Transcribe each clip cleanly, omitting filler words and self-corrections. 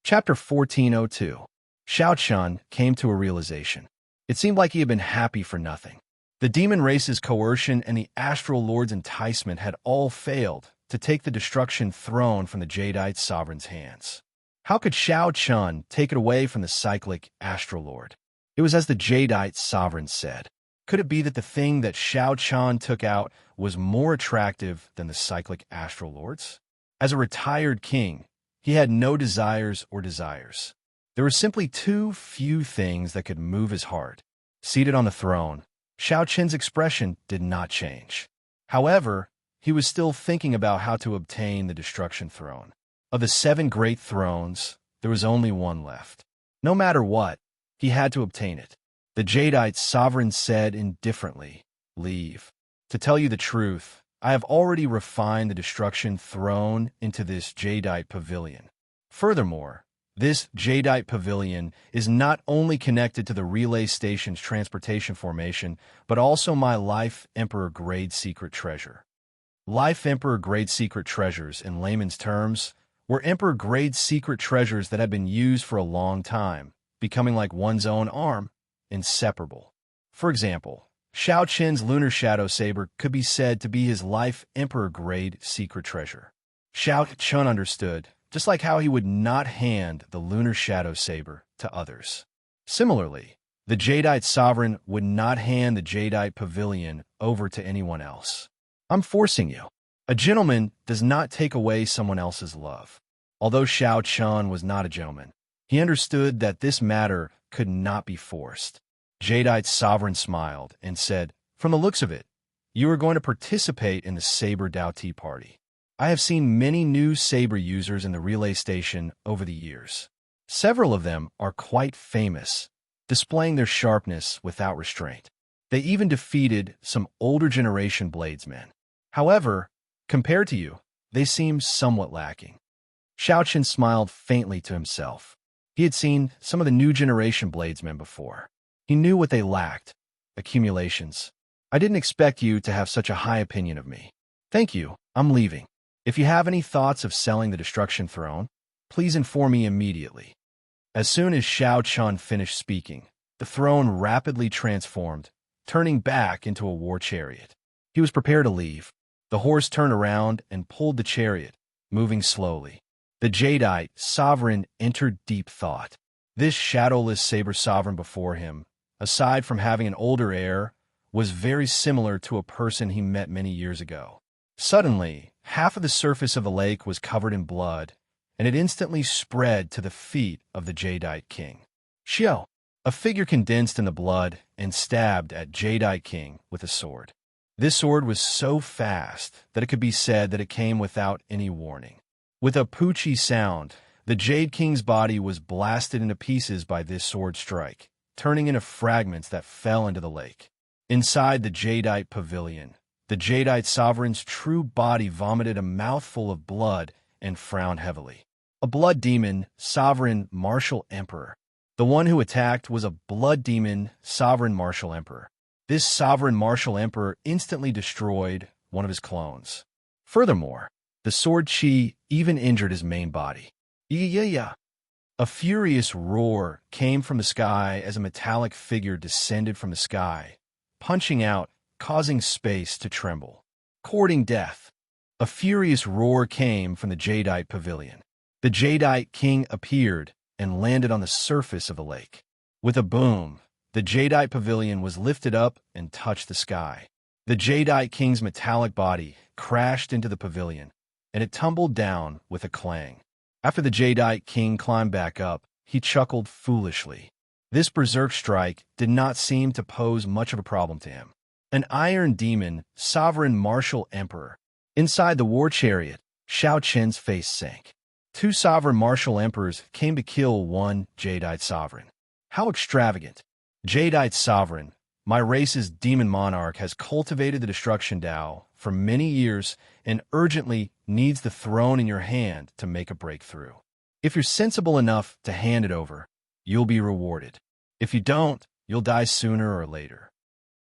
Chapter 1402. Shao Chun came to a realization. It seemed like he had been happy for nothing. The demon race's coercion and the astral lord's enticement had all failed to take the destruction throne from the Jadeite sovereign's hands. How could Shao Chun take it away from the cyclic astral lord? It was as the Jadeite sovereign said. Could it be that the thing that Shao Chun took out was more attractive than the cyclic astral lords? As a retired king, he had no desires or desires. There were simply too few things that could move his heart. Seated on the throne, Shao Chun's expression did not change. However, he was still thinking about how to obtain the destruction throne. Of the 7 great thrones, there was only one left. No matter what, he had to obtain it. The Jadeite sovereign said indifferently, "Leave. To tell you the truth, I have already refined the destruction throne into this Jadeite pavilion. Furthermore, this Jadeite pavilion is not only connected to the relay station's transportation formation, but also my Life Emperor grade secret treasure." Life Emperor grade secret treasures, in layman's terms, were Emperor grade secret treasures that had been used for a long time, becoming like one's own arm, inseparable. For example, Shao Chun's lunar shadow saber could be said to be his Life Emperor grade secret treasure. Shao Chun understood, just like how he would not hand the lunar shadow saber to others. Similarly, the Jadeite sovereign would not hand the Jadeite pavilion over to anyone else. I'm forcing you. A gentleman does not take away someone else's love. Although Shao Chun was not a gentleman, he understood that this matter could not be forced. Jadeite's sovereign smiled and said, "From the looks of it, you are going to participate in the Saber Dao Tea Party. I have seen many new saber users in the relay station over the years. Several of them are quite famous, displaying their sharpness without restraint. They even defeated some older generation bladesmen. However, compared to you, they seem somewhat lacking." Shao Chun smiled faintly to himself. He had seen some of the new generation bladesmen before. He knew what they lacked: accumulations. "I didn't expect you to have such a high opinion of me. Thank you, I'm leaving. If you have any thoughts of selling the destruction throne, please inform me immediately." As soon as Shao Chun finished speaking, the throne rapidly transformed, turning back into a war chariot. He was prepared to leave. The horse turned around and pulled the chariot, moving slowly. The Jadeite sovereign entered deep thought. This shadowless saber sovereign before him, aside from having an older heir, was very similar to a person he met many years ago. Suddenly, half of the surface of the lake was covered in blood, and it instantly spread to the feet of the Jadeite king. Xiao, a figure condensed in the blood and stabbed at Jadeite king with a sword. This sword was so fast that it could be said that it came without any warning. With a poochie sound, the Jade King's body was blasted into pieces by this sword strike, turning into fragments that fell into the lake. Inside the Jadeite pavilion, the Jadeite sovereign's true body vomited a mouthful of blood and frowned heavily. A blood demon, sovereign martial emperor. The one who attacked was a blood demon, sovereign martial emperor. This sovereign martial emperor instantly destroyed one of his clones. Furthermore, the sword chi even injured his main body. Yeah. A furious roar came from the sky as a metallic figure descended from the sky, punching out, causing space to tremble. Courting death. A furious roar came from the Jadeite pavilion. The Jadeite king appeared and landed on the surface of the lake. With a boom, the Jadeite pavilion was lifted up and touched the sky. The Jadeite king's metallic body crashed into the pavilion, and it tumbled down with a clang. After the Jadeite king climbed back up, he chuckled foolishly. This berserk strike did not seem to pose much of a problem to him. An iron demon, sovereign martial emperor. Inside the war chariot, Shao Chun's face sank. 2 sovereign martial emperors came to kill one Jadeite sovereign. How extravagant. Jadeite sovereign, my race's demon monarch, has cultivated the destruction Dao for many years and urgently needs the throne in your hand to make a breakthrough. If you're sensible enough to hand it over, you'll be rewarded. If you don't, you'll die sooner or later.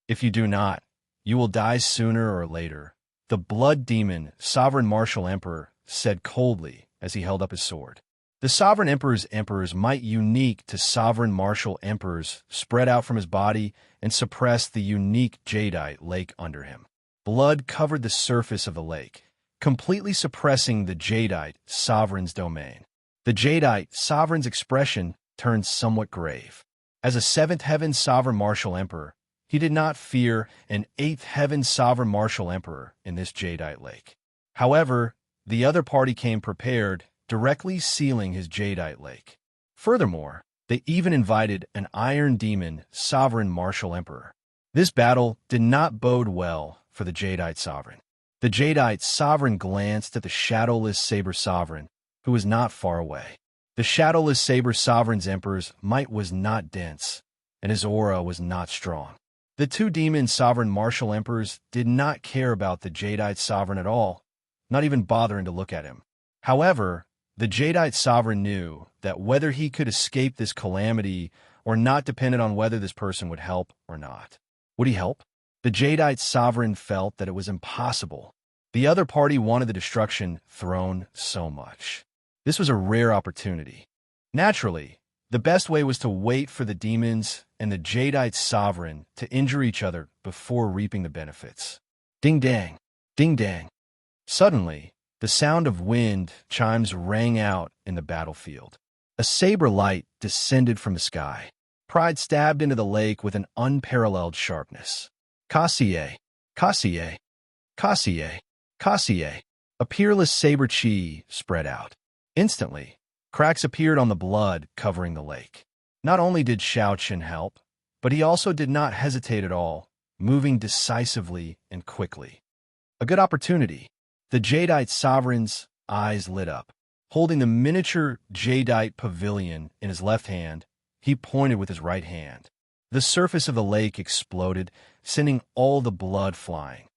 If you do not, you will die sooner or later, the blood demon, sovereign martial emperor, said coldly as he held up his sword. The sovereign emperor's might, unique to sovereign martial emperors, spread out from his body and suppressed the unique jadeite lake under him. Blood covered the surface of the lake, completely suppressing the jadeite sovereign's domain. The jadeite sovereign's expression turned somewhat grave. As a seventh heaven sovereign martial emperor, he did not fear an eighth heaven sovereign martial emperor in this jadeite lake. However, the other party came prepared, directly sealing his jadeite lake. Furthermore, they even invited an iron demon sovereign martial emperor. This battle did not bode well for the jadeite sovereign. The jadeite sovereign glanced at the shadowless saber sovereign, who was not far away. The shadowless saber sovereign's emperor's might was not dense, and his aura was not strong. The two demon sovereign martial emperors did not care about the jadeite sovereign at all, not even bothering to look at him. However, the jadeite sovereign knew that whether he could escape this calamity or not depended on whether this person would help or not. Would he help? The jadeite sovereign felt that it was impossible. The other party wanted the destruction thrown so much. This was a rare opportunity. Naturally, the best way was to wait for the demons and the jadeite sovereign to injure each other before reaping the benefits. Ding-dang, ding-dang. Suddenly, the sound of wind chimes rang out in the battlefield. A saber light descended from the sky. Pride stabbed into the lake with an unparalleled sharpness. Kassier, Kassier, Kassier, Kassier. A peerless saber chi spread out. Instantly, cracks appeared on the blood covering the lake. Not only did Xiao Chen help, but he also did not hesitate at all, moving decisively and quickly. A good opportunity. The jadeite sovereign's eyes lit up. Holding the miniature jadeite pavilion in his left hand, he pointed with his right hand. The surface of the lake exploded, sending all the blood flying.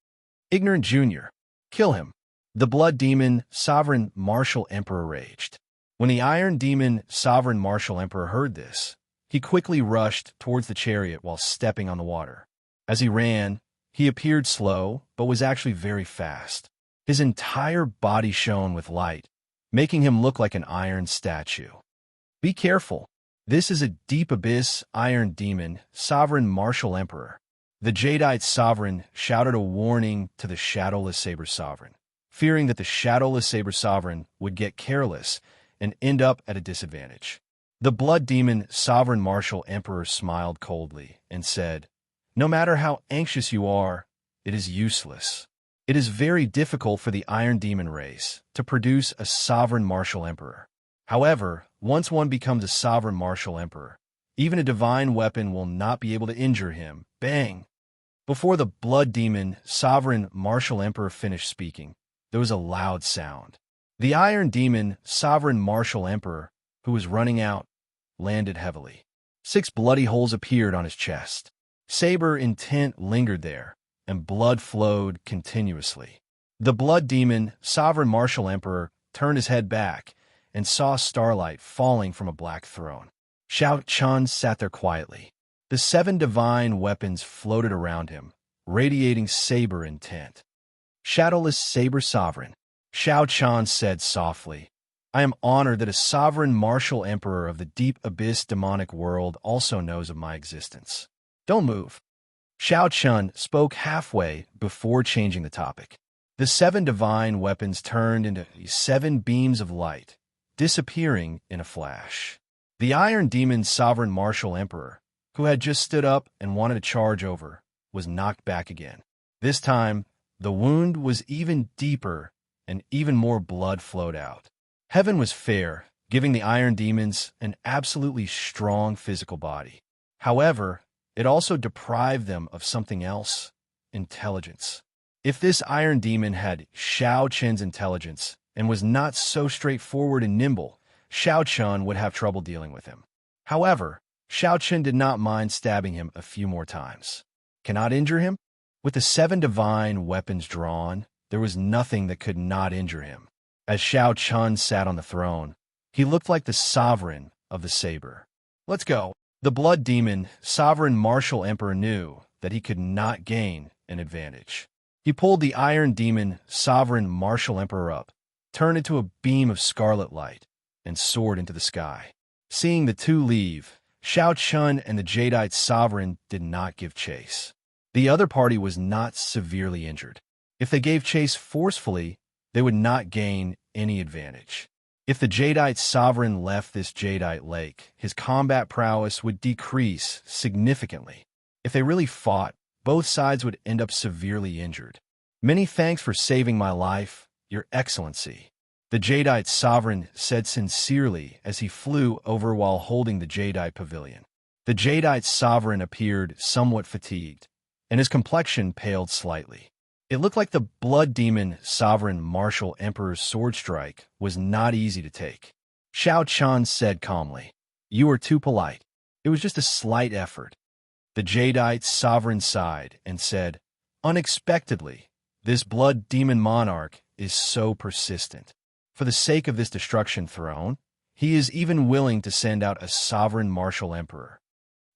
Ignorant Junior. Kill him. The blood demon sovereign martial emperor raged. When the iron demon sovereign martial emperor heard this, he quickly rushed towards the chariot while stepping on the water. As he ran, he appeared slow, but was actually very fast. His entire body shone with light, making him look like an iron statue. Be careful. This is a deep abyss iron demon sovereign martial emperor. The jadeite sovereign shouted a warning to the shadowless saber sovereign, fearing that the shadowless saber sovereign would get careless and end up at a disadvantage. The blood demon sovereign martial emperor smiled coldly and said, "No matter how anxious you are, it is useless. It is very difficult for the iron demon race to produce a sovereign martial emperor. However, once one becomes a sovereign martial emperor, even a divine weapon will not be able to injure him." Bang! Before the blood demon sovereign martial emperor finished speaking, there was a loud sound. The iron demon sovereign martial emperor, who was running out, landed heavily. 6 bloody holes appeared on his chest. Saber intent lingered there, and blood flowed continuously. The blood demon sovereign martial emperor turned his head back and saw starlight falling from a black throne. Xiao Chen sat there quietly. The 7 divine weapons floated around him, radiating saber intent. Shadowless saber sovereign, Xiao Chen said softly, "I am honored that a sovereign martial emperor of the deep abyss demonic world also knows of my existence. Don't move." Xiao Chen spoke halfway before changing the topic. The 7 divine weapons turned into 7 beams of light, disappearing in a flash. The iron demon sovereign martial emperor, who had just stood up and wanted to charge over, was knocked back again. This time, the wound was even deeper and even more blood flowed out. Heaven was fair, giving the iron demons an absolutely strong physical body. However, it also deprived them of something else: intelligence. If this iron demon had Xiao Chen's intelligence and was not so straightforward and nimble, Xiao Chen would have trouble dealing with him. However, Xiao Chen did not mind stabbing him a few more times. Cannot injure him? With the 7 divine weapons drawn, there was nothing that could not injure him. As Xiao Chen sat on the throne, he looked like the sovereign of the saber. Let's go. The blood demon, sovereign martial emperor, knew that he could not gain an advantage. He pulled the iron demon, sovereign martial emperor up, turned into a beam of scarlet light, and soared into the sky. Seeing the two leave, Shao Chun and the Jadeite sovereign did not give chase. The other party was not severely injured. If they gave chase forcefully, they would not gain any advantage. If the Jadeite sovereign left this Jadeite lake, his combat prowess would decrease significantly. If they really fought, both sides would end up severely injured. "Many thanks for saving my life, Your Excellency," the Jadeite sovereign said sincerely as he flew over while holding the Jadeite pavilion. The Jadeite sovereign appeared somewhat fatigued, and his complexion paled slightly. It looked like the blood demon sovereign martial emperor's sword strike was not easy to take. Shao Chun said calmly, "You are too polite. It was just a slight effort." The Jadeite sovereign sighed and said, "Unexpectedly, this blood demon monarch is so persistent. For the sake of this destruction throne, he is even willing to send out a sovereign martial emperor.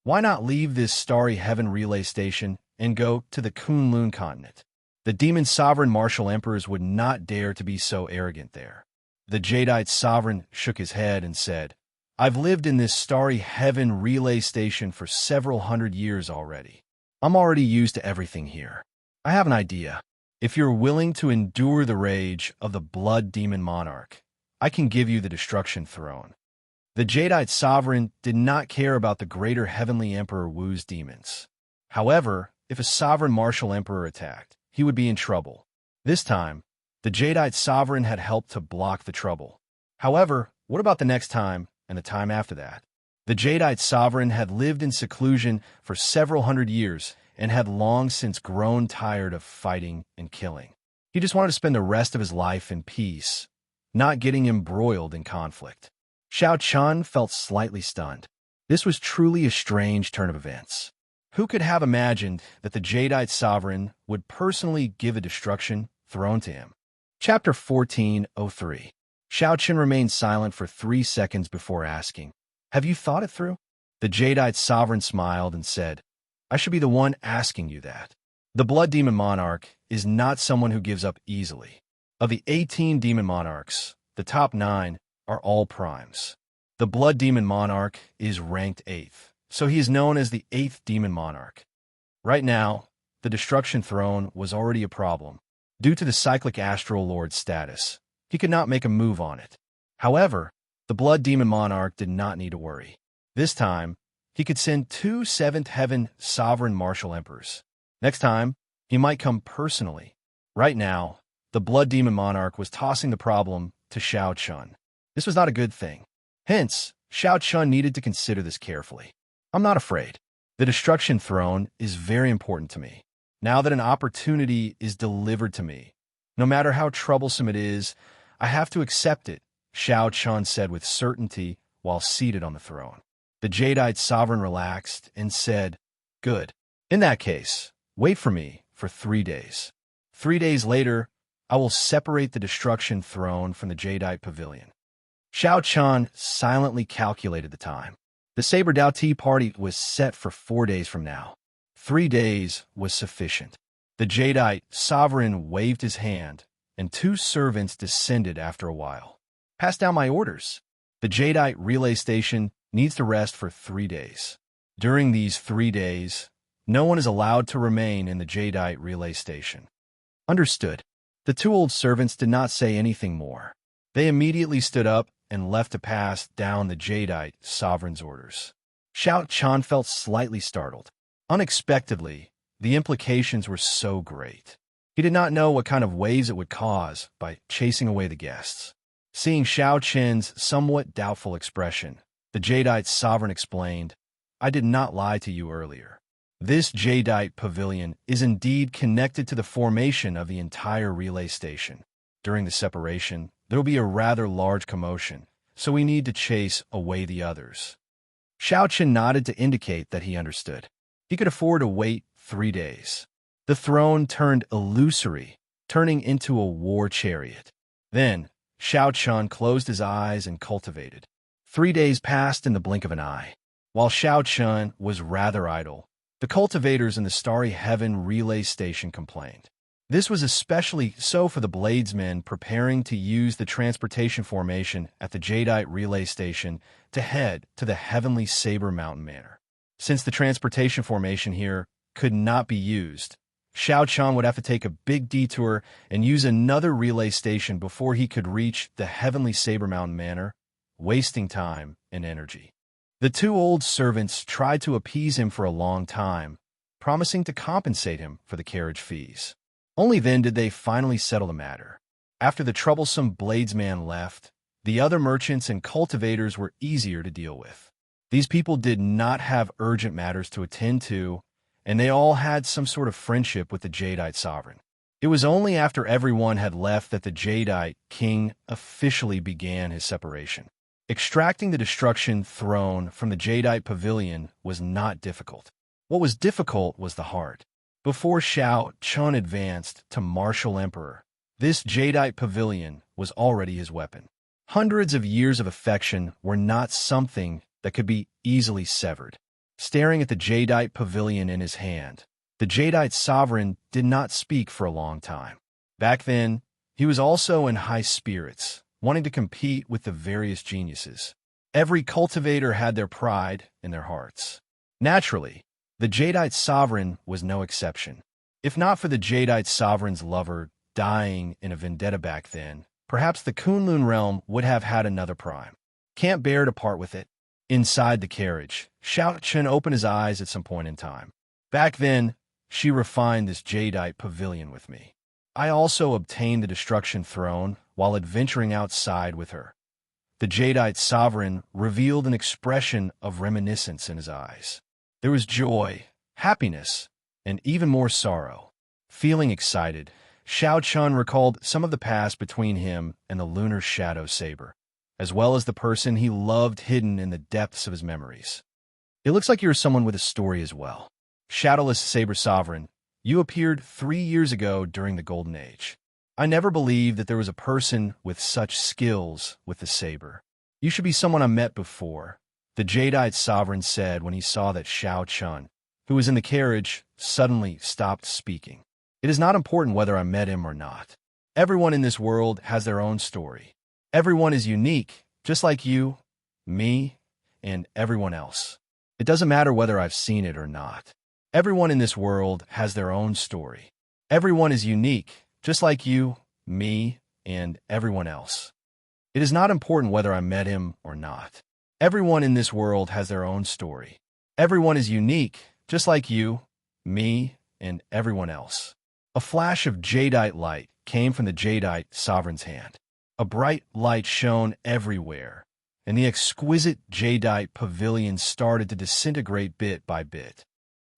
Why not leave this starry heaven relay station and go to the Kunlun continent? The demon sovereign martial emperors would not dare to be so arrogant there." The Jadeite sovereign shook his head and said, "I've lived in this starry heaven relay station for several hundred years already. I'm already used to everything here. I have an idea. If you're willing to endure the rage of the blood demon monarch, I can give you the destruction throne." The Jadeite sovereign did not care about the greater heavenly emperor Wu's demons. However, if a sovereign martial emperor attacked, he would be in trouble. This time, the Jadeite sovereign had helped to block the trouble. However, what about the next time and the time after that? The Jadeite sovereign had lived in seclusion for several hundred years and had long since grown tired of fighting and killing. He just wanted to spend the rest of his life in peace, not getting embroiled in conflict. Shao Chun felt slightly stunned. This was truly a strange turn of events. Who could have imagined that the Jadeite sovereign would personally give a destruction throne to him? Chapter 14:03. Shao Chun remained silent for 3 seconds before asking, "Have you thought it through?" The Jadeite sovereign smiled and said, "I should be the one asking you that. The blood demon monarch is not someone who gives up easily. Of the 18 demon monarchs, the top 9 are all primes. The blood demon monarch is ranked 8th, so he is known as the 8th demon monarch. Right now, the destruction throne was already a problem. Due to the cyclic astral lord status, he could not make a move on it. However, the blood demon monarch did not need to worry. This time, he could send 2 7th heaven sovereign martial emperors. Next time, he might come personally. Right now, the blood demon monarch was tossing the problem to Shao Chun. This was not a good thing. Hence, Shao Chun needed to consider this carefully. "I'm not afraid. The destruction throne is very important to me. Now that an opportunity is delivered to me, no matter how troublesome it is, I have to accept it," Shao Chun said with certainty while seated on the throne. The Jadeite sovereign relaxed and said, "Good. In that case, wait for me for 3 days. 3 days later, I will separate the destruction throne from the Jadeite pavilion." Shao Chun silently calculated the time. The Saber Dao Tea party was set for 4 days from now. 3 days was sufficient. The Jadeite sovereign waved his hand, and 2 servants descended after a while. "Pass down my orders. The Jadeite relay station needs to rest for 3 days. During these 3 days, no one is allowed to remain in the Jadeite relay station." Understood. The 2 old servants did not say anything more. They immediately stood up and left to pass down the Jadeite sovereign's orders. Shao Chun felt slightly startled. Unexpectedly, the implications were so great. He did not know what kind of waves it would cause by chasing away the guests. Seeing Shao Chun's somewhat doubtful expression, the Jadeite sovereign explained, "I did not lie to you earlier. This Jadeite pavilion is indeed connected to the formation of the entire relay station. During the separation, there will be a rather large commotion, so we need to chase away the others." Shao Chun nodded to indicate that he understood. He could afford to wait 3 days. The throne turned illusory, turning into a war chariot. Then, Shao Chun closed his eyes and cultivated. 3 days passed in the blink of an eye. While Shao Chun was rather idle, the cultivators in the starry heaven relay station complained. This was especially so for the bladesmen preparing to use the transportation formation at the Jadeite relay station to head to the Heavenly Saber Mountain Manor. Since the transportation formation here could not be used, Xiao Chun would have to take a big detour and use another relay station before he could reach the Heavenly Saber Mountain Manor, wasting time and energy. The two old servants tried to appease him for a long time, promising to compensate him for the carriage fees. Only then did they finally settle the matter. After the troublesome bladesman left, the other merchants and cultivators were easier to deal with. These people did not have urgent matters to attend to, and they all had some sort of friendship with the Jadeite sovereign. It was only after everyone had left that the Jadeite king officially began his separation. Extracting the destruction throne from the Jadeite pavilion was not difficult. What was difficult was the heart. Before Xiao Chun advanced to martial emperor, this Jadeite pavilion was already his weapon. Hundreds of years of affection were not something that could be easily severed. Staring at the Jadeite pavilion in his hand, the Jadeite sovereign did not speak for a long time. Back then, he was also in high spirits, wanting to compete with the various geniuses. Every cultivator had their pride in their hearts. Naturally, the Jadeite sovereign was no exception. If not for the Jadeite sovereign's lover dying in a vendetta back then, perhaps the Kunlun realm would have had another prime. Can't bear to part with it. Inside the carriage, Xiao Chun opened his eyes at some point in time. Back then, she refined this Jadeite pavilion with me. I also obtained the destruction throne while adventuring outside with her. The Jadeite sovereign revealed an expression of reminiscence in his eyes. There was joy, happiness, and even more sorrow. Feeling excited, Xiao Chun recalled some of the past between him and the lunar shadow saber, as well as the person he loved hidden in the depths of his memories. It looks like you're someone with a story as well. Shadowless Saber Sovereign, you appeared 3 years ago during the Golden Age. I never believed that there was a person with such skills with the saber. You should be someone I met before, the Jadeite sovereign said when he saw that Xiao Chun, who was in the carriage, suddenly stopped speaking. It is not important whether I met him or not. Everyone in this world has their own story. Everyone is unique, just like you, me, and everyone else. It doesn't matter whether I've seen it or not. Everyone in this world has their own story. Everyone is unique, just like you, me, and everyone else. It is not important whether I met him or not. Everyone in this world has their own story. Everyone is unique, just like you, me, and everyone else. A flash of jadeite light came from the Jadeite sovereign's hand. A bright light shone everywhere, and the exquisite jadeite pavilion started to disintegrate bit by bit.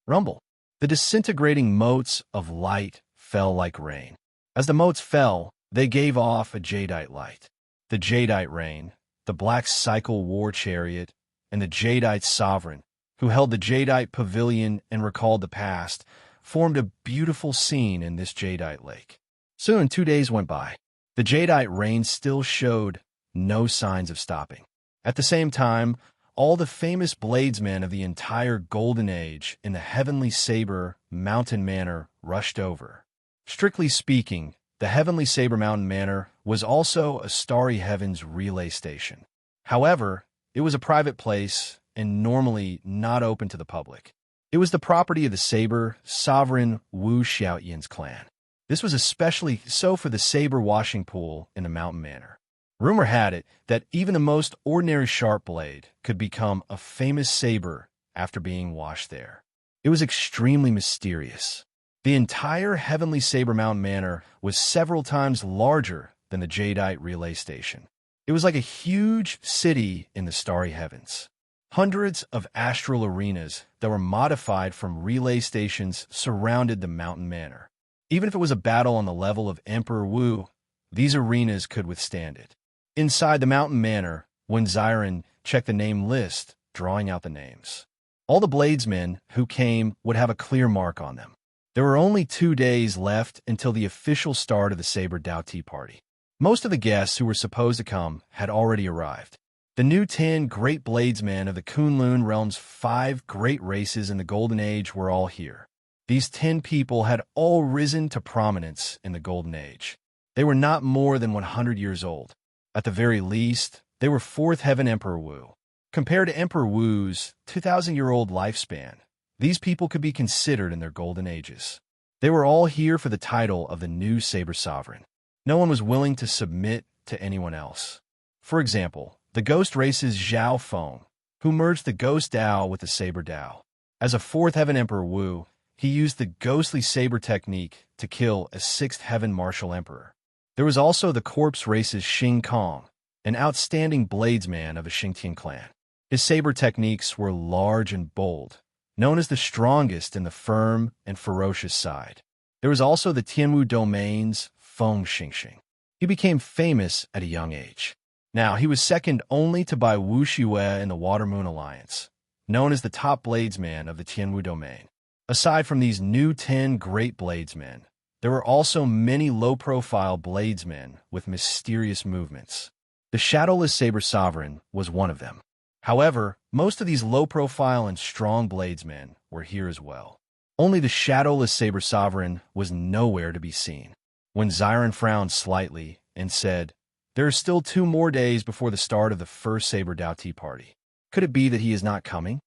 Rumble. The disintegrating motes of light fell like rain. As the motes fell, they gave off a jadeite light. The jadeite rain, the black cycle war chariot, and the jadeite sovereign, who held the jadeite pavilion and recalled the past, formed a beautiful scene in this jadeite lake. Soon 2 days went by. The jadeite rain still showed no signs of stopping. At the same time, all the famous bladesmen of the entire Golden Age in the Heavenly Saber Mountain Manor rushed over. Strictly speaking, the Heavenly Saber Mountain Manor was also a Starry Heavens relay station. However, it was a private place and normally not open to the public. It was the property of the Saber sovereign Wu Xiaoyin's clan. This was especially so for the saber washing pool in the Mountain Manor. Rumor had it that even the most ordinary sharp blade could become a famous saber after being washed there. It was extremely mysterious. The entire Heavenly Saber Mountain Manor was several times larger than the Jadeite relay station. It was like a huge city in the starry heavens. Hundreds of astral arenas that were modified from relay stations surrounded the Mountain Manor. Even if it was a battle on the level of Emperor Wu, these arenas could withstand it. Inside the Mountain Manor, when Xiren checked the name list, drawing out the names, all the bladesmen who came would have a clear mark on them. There were only 2 days left until the official start of the Saber Dao Tea Party. Most of the guests who were supposed to come had already arrived. The new 10 great bladesmen of the Kunlun realm's 5 great races in the Golden Age were all here. These 10 people had all risen to prominence in the Golden Age. They were not more than 100 years old. At the very least, they were fourth heaven Emperor Wu. Compared to Emperor Wu's 2,000-year-old lifespan, these people could be considered in their golden ages. They were all here for the title of the new Saber Sovereign. No one was willing to submit to anyone else. For example, the ghost race's Zhao Feng, who merged the ghost Dao with the saber Dao. As a fourth heaven Emperor Wu, he used the ghostly saber technique to kill a sixth heaven martial emperor. There was also the corpse race's Xing Kong, an outstanding bladesman of the Xingtian clan. His saber techniques were large and bold, known as the strongest in the firm and ferocious side. There was also the Tianwu domain's Feng Xingxing. He became famous at a young age. Now, he was second only to Bai Wuxue in the Water Moon Alliance, known as the top bladesman of the Tianwu domain. Aside from these new 10 great bladesmen, there were also many low-profile bladesmen with mysterious movements. The Shadowless Saber Sovereign was one of them. However, most of these low-profile and strong bladesmen were here as well. Only the Shadowless Saber Sovereign was nowhere to be seen. When Xiren frowned slightly and said, "There are still 2 more days before the start of the first Saber Dao Tea Party. Could it be that he is not coming?"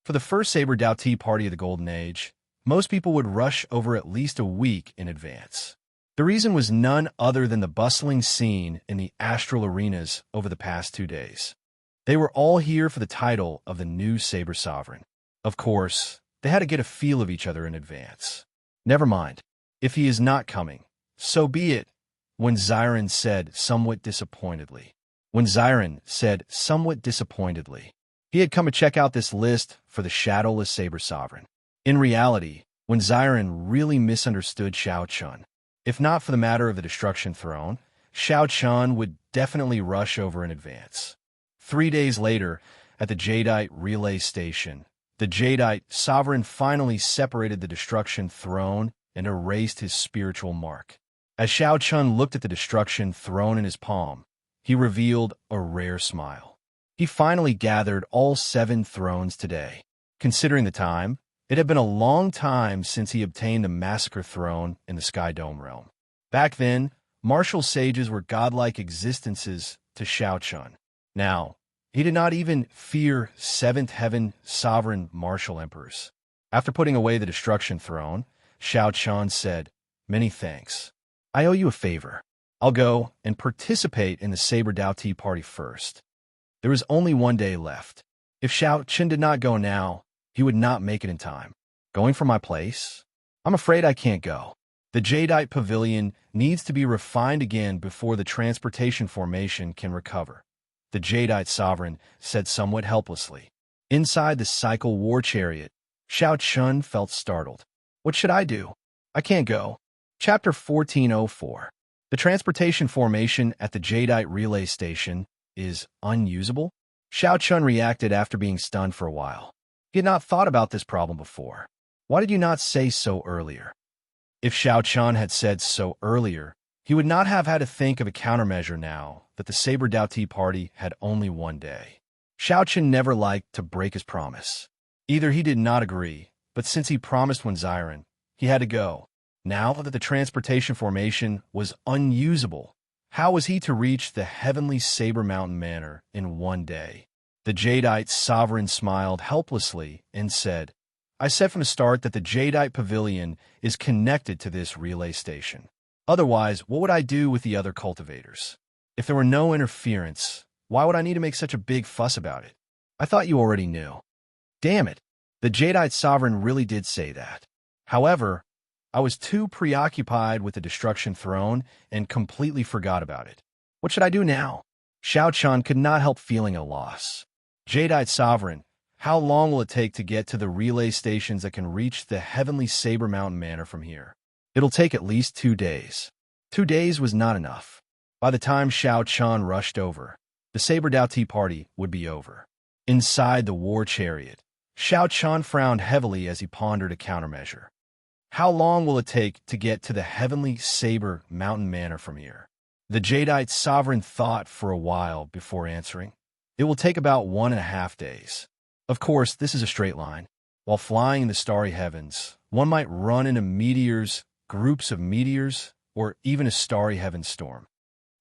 For the first Saber Dao Tea Party of the Golden Age, most people would rush over at least a week in advance. The reason was none other than the bustling scene in the astral arenas over the past 2 days. They were all here for the title of the new Saber Sovereign. Of course, they had to get a feel of each other in advance. Never mind. If he is not coming, so be it, when Xiren said somewhat disappointedly. He had come to check out this list for the Shadowless Saber Sovereign. In reality, when Xiren really misunderstood Xiao Chun. If not for the matter of the Destruction Throne, Xiao Chun would definitely rush over in advance. 3 days later, at the Jadeite Relay Station, the Jadeite Sovereign finally separated the Destruction Throne and erased his spiritual mark. As Xiao Chun looked at the Destruction Throne in his palm, he revealed a rare smile. He finally gathered all 7 thrones today. Considering the time, it had been a long time since he obtained the Massacre Throne in the Sky Dome realm. Back then, martial sages were godlike existences to Xiao Chun. Now, he did not even fear 7th Heaven Sovereign Martial Emperors. After putting away the Destruction Throne, Xiao Chun said, "Many thanks. I owe you a favor. I'll go and participate in the Saber Dao Tea Party first." There was only 1 day left. If Xiao Chun did not go now, he would not make it in time. Going from my place? I'm afraid I can't go. The Jadeite Pavilion needs to be refined again before the transportation formation can recover, the Jadeite Sovereign said somewhat helplessly. Inside the Cycle War Chariot, Xiao Chun felt startled. What should I do? I can't go. Chapter 1404. The transportation formation at the Jadeite Relay Station is unusable? Xiao Chun reacted after being stunned for a while. He had not thought about this problem before. Why did you not say so earlier? If Xiao Chun had said so earlier, he would not have had to think of a countermeasure now that the Saber Dao Tea Party had only 1 day. Xiao Chun never liked to break his promise. Either he did not agree, but since he promised when Xiren, he had to go. Now that the transportation formation was unusable, how was he to reach the heavenly Saber Mountain Manor in 1 day? The Jadeite Sovereign smiled helplessly and said, "I said from the start that the Jadeite Pavilion is connected to this relay station. Otherwise, what would I do with the other cultivators? If there were no interference, why would I need to make such a big fuss about it? I thought you already knew." Damn it, the Jadeite Sovereign really did say that. However, I was too preoccupied with the Destruction Throne and completely forgot about it. What should I do now? Xiao Chun could not help feeling a loss. Jadeite Sovereign, how long will it take to get to the relay stations that can reach the heavenly Saber Mountain Manor from here? It'll take at least 2 days. 2 days was not enough. By the time Xiao Chun rushed over, the Saber Dao Tea Party would be over. Inside the war chariot, Xiao Chun frowned heavily as he pondered a countermeasure. How long will it take to get to the heavenly Saber Mountain Manor from here? The Jadeite Sovereign thought for a while before answering. It will take about 1.5 days. Of course, this is a straight line. While flying in the starry heavens, One might run into meteors, groups of meteors, or even a starry heaven storm.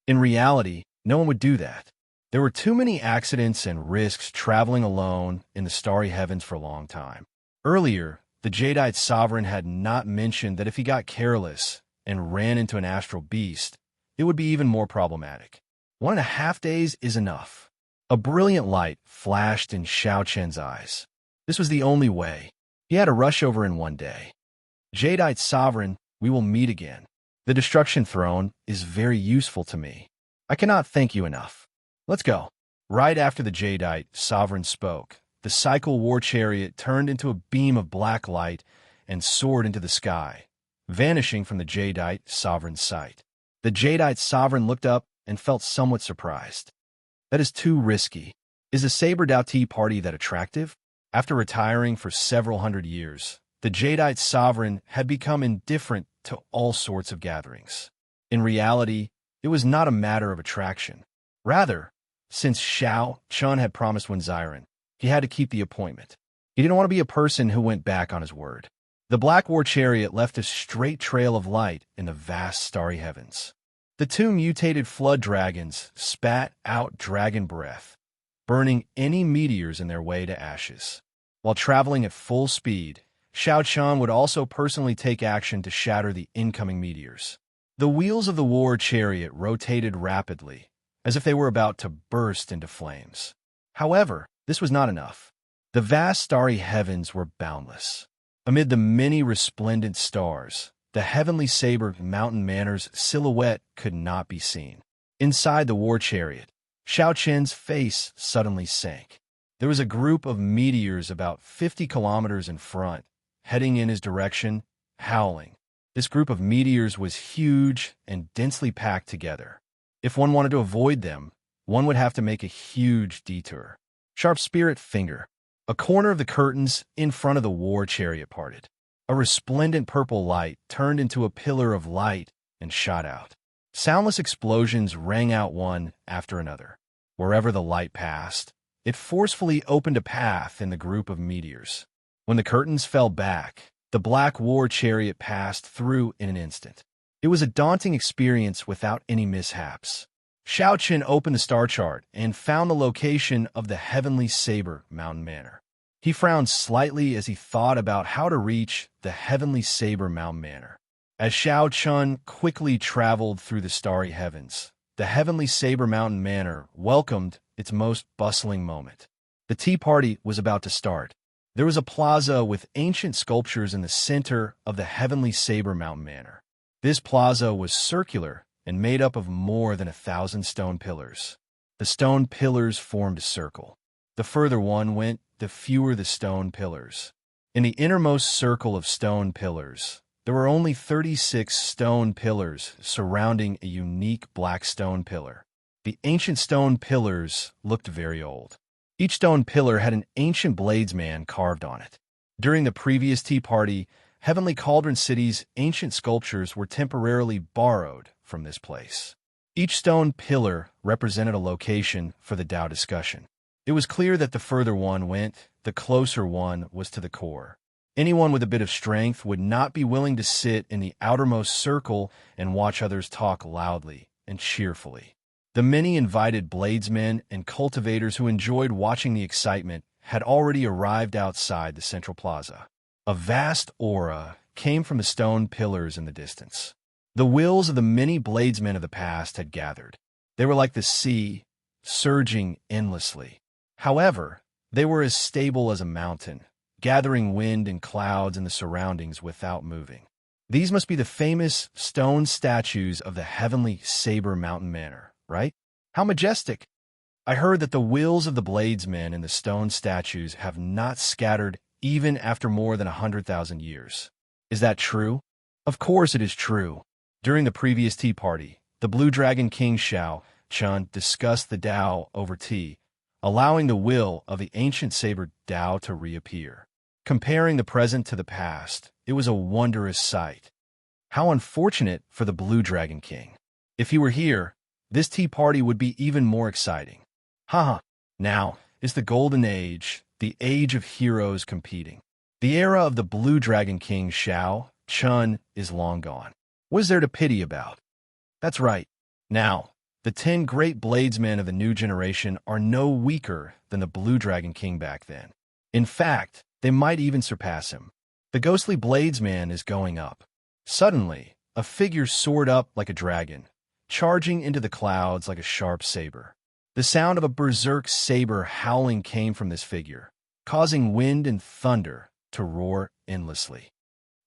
In reality, no one would do that. There were too many accidents and risks traveling alone in the starry heavens for a long time. Earlier, the Jadeite sovereign had not mentioned that if he got careless and ran into an astral beast, it would be even more problematic. 1.5 days is enough. A brilliant light flashed in Xiao Chen's eyes. This was the only way. He had to rush over in 1 day. Jadeite sovereign, we will meet again. The destruction throne is very useful to me. I cannot thank you enough. Let's go. Right after the Jadeite sovereign spoke, the cycle war chariot turned into a beam of black light and soared into the sky, vanishing from the Jadeite sovereign's sight. The Jadeite sovereign looked up and felt somewhat surprised. That is too risky. Is the Saber Dao Tea Party that attractive? After retiring for several hundred years, the Jadeite sovereign had become indifferent to all sorts of gatherings. In reality, it was not a matter of attraction. Rather, since Xiao Chun had promised Wenziren, he had to keep the appointment. He didn't want to be a person who went back on his word. The Black War Chariot left a straight trail of light in the vast starry heavens. The 2 mutated flood dragons spat out dragon breath, burning any meteors in their way to ashes. While traveling at full speed, Xiao Chun would also personally take action to shatter the incoming meteors. The wheels of the war chariot rotated rapidly, as if they were about to burst into flames. However, this was not enough. The vast starry heavens were boundless. Amid the many resplendent stars, the heavenly saber mountain manor's silhouette could not be seen. Inside the war chariot, Xiao Chen's face suddenly sank. There was a group of meteors about 50 kilometers in front, heading in his direction, howling. This group of meteors was huge and densely packed together. If one wanted to avoid them, one would have to make a huge detour. Sharp spirit finger. A corner of the curtains in front of the war chariot parted. A resplendent purple light turned into a pillar of light and shot out. Soundless explosions rang out one after another. Wherever the light passed, it forcefully opened a path in the group of meteors. When the curtains fell back, the Black War Chariot passed through in an instant. It was a daunting experience without any mishaps. Xiao Chen opened the star chart and found the location of the Heavenly Saber Mountain Manor. He frowned slightly as he thought about how to reach the Heavenly Saber Mountain Manor. As Xiao Chun quickly traveled through the starry heavens, the Heavenly Saber Mountain Manor welcomed its most bustling moment. The tea party was about to start. There was a plaza with ancient sculptures in the center of the Heavenly Saber Mountain Manor. This plaza was circular and made up of more than 1,000 stone pillars. The stone pillars formed a circle. The further one went, the fewer the stone pillars. In the innermost circle of stone pillars, there were only 36 stone pillars surrounding a unique black stone pillar. The ancient stone pillars looked very old. Each stone pillar had an ancient bladesman carved on it. During the previous tea party, Heavenly Cauldron City's ancient sculptures were temporarily borrowed from this place. Each stone pillar represented a location for the Tao discussion. It was clear that the further one went, the closer one was to the core. Anyone with a bit of strength would not be willing to sit in the outermost circle and watch others talk loudly and cheerfully. The many invited bladesmen and cultivators who enjoyed watching the excitement had already arrived outside the central plaza. A vast aura came from the stone pillars in the distance. The wills of the many bladesmen of the past had gathered. They were like the sea, surging endlessly. However, they were as stable as a mountain, gathering wind and clouds in the surroundings without moving. These must be the famous stone statues of the Heavenly Saber Mountain Manor, right? How majestic! I heard that the wills of the bladesmen and the stone statues have not scattered even after more than 100,000 years. Is that true? Of course it is true. During the previous tea party, the Blue Dragon King Xiao Chun discussed the Tao over tea, allowing the will of the ancient saber Tao to reappear. Comparing the present to the past, it was a wondrous sight. How unfortunate for the Blue Dragon King. If he were here, this tea party would be even more exciting. Haha, now is the golden age, the age of heroes competing. The era of the Blue Dragon King Shao Chun is long gone. What is there to pity about? That's right. Now, the 10 great bladesmen of the new generation are no weaker than the Blue Dragon King back then. In fact, they might even surpass him. The ghostly bladesman is going up. Suddenly, a figure soared up like a dragon, charging into the clouds like a sharp saber. The sound of a berserk saber howling came from this figure, causing wind and thunder to roar endlessly.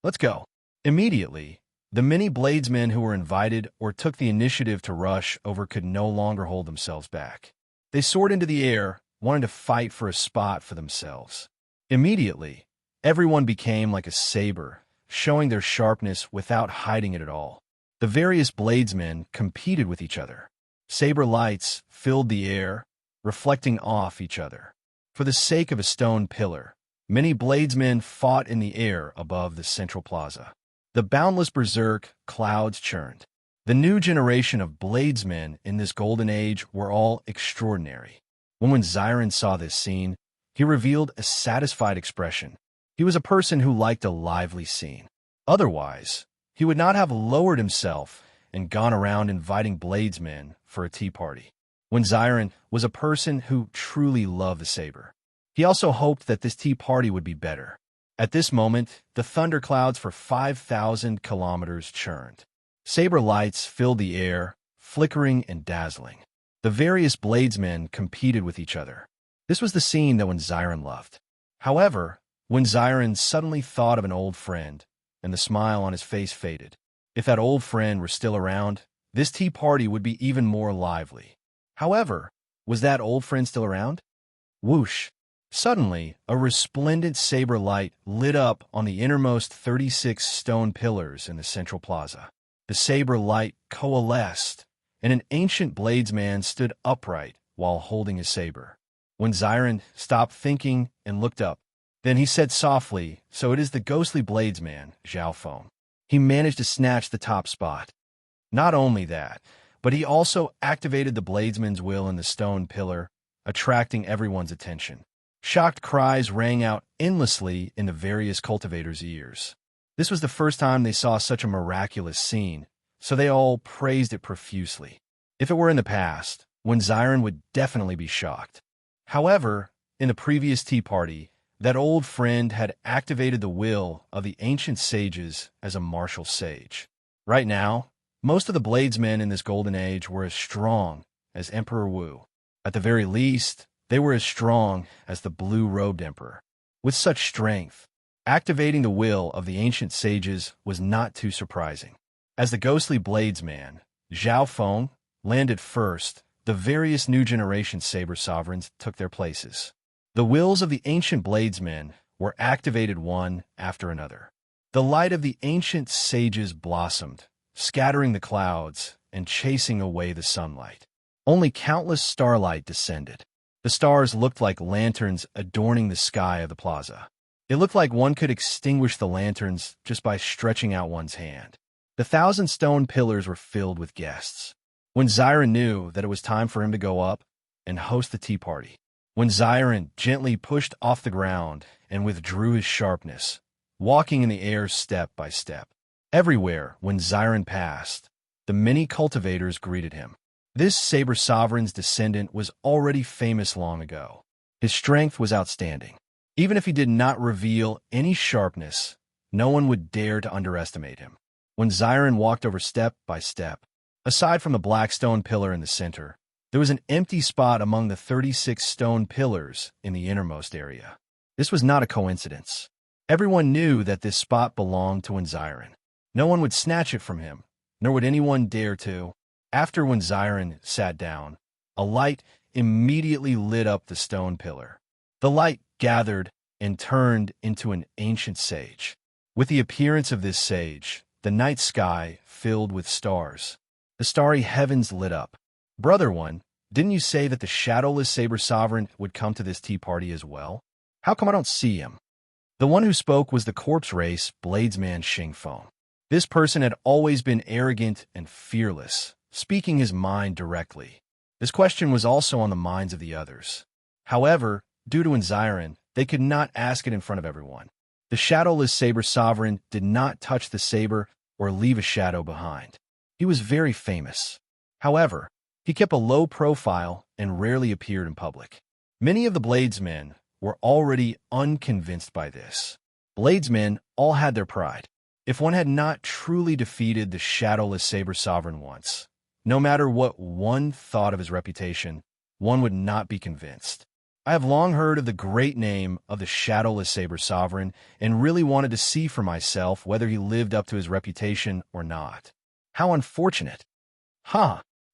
Let's go. Immediately, the many bladesmen who were invited or took the initiative to rush over could no longer hold themselves back. They soared into the air, wanting to fight for a spot for themselves. Immediately, everyone became like a saber, showing their sharpness without hiding it at all. The various bladesmen competed with each other. Saber lights filled the air, reflecting off each other. For the sake of a stone pillar, many bladesmen fought in the air above the central plaza. The boundless berserk clouds churned. The new generation of bladesmen in this golden age were all extraordinary. When Zion saw this scene, he revealed a satisfied expression. He was a person who liked a lively scene. Otherwise, he would not have lowered himself and gone around inviting bladesmen for a tea party. Zion was a person who truly loved the saber. He also hoped that this tea party would be better. At this moment, the thunderclouds for 5,000 kilometers churned. Saber lights filled the air, flickering and dazzling. The various bladesmen competed with each other. This was the scene that Zion loved. However, Zion suddenly thought of an old friend, and the smile on his face faded. If that old friend were still around, this tea party would be even more lively. However, was that old friend still around? Whoosh! Suddenly, a resplendent saber light lit up on the innermost 36 stone pillars in the central plaza. The saber light coalesced, and an ancient bladesman stood upright while holding his saber. Zion stopped thinking and looked up. Then he said softly, "So it is the ghostly bladesman, Zhao Feng." He managed to snatch the top spot. Not only that, but he also activated the bladesman's will in the stone pillar, attracting everyone's attention. Shocked cries rang out endlessly in the various cultivators' ears. This was the first time they saw such a miraculous scene, so they all praised it profusely. If it were in the past, Zion would definitely be shocked. However, in the previous tea party, that old friend had activated the will of the ancient sages as a martial sage. Right now, most of the bladesmen in this golden age were as strong as Emperor Wu. At the very least, they were as strong as the blue-robed emperor. With such strength, activating the will of the ancient sages was not too surprising. As the ghostly bladesman, Zhao Feng, landed first, the various new generation saber sovereigns took their places. The wills of the ancient bladesmen were activated one after another. The light of the ancient sages blossomed, scattering the clouds and chasing away the sunlight. Only countless starlight descended. The stars looked like lanterns adorning the sky of the plaza. It looked like one could extinguish the lanterns just by stretching out one's hand. The 1,000 stone pillars were filled with guests. Zion knew that it was time for him to go up and host the tea party. Zion gently pushed off the ground and withdrew his sharpness, walking in the air step by step. Everywhere, Zion passed, the many cultivators greeted him. This saber sovereign's descendant was already famous long ago. His strength was outstanding. Even if he did not reveal any sharpness, no one would dare to underestimate him. Zion walked over step by step. Aside from the black stone pillar in the center, there was an empty spot among the 36 stone pillars in the innermost area. This was not a coincidence. Everyone knew that this spot belonged to Zion. No one would snatch it from him, nor would anyone dare to. After Zion sat down, a light immediately lit up the stone pillar. The light gathered and turned into an ancient sage. With the appearance of this sage, the night sky filled with stars. The starry heavens lit up. "Brother one, didn't you say that the shadowless saber sovereign would come to this tea party as well? How come I don't see him?" The one who spoke was the corpse race bladesman Xingfeng. This person had always been arrogant and fearless, speaking his mind directly. This question was also on the minds of the others. However, due to Zion, they could not ask it in front of everyone. The shadowless saber sovereign did not touch the saber or leave a shadow behind. He was very famous. However, he kept a low profile and rarely appeared in public. Many of the bladesmen were already unconvinced by this. Bladesmen all had their pride. If one had not truly defeated the shadowless saber sovereign once, no matter what one thought of his reputation, one would not be convinced. I have long heard of the great name of the shadowless saber sovereign and really wanted to see for myself whether he lived up to his reputation or not. How unfortunate.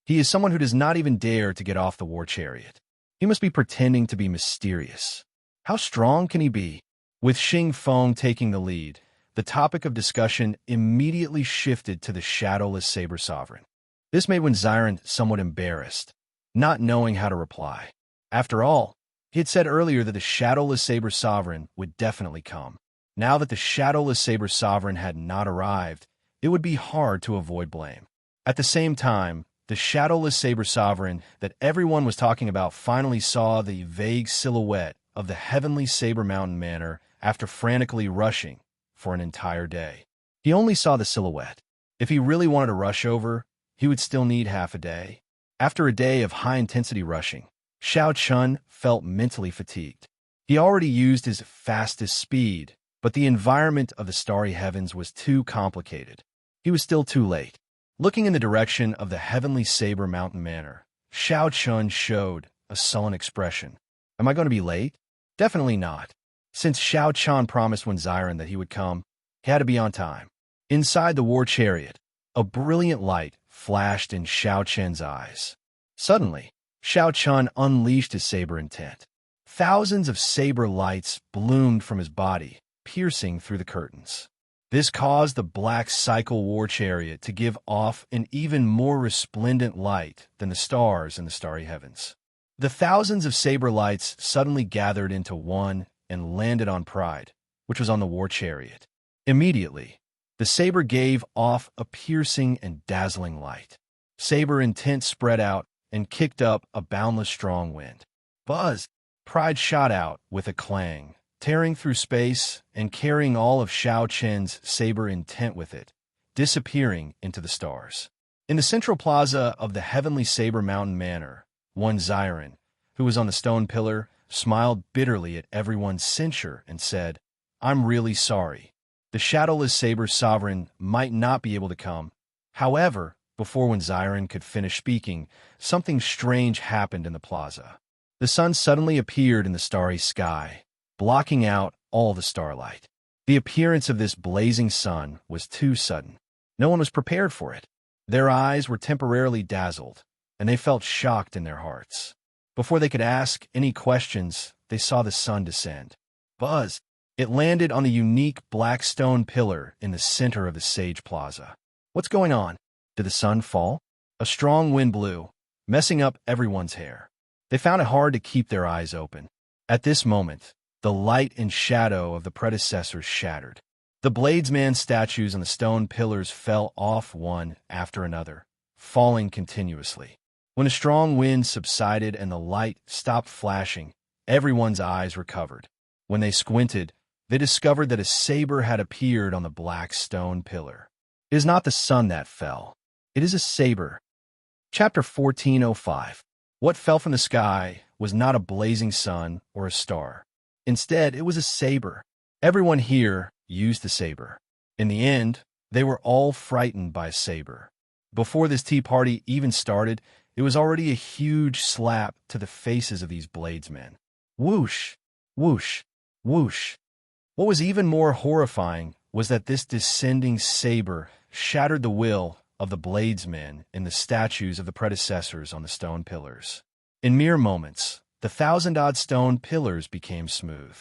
He is someone who does not even dare to get off the war chariot. He must be pretending to be mysterious. How strong can he be? With Xing Feng taking the lead, the topic of discussion immediately shifted to the shadowless saber sovereign. This made Ziren somewhat embarrassed, not knowing how to reply. After all, he had said earlier that the shadowless saber sovereign would definitely come. Now that the shadowless saber sovereign had not arrived, it would be hard to avoid blame. At the same time, the shadowless saber sovereign that everyone was talking about finally saw the vague silhouette of the heavenly Saber Mountain Manor after frantically rushing for an entire day. He only saw the silhouette. If he really wanted to rush over, he would still need half a day. After a day of high-intensity rushing, Xiao Chun felt mentally fatigued. He already used his fastest speed, but the environment of the starry heavens was too complicated. He was still too late. Looking in the direction of the heavenly Saber Mountain Manor, Xiao Chun showed a sullen expression. Am I going to be late? Definitely not. Since Xiao Chun promised Ziren that he would come, he had to be on time. Inside the war chariot, a brilliant light flashed in Xiao Chen's eyes. Suddenly, Xiao Chun unleashed his saber intent. Thousands of saber lights bloomed from his body, piercing through the curtains. This caused the black cycle war chariot to give off an even more resplendent light than the stars in the starry heavens. The thousands of saber lights suddenly gathered into one and landed on Pride, which was on the war chariot. Immediately, the saber gave off a piercing and dazzling light. Saber intent spread out and kicked up a boundless strong wind. Buzz! Pride shot out with a clang, tearing through space and carrying all of Xiao Chen's saber intent with it, disappearing into the stars. In the central plaza of the heavenly Saber Mountain Manor, Ziren, who was on the stone pillar, smiled bitterly at everyone's censure and said, I'm really sorry. The shadowless saber sovereign might not be able to come. However, before Ziren could finish speaking, something strange happened in the plaza. The sun suddenly appeared in the starry sky, blocking out all the starlight. The appearance of this blazing sun was too sudden. No one was prepared for it. Their eyes were temporarily dazzled, and they felt shocked in their hearts. Before they could ask any questions, they saw the sun descend. Buzz! It landed on the unique black stone pillar in the center of the Sage Plaza. What's going on? Did the sun fall? A strong wind blew, messing up everyone's hair. They found it hard to keep their eyes open. At this moment, the light and shadow of the predecessors shattered. The Bladesman statues on the stone pillars fell off one after another, falling continuously. When a strong wind subsided and the light stopped flashing, everyone's eyes recovered. When they squinted, they discovered that a saber had appeared on the black stone pillar. It is not the sun that fell. It is a saber. Chapter 1405. What fell from the sky was not a blazing sun or a star. Instead, it was a saber. Everyone here used the saber. In the end, they were all frightened by a saber. Before this tea party even started, it was already a huge slap to the faces of these bladesmen. Whoosh, whoosh, whoosh. What was even more horrifying was that this descending saber shattered the will of the bladesmen in the statues of the predecessors on the stone pillars. In mere moments, the 1,000-odd stone pillars became smooth.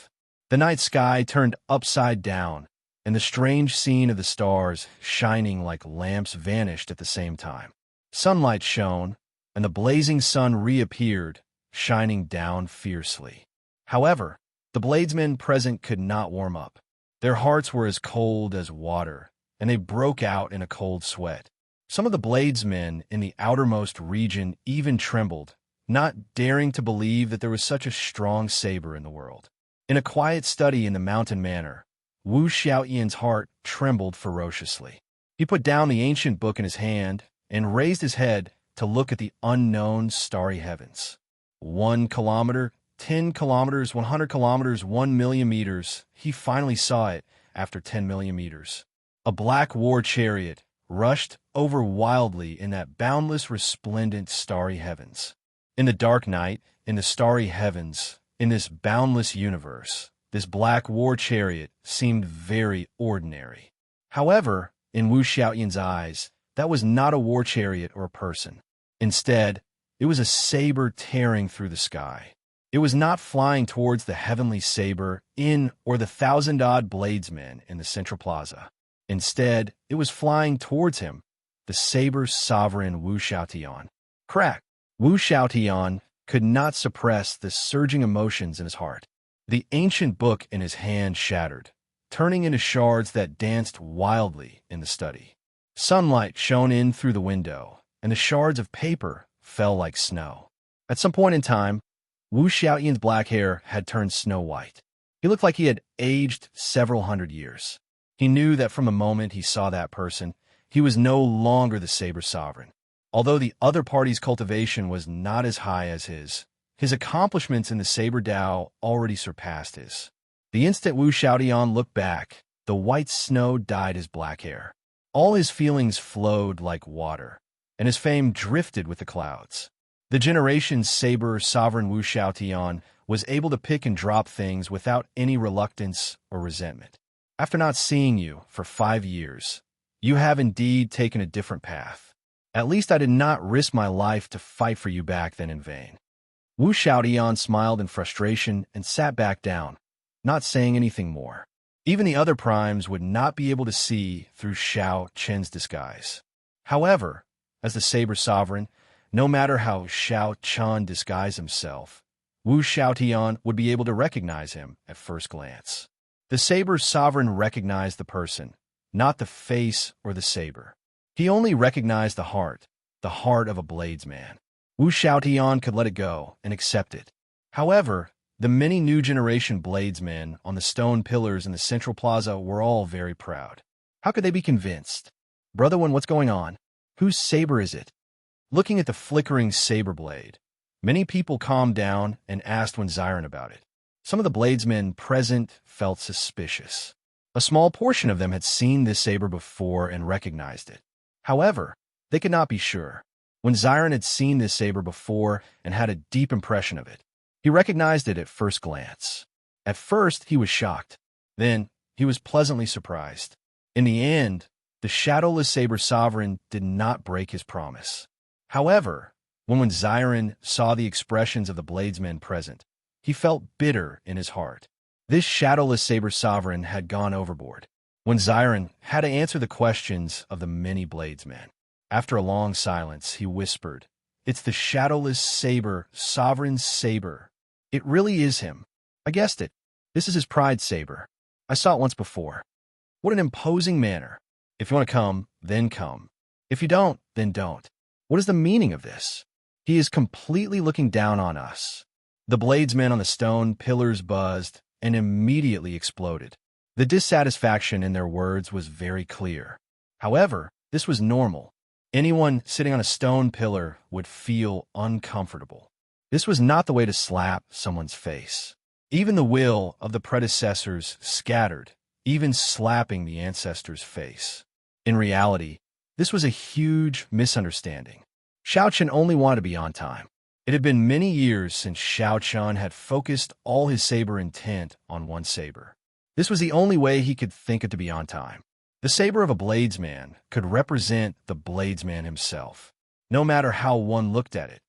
The night sky turned upside down, and the strange scene of the stars shining like lamps vanished at the same time. Sunlight shone, and the blazing sun reappeared, shining down fiercely. However, the bladesmen present could not warm up. Their hearts were as cold as water, and they broke out in a cold sweat. Some of the bladesmen in the outermost region even trembled, not daring to believe that there was such a strong saber in the world. In a quiet study in the mountain manor, Wu Xiaoyan's heart trembled ferociously. He put down the ancient book in his hand and raised his head to look at the unknown starry heavens. 1 kilometer, 10 kilometers, 100 kilometers, 1 million meters. He finally saw it after 10 million meters. A black war chariot rushed over wildly in that boundless, resplendent, starry heavens. In the dark night, in the starry heavens, in this boundless universe, this black war chariot seemed very ordinary. However, in Wu Xiaoyan's eyes, that was not a war chariot or a person. Instead, it was a saber tearing through the sky. It was not flying towards the heavenly saber in or the 1,000-odd bladesmen in the central plaza. Instead, it was flying towards him, the saber's sovereign Wu Xiaotian. Crack! Wu Xiaotian could not suppress the surging emotions in his heart. The ancient book in his hand shattered, turning into shards that danced wildly in the study. Sunlight shone in through the window, and the shards of paper fell like snow. At some point in time, Wu Xiaoyan's black hair had turned snow white. He looked like he had aged several hundred years. He knew that from the moment he saw that person, he was no longer the saber sovereign. Although the other party's cultivation was not as high as his accomplishments in the saber Dao already surpassed his. The instant Wu Xiaotian looked back, the white snow dyed his black hair. All his feelings flowed like water, and his fame drifted with the clouds. The generation's saber sovereign Wu Xiaotian was able to pick and drop things without any reluctance or resentment. After not seeing you for 5 years, you have indeed taken a different path. At least I did not risk my life to fight for you back then in vain. Wu Xiaotian smiled in frustration and sat back down, not saying anything more. Even the other primes would not be able to see through Xiao Chen's disguise. However, as the saber sovereign, no matter how Xiao Chen disguised himself, Wu Xiaotian would be able to recognize him at first glance. The saber sovereign recognized the person, not the face or the saber. He only recognized the heart of a bladesman. Wu Xiaotian could let it go and accept it. However, the many new generation bladesmen on the stone pillars in the central plaza were all very proud. How could they be convinced? Brother One, what's going on? Whose saber is it? Looking at the flickering saber blade, many people calmed down and asked Wen Xiren about it. Some of the bladesmen present felt suspicious. A small portion of them had seen this saber before and recognized it. However, they could not be sure. Wen Xiren had seen this saber before and had a deep impression of it. He recognized it at first glance. At first, he was shocked. Then, he was pleasantly surprised. In the end, the shadowless saber sovereign did not break his promise. However, when Wen Xiren saw the expressions of the bladesmen present, he felt bitter in his heart. This shadowless saber sovereign had gone overboard. Wen Xiren had to answer the questions of the many bladesmen. After a long silence, he whispered, "It's the shadowless saber, sovereign saber. It really is him. I guessed it. This is his pride saber. I saw it once before. What an imposing manner. If you want to come, then come. If you don't, then don't. What is the meaning of this? He is completely looking down on us." The bladesmen on the stone pillars buzzed and immediately exploded. The dissatisfaction in their words was very clear. However, this was normal. Anyone sitting on a stone pillar would feel uncomfortable. This was not the way to slap someone's face. Even the will of the predecessors scattered, even slapping the ancestor's face. In reality, this was a huge misunderstanding. Xiao Chen only wanted to be on time. It had been many years since Xiao Chen had focused all his saber intent on one saber. This was the only way he could think it to be on time. The saber of a bladesman could represent the bladesman himself, no matter how one looked at it.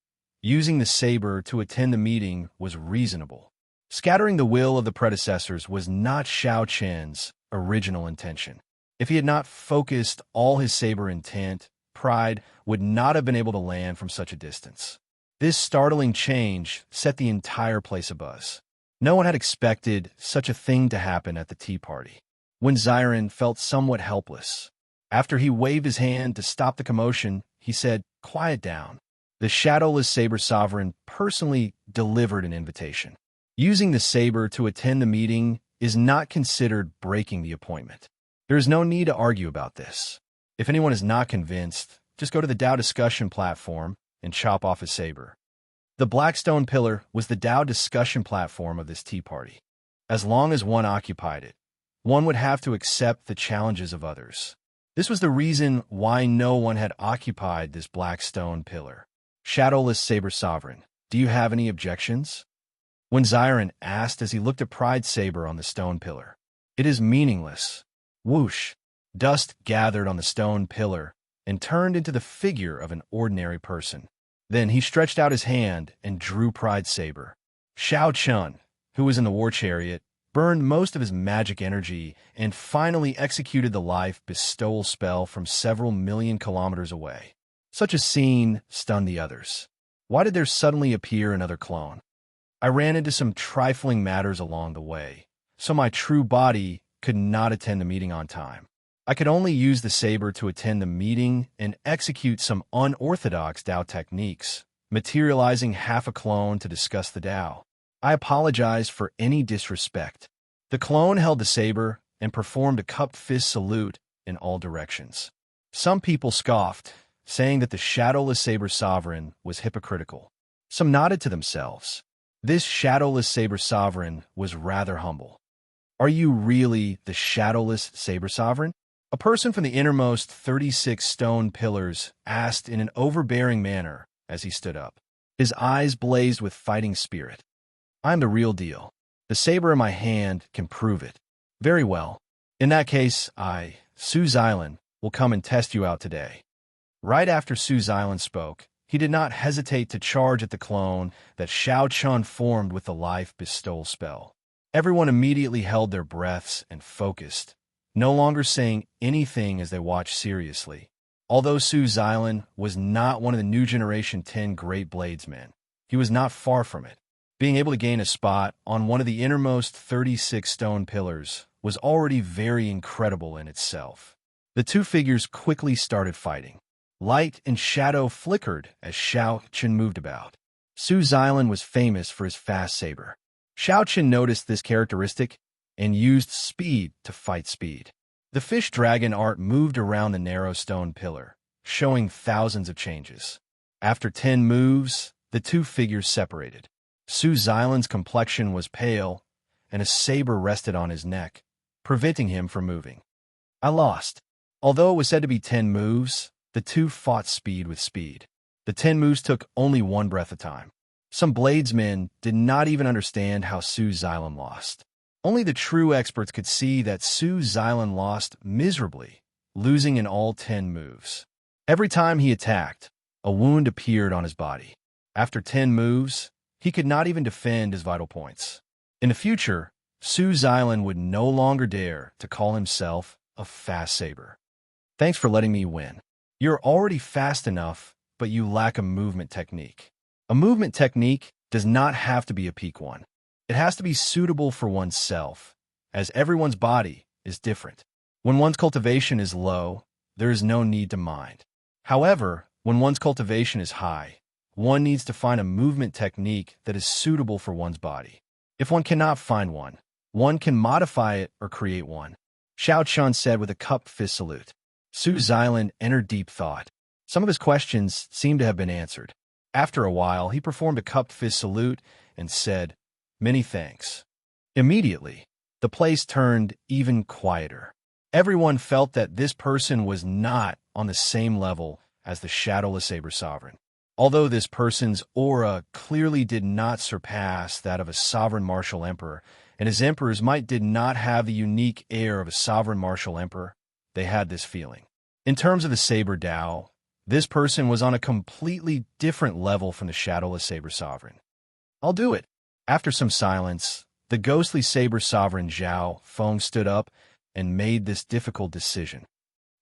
Using the saber to attend the meeting was reasonable. Scattering the will of the predecessors was not Xiao Chen's original intention. If he had not focused all his saber intent, pride would not have been able to land from such a distance. This startling change set the entire place abuzz. No one had expected such a thing to happen at the tea party. Wen Xiren felt somewhat helpless. After he waved his hand to stop the commotion, he said, "Quiet down." The shadowless saber sovereign personally delivered an invitation. Using the saber to attend the meeting is not considered breaking the appointment. There is no need to argue about this. If anyone is not convinced, just go to the Tao discussion platform and chop off a saber. The black stone pillar was the Tao discussion platform of this tea party. As long as one occupied it, one would have to accept the challenges of others. This was the reason why no one had occupied this black stone pillar. Shadowless Saber Sovereign, do you have any objections? When Xiren asked as he looked at Pride Saber on the stone pillar. It is meaningless. Whoosh! Dust gathered on the stone pillar and turned into the figure of an ordinary person. Then he stretched out his hand and drew Pride Saber. Xiao Chun, who was in the war chariot, burned most of his magic energy and finally executed the life bestowal spell from several million kilometers away. Such a scene stunned the others. Why did there suddenly appear another clone? I ran into some trifling matters along the way, so my true body could not attend the meeting on time. I could only use the saber to attend the meeting and execute some unorthodox Tao techniques, materializing half a clone to discuss the Tao. I apologized for any disrespect. The clone held the saber and performed a cupped fist salute in all directions. Some people scoffed, saying that the Shadowless Saber Sovereign was hypocritical. Some nodded to themselves. This Shadowless Saber Sovereign was rather humble. Are you really the Shadowless Saber Sovereign? A person from the innermost 36 stone pillars asked in an overbearing manner as he stood up. His eyes blazed with fighting spirit. I'm the real deal. The saber in my hand can prove it. Very well. In that case, Su Xilan, will come and test you out today. Right after Su Xilan spoke, he did not hesitate to charge at the clone that Xiao Chun formed with the life bestowal spell. Everyone immediately held their breaths and focused, no longer saying anything as they watched seriously. Although Su Xilan was not one of the new generation 10 great bladesmen, he was not far from it. Being able to gain a spot on one of the innermost 36 stone pillars was already very incredible in itself. The two figures quickly started fighting. Light and shadow flickered as Xiao Chun moved about. Su Xilan was famous for his fast saber. Xiao Chun noticed this characteristic and used speed to fight speed. The fish dragon art moved around the narrow stone pillar, showing thousands of changes. After 10 moves, the two figures separated. Su Xilan's complexion was pale, and a saber rested on his neck, preventing him from moving. I lost. Although it was said to be 10 moves, the two fought speed with speed. The 10 moves took only one breath at a time. Some bladesmen did not even understand how Su Xilan lost. Only the true experts could see that Su Xilan lost miserably, losing in all 10 moves. Every time he attacked, a wound appeared on his body. After 10 moves, he could not even defend his vital points. In the future, Su Xilan would no longer dare to call himself a fast saber. Thanks for letting me win. You're already fast enough, but you lack a movement technique. A movement technique does not have to be a peak one. It has to be suitable for oneself, as everyone's body is different. When one's cultivation is low, there is no need to mind. However, when one's cultivation is high, one needs to find a movement technique that is suitable for one's body. If one cannot find one, one can modify it or create one. Xiao Chun said with a cupped fist salute. Su Xilan entered deep thought. Some of his questions seemed to have been answered. After a while, he performed a cupped fist salute and said, "Many thanks." Immediately, the place turned even quieter. Everyone felt that this person was not on the same level as the Shadowless Saber Sovereign. Although this person's aura clearly did not surpass that of a sovereign martial emperor, and his emperor's might did not have the unique air of a sovereign martial emperor, they had this feeling. In terms of the Saber Tao, this person was on a completely different level from the Shadowless Saber Sovereign. I'll do it. After some silence, the ghostly Saber Sovereign Zhao Feng stood up and made this difficult decision.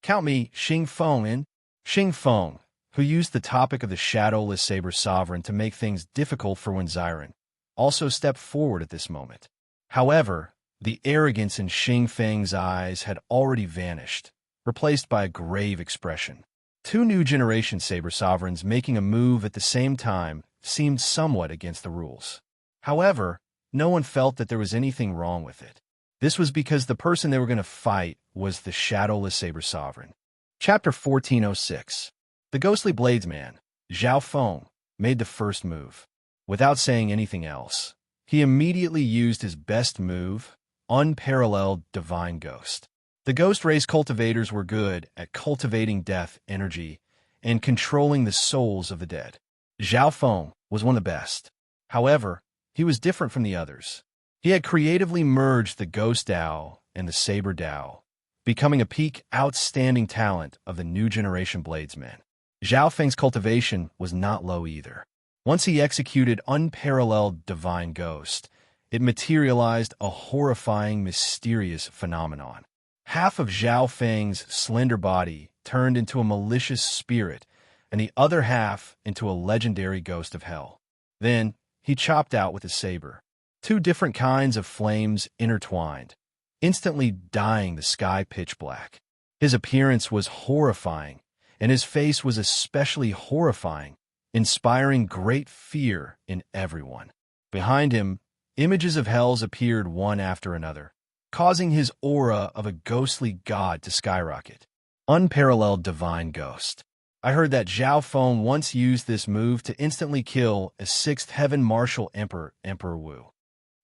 Count me Xing Feng in. Xing Feng, who used the topic of the Shadowless Saber Sovereign to make things difficult for Xiren, also stepped forward at this moment. However, the arrogance in Xing Feng's eyes had already vanished, replaced by a grave expression. Two new generation Saber Sovereigns making a move at the same time seemed somewhat against the rules. However, no one felt that there was anything wrong with it. This was because the person they were going to fight was the shadowless saber sovereign. Chapter 1406. The ghostly bladesman, Zhao Feng, made the first move. Without saying anything else, he immediately used his best move, unparalleled divine ghost. The ghost race cultivators were good at cultivating death energy and controlling the souls of the dead. Zhao Feng was one of the best. However, he was different from the others. He had creatively merged the Ghost Dao and the Saber Dao, becoming a peak outstanding talent of the new generation bladesmen. Zhao Feng's cultivation was not low either. Once he executed unparalleled divine ghost, it materialized a horrifying, mysterious phenomenon. Half of Zhao Feng's slender body turned into a malicious spirit, and the other half into a legendary ghost of hell. Then, he chopped out with his saber. Two different kinds of flames intertwined, instantly dyeing the sky pitch black. His appearance was horrifying, and his face was especially horrifying, inspiring great fear in everyone. Behind him, images of hells appeared one after another, causing his aura of a ghostly god to skyrocket. Unparalleled divine ghost. I heard that Zhao Feng once used this move to instantly kill a sixth heaven martial Emperor Wu.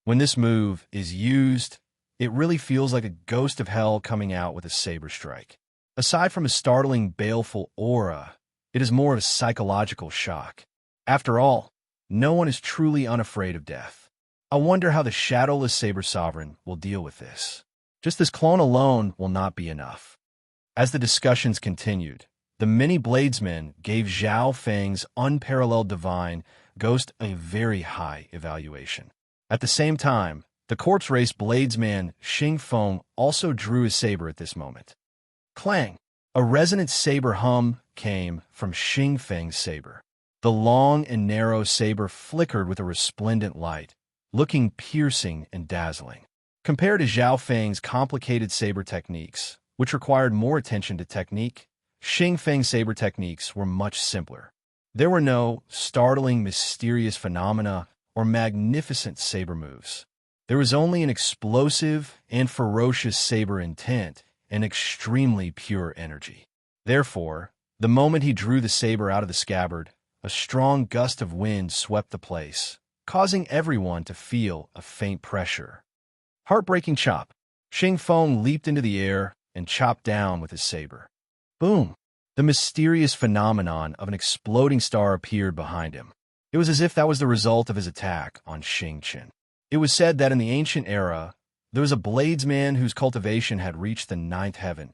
When this move is used, it really feels like a ghost of hell coming out with a saber strike. Aside from a startling, baleful aura, it is more of a psychological shock. After all, no one is truly unafraid of death. I wonder how the shadowless saber sovereign will deal with this. Just this clone alone will not be enough. As the discussions continued, the many bladesmen gave Zhao Feng's unparalleled divine ghost a very high evaluation. At the same time, the corpse race bladesman Xing Feng also drew his saber at this moment. Clang! A resonant saber hum came from Xing Feng's saber. The long and narrow saber flickered with a resplendent light, looking piercing and dazzling. Compared to Zhao Feng's complicated saber techniques, which required more attention to technique, Xing Feng's saber techniques were much simpler. There were no startling, mysterious phenomena or magnificent saber moves. There was only an explosive and ferocious saber intent and extremely pure energy. Therefore, the moment he drew the saber out of the scabbard, a strong gust of wind swept the place, causing everyone to feel a faint pressure. Heartbreaking chop. Xing Feng leaped into the air and chopped down with his saber. Boom! The mysterious phenomenon of an exploding star appeared behind him. It was as if that was the result of his attack on Xing Qin. It was said that in the ancient era, there was a bladesman whose cultivation had reached the ninth heaven,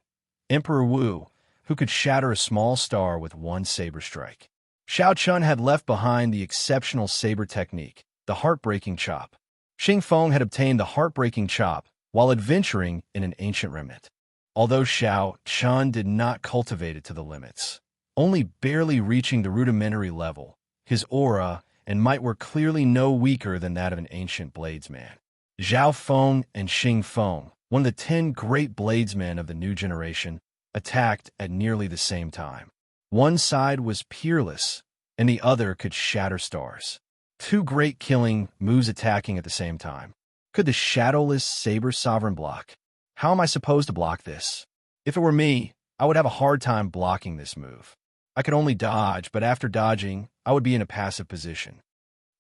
Emperor Wu, who could shatter a small star with one saber strike. Xiao Chun had left behind the exceptional saber technique, the heartbreaking chop. Xing Feng had obtained the heartbreaking chop while adventuring in an ancient remnant. Although Xiao Chun did not cultivate it to the limits, only barely reaching the rudimentary level, his aura and might were clearly no weaker than that of an ancient bladesman. Zhao Feng and Xing Feng, one of the 10 great bladesmen of the new generation, attacked at nearly the same time. One side was peerless, and the other could shatter stars. Two great killing moves attacking at the same time. Could the shadowless saber sovereign block? How am I supposed to block this? If it were me, I would have a hard time blocking this move. I could only dodge, but after dodging, I would be in a passive position.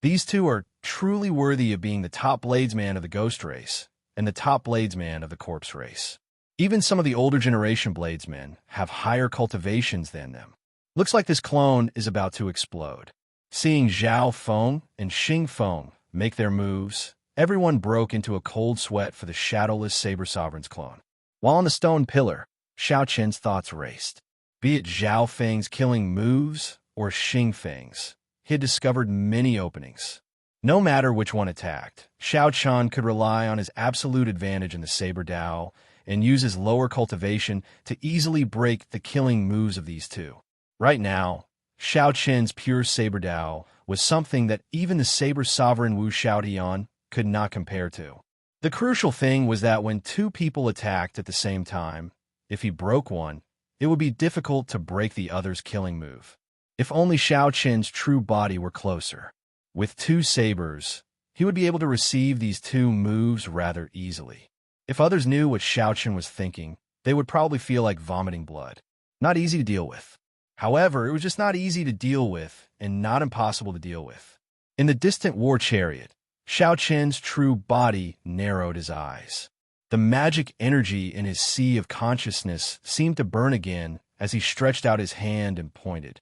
These two are truly worthy of being the top bladesman of the ghost race and the top bladesman of the corpse race. Even some of the older generation bladesmen have higher cultivations than them. Looks like this clone is about to explode. Seeing Zhao Feng and Xing Feng make their moves, everyone broke into a cold sweat for the shadowless saber sovereign's clone. While on the stone pillar, Xiao Qian's thoughts raced. Be it Zhao Feng's killing moves or Xing Feng's, he had discovered many openings. No matter which one attacked, Xiao Qian could rely on his absolute advantage in the Saber Dao and use his lower cultivation to easily break the killing moves of these two. Right now, Xiao Qian's pure Saber Dao was something that even the Saber Sovereign Wu Xiaotian could not compare to. The crucial thing was that when two people attacked at the same time, if he broke one, it would be difficult to break the other's killing move. If only Xiao Qian's true body were closer. With two sabers, he would be able to receive these two moves rather easily. If others knew what Xiaochen was thinking, they would probably feel like vomiting blood. Not easy to deal with. However, it was just not easy to deal with and not impossible to deal with. In the distant war chariot, Xiaoqin's true body narrowed his eyes. The magic energy in his sea of consciousness seemed to burn again as he stretched out his hand and pointed.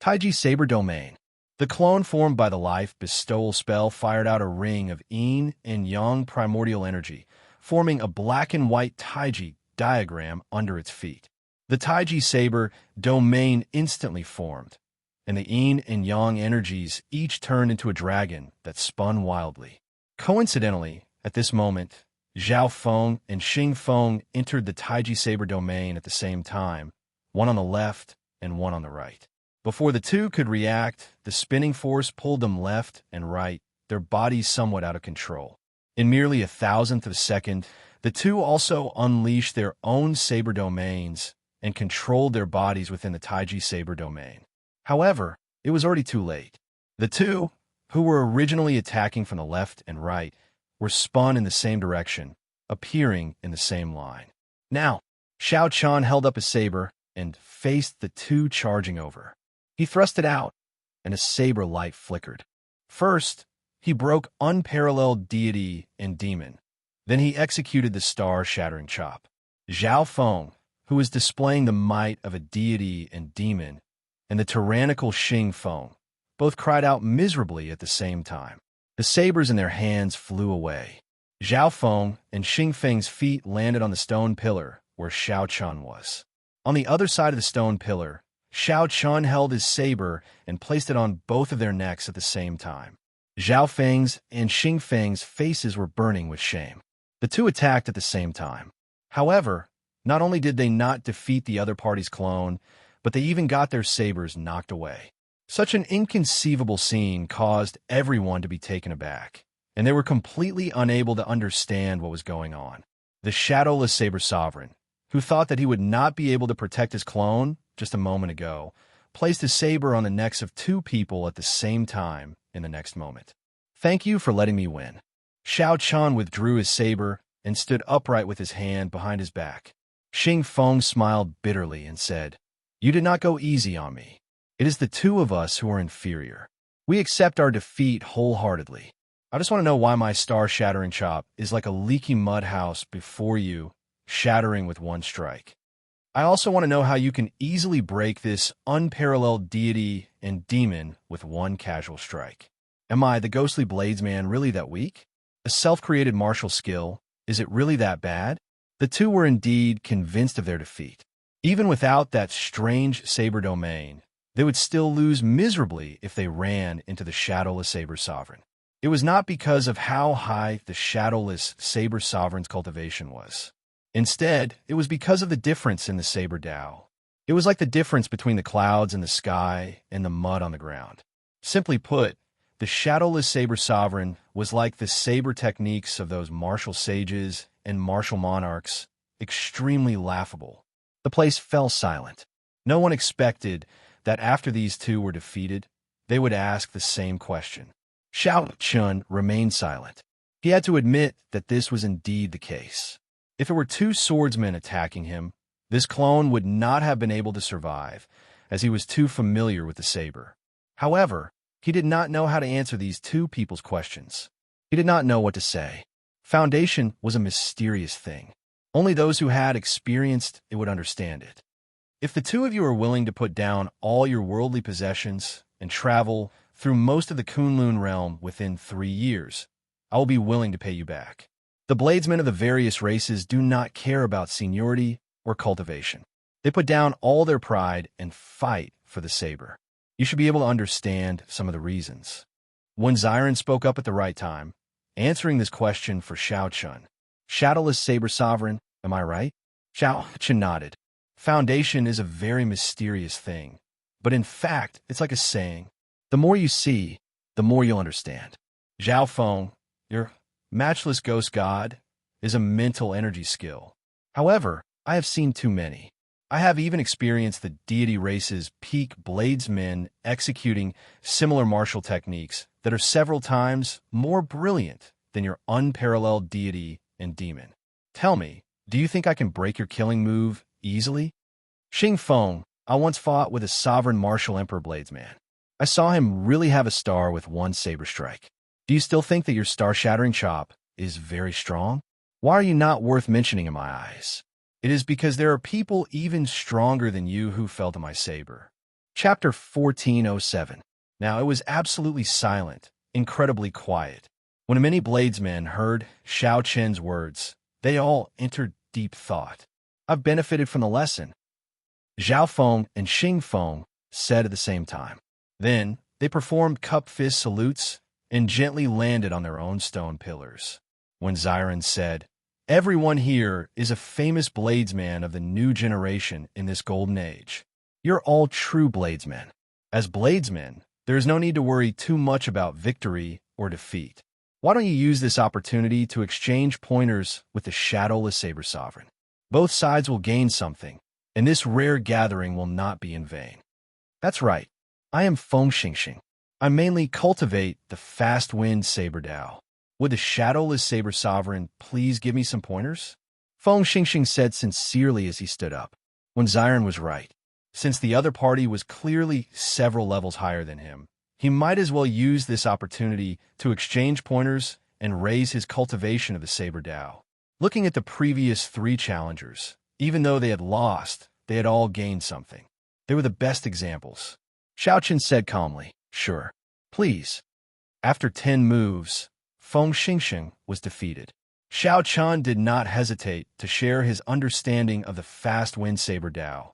Taiji Saber Domain. The clone formed by the life bestowal spell fired out a ring of yin and yang primordial energy, forming a black and white Taiji diagram under its feet. The Taiji Saber Domain instantly formed, and the yin and yang energies each turned into a dragon that spun wildly. Coincidentally, at this moment, Zhao Feng and Xing Feng entered the Taiji Saber Domain at the same time, one on the left and one on the right. Before the two could react, the spinning force pulled them left and right, their bodies somewhat out of control. In merely a thousandth of a second, the two also unleashed their own saber domains and controlled their bodies within the Taiji Saber Domain. However, it was already too late. The two, who were originally attacking from the left and right, were spun in the same direction, appearing in the same line. Now, Xiao Chan held up his saber and faced the two charging over. He thrust it out, and a saber light flickered. First, he broke unparalleled deity and demon. Then he executed the star-shattering chop. Zhao Feng, who was displaying the might of a deity and demon, and the tyrannical Xing Feng, both cried out miserably at the same time. The sabers in their hands flew away. Zhao Feng and Xing Feng's feet landed on the stone pillar where Xiao Chun was. On the other side of the stone pillar, Xiao Chun held his saber and placed it on both of their necks at the same time. Zhao Feng's and Xing Feng's faces were burning with shame. The two attacked at the same time. However, not only did they not defeat the other party's clone, but they even got their sabers knocked away. Such an inconceivable scene caused everyone to be taken aback, and they were completely unable to understand what was going on. The shadowless Saber Sovereign, who thought that he would not be able to protect his clone just a moment ago, placed his saber on the necks of two people at the same time in the next moment. "Thank you for letting me win." Xiao Chun withdrew his saber and stood upright with his hand behind his back. Xing Feng smiled bitterly and said, "You did not go easy on me. It is the two of us who are inferior. We accept our defeat wholeheartedly. I just want to know why my star-shattering chop is like a leaky mud house before you, shattering with one strike. I also want to know how you can easily break this unparalleled deity and demon with one casual strike. Am I, the ghostly bladesman, really that weak? A self-created martial skill, is it really that bad?" The two were indeed convinced of their defeat. Even without that strange saber domain, they would still lose miserably if they ran into the shadowless Saber Sovereign. It was not because of how high the shadowless Saber Sovereign's cultivation was. Instead, it was because of the difference in the Saber Dao. It was like the difference between the clouds in the sky and the mud on the ground. Simply put, the shadowless Saber Sovereign was like the saber techniques of those martial sages and martial monarchs, extremely laughable. The place fell silent. No one expected that after these two were defeated, they would ask the same question. Xiao Chun remained silent. He had to admit that this was indeed the case. If it were two swordsmen attacking him, this clone would not have been able to survive, as he was too familiar with the saber. However, he did not know how to answer these two people's questions. He did not know what to say. Foundation was a mysterious thing. Only those who had experienced it would understand it. If the two of you are willing to put down all your worldly possessions and travel through most of the Kunlun realm within 3 years, I will be willing to pay you back. The bladesmen of the various races do not care about seniority or cultivation. They put down all their pride and fight for the saber. You should be able to understand some of the reasons. When Xiren spoke up at the right time, answering this question for Xiao Chun. "Shadowless Saber Sovereign, am I right?" Xiao Chun nodded. Foundation is a very mysterious thing, but in fact, it's like a saying. The more you see, the more you'll understand. Zhao Feng, your matchless ghost god, is a mental energy skill. However, I have seen too many. I have even experienced the deity race's peak bladesmen executing similar martial techniques that are several times more brilliant than your unparalleled deity and demon. Tell me, do you think I can break your killing move easily? Xing Feng, I once fought with a sovereign martial emperor bladesman. I saw him really have a star with one saber strike. Do you still think that your star-shattering chop is very strong? Why are you not worth mentioning in my eyes? It is because there are people even stronger than you who fell to my saber. Chapter 1407. Now it was absolutely silent, incredibly quiet. When many bladesmen heard Xiao Chen's words, they all entered deep thought. I've benefited from the lesson, Zhao Feng and Xing Feng said at the same time. Then they performed cup fist salutes and gently landed on their own stone pillars. When Ziren said, "Everyone here is a famous bladesman of the new generation in this golden age. You're all true bladesmen. As bladesmen, there is no need to worry too much about victory or defeat. Why don't you use this opportunity to exchange pointers with the Shadowless Saber Sovereign? Both sides will gain something, and this rare gathering will not be in vain." That's right. I am Feng Xingxing. I mainly cultivate the fast-wind Saber Dao. Would the Shadowless Saber Sovereign please give me some pointers? Feng Xingxing said sincerely as he stood up. When Ziren was right. Since the other party was clearly several levels higher than him, he might as well use this opportunity to exchange pointers and raise his cultivation of the Saber Dao. Looking at the previous three challengers, even though they had lost, they had all gained something. They were the best examples. Xiao Chen said calmly, "Sure. Please." After 10 moves, Feng Xingxing was defeated. Xiao Chen did not hesitate to share his understanding of the fast-wind Saber Dao,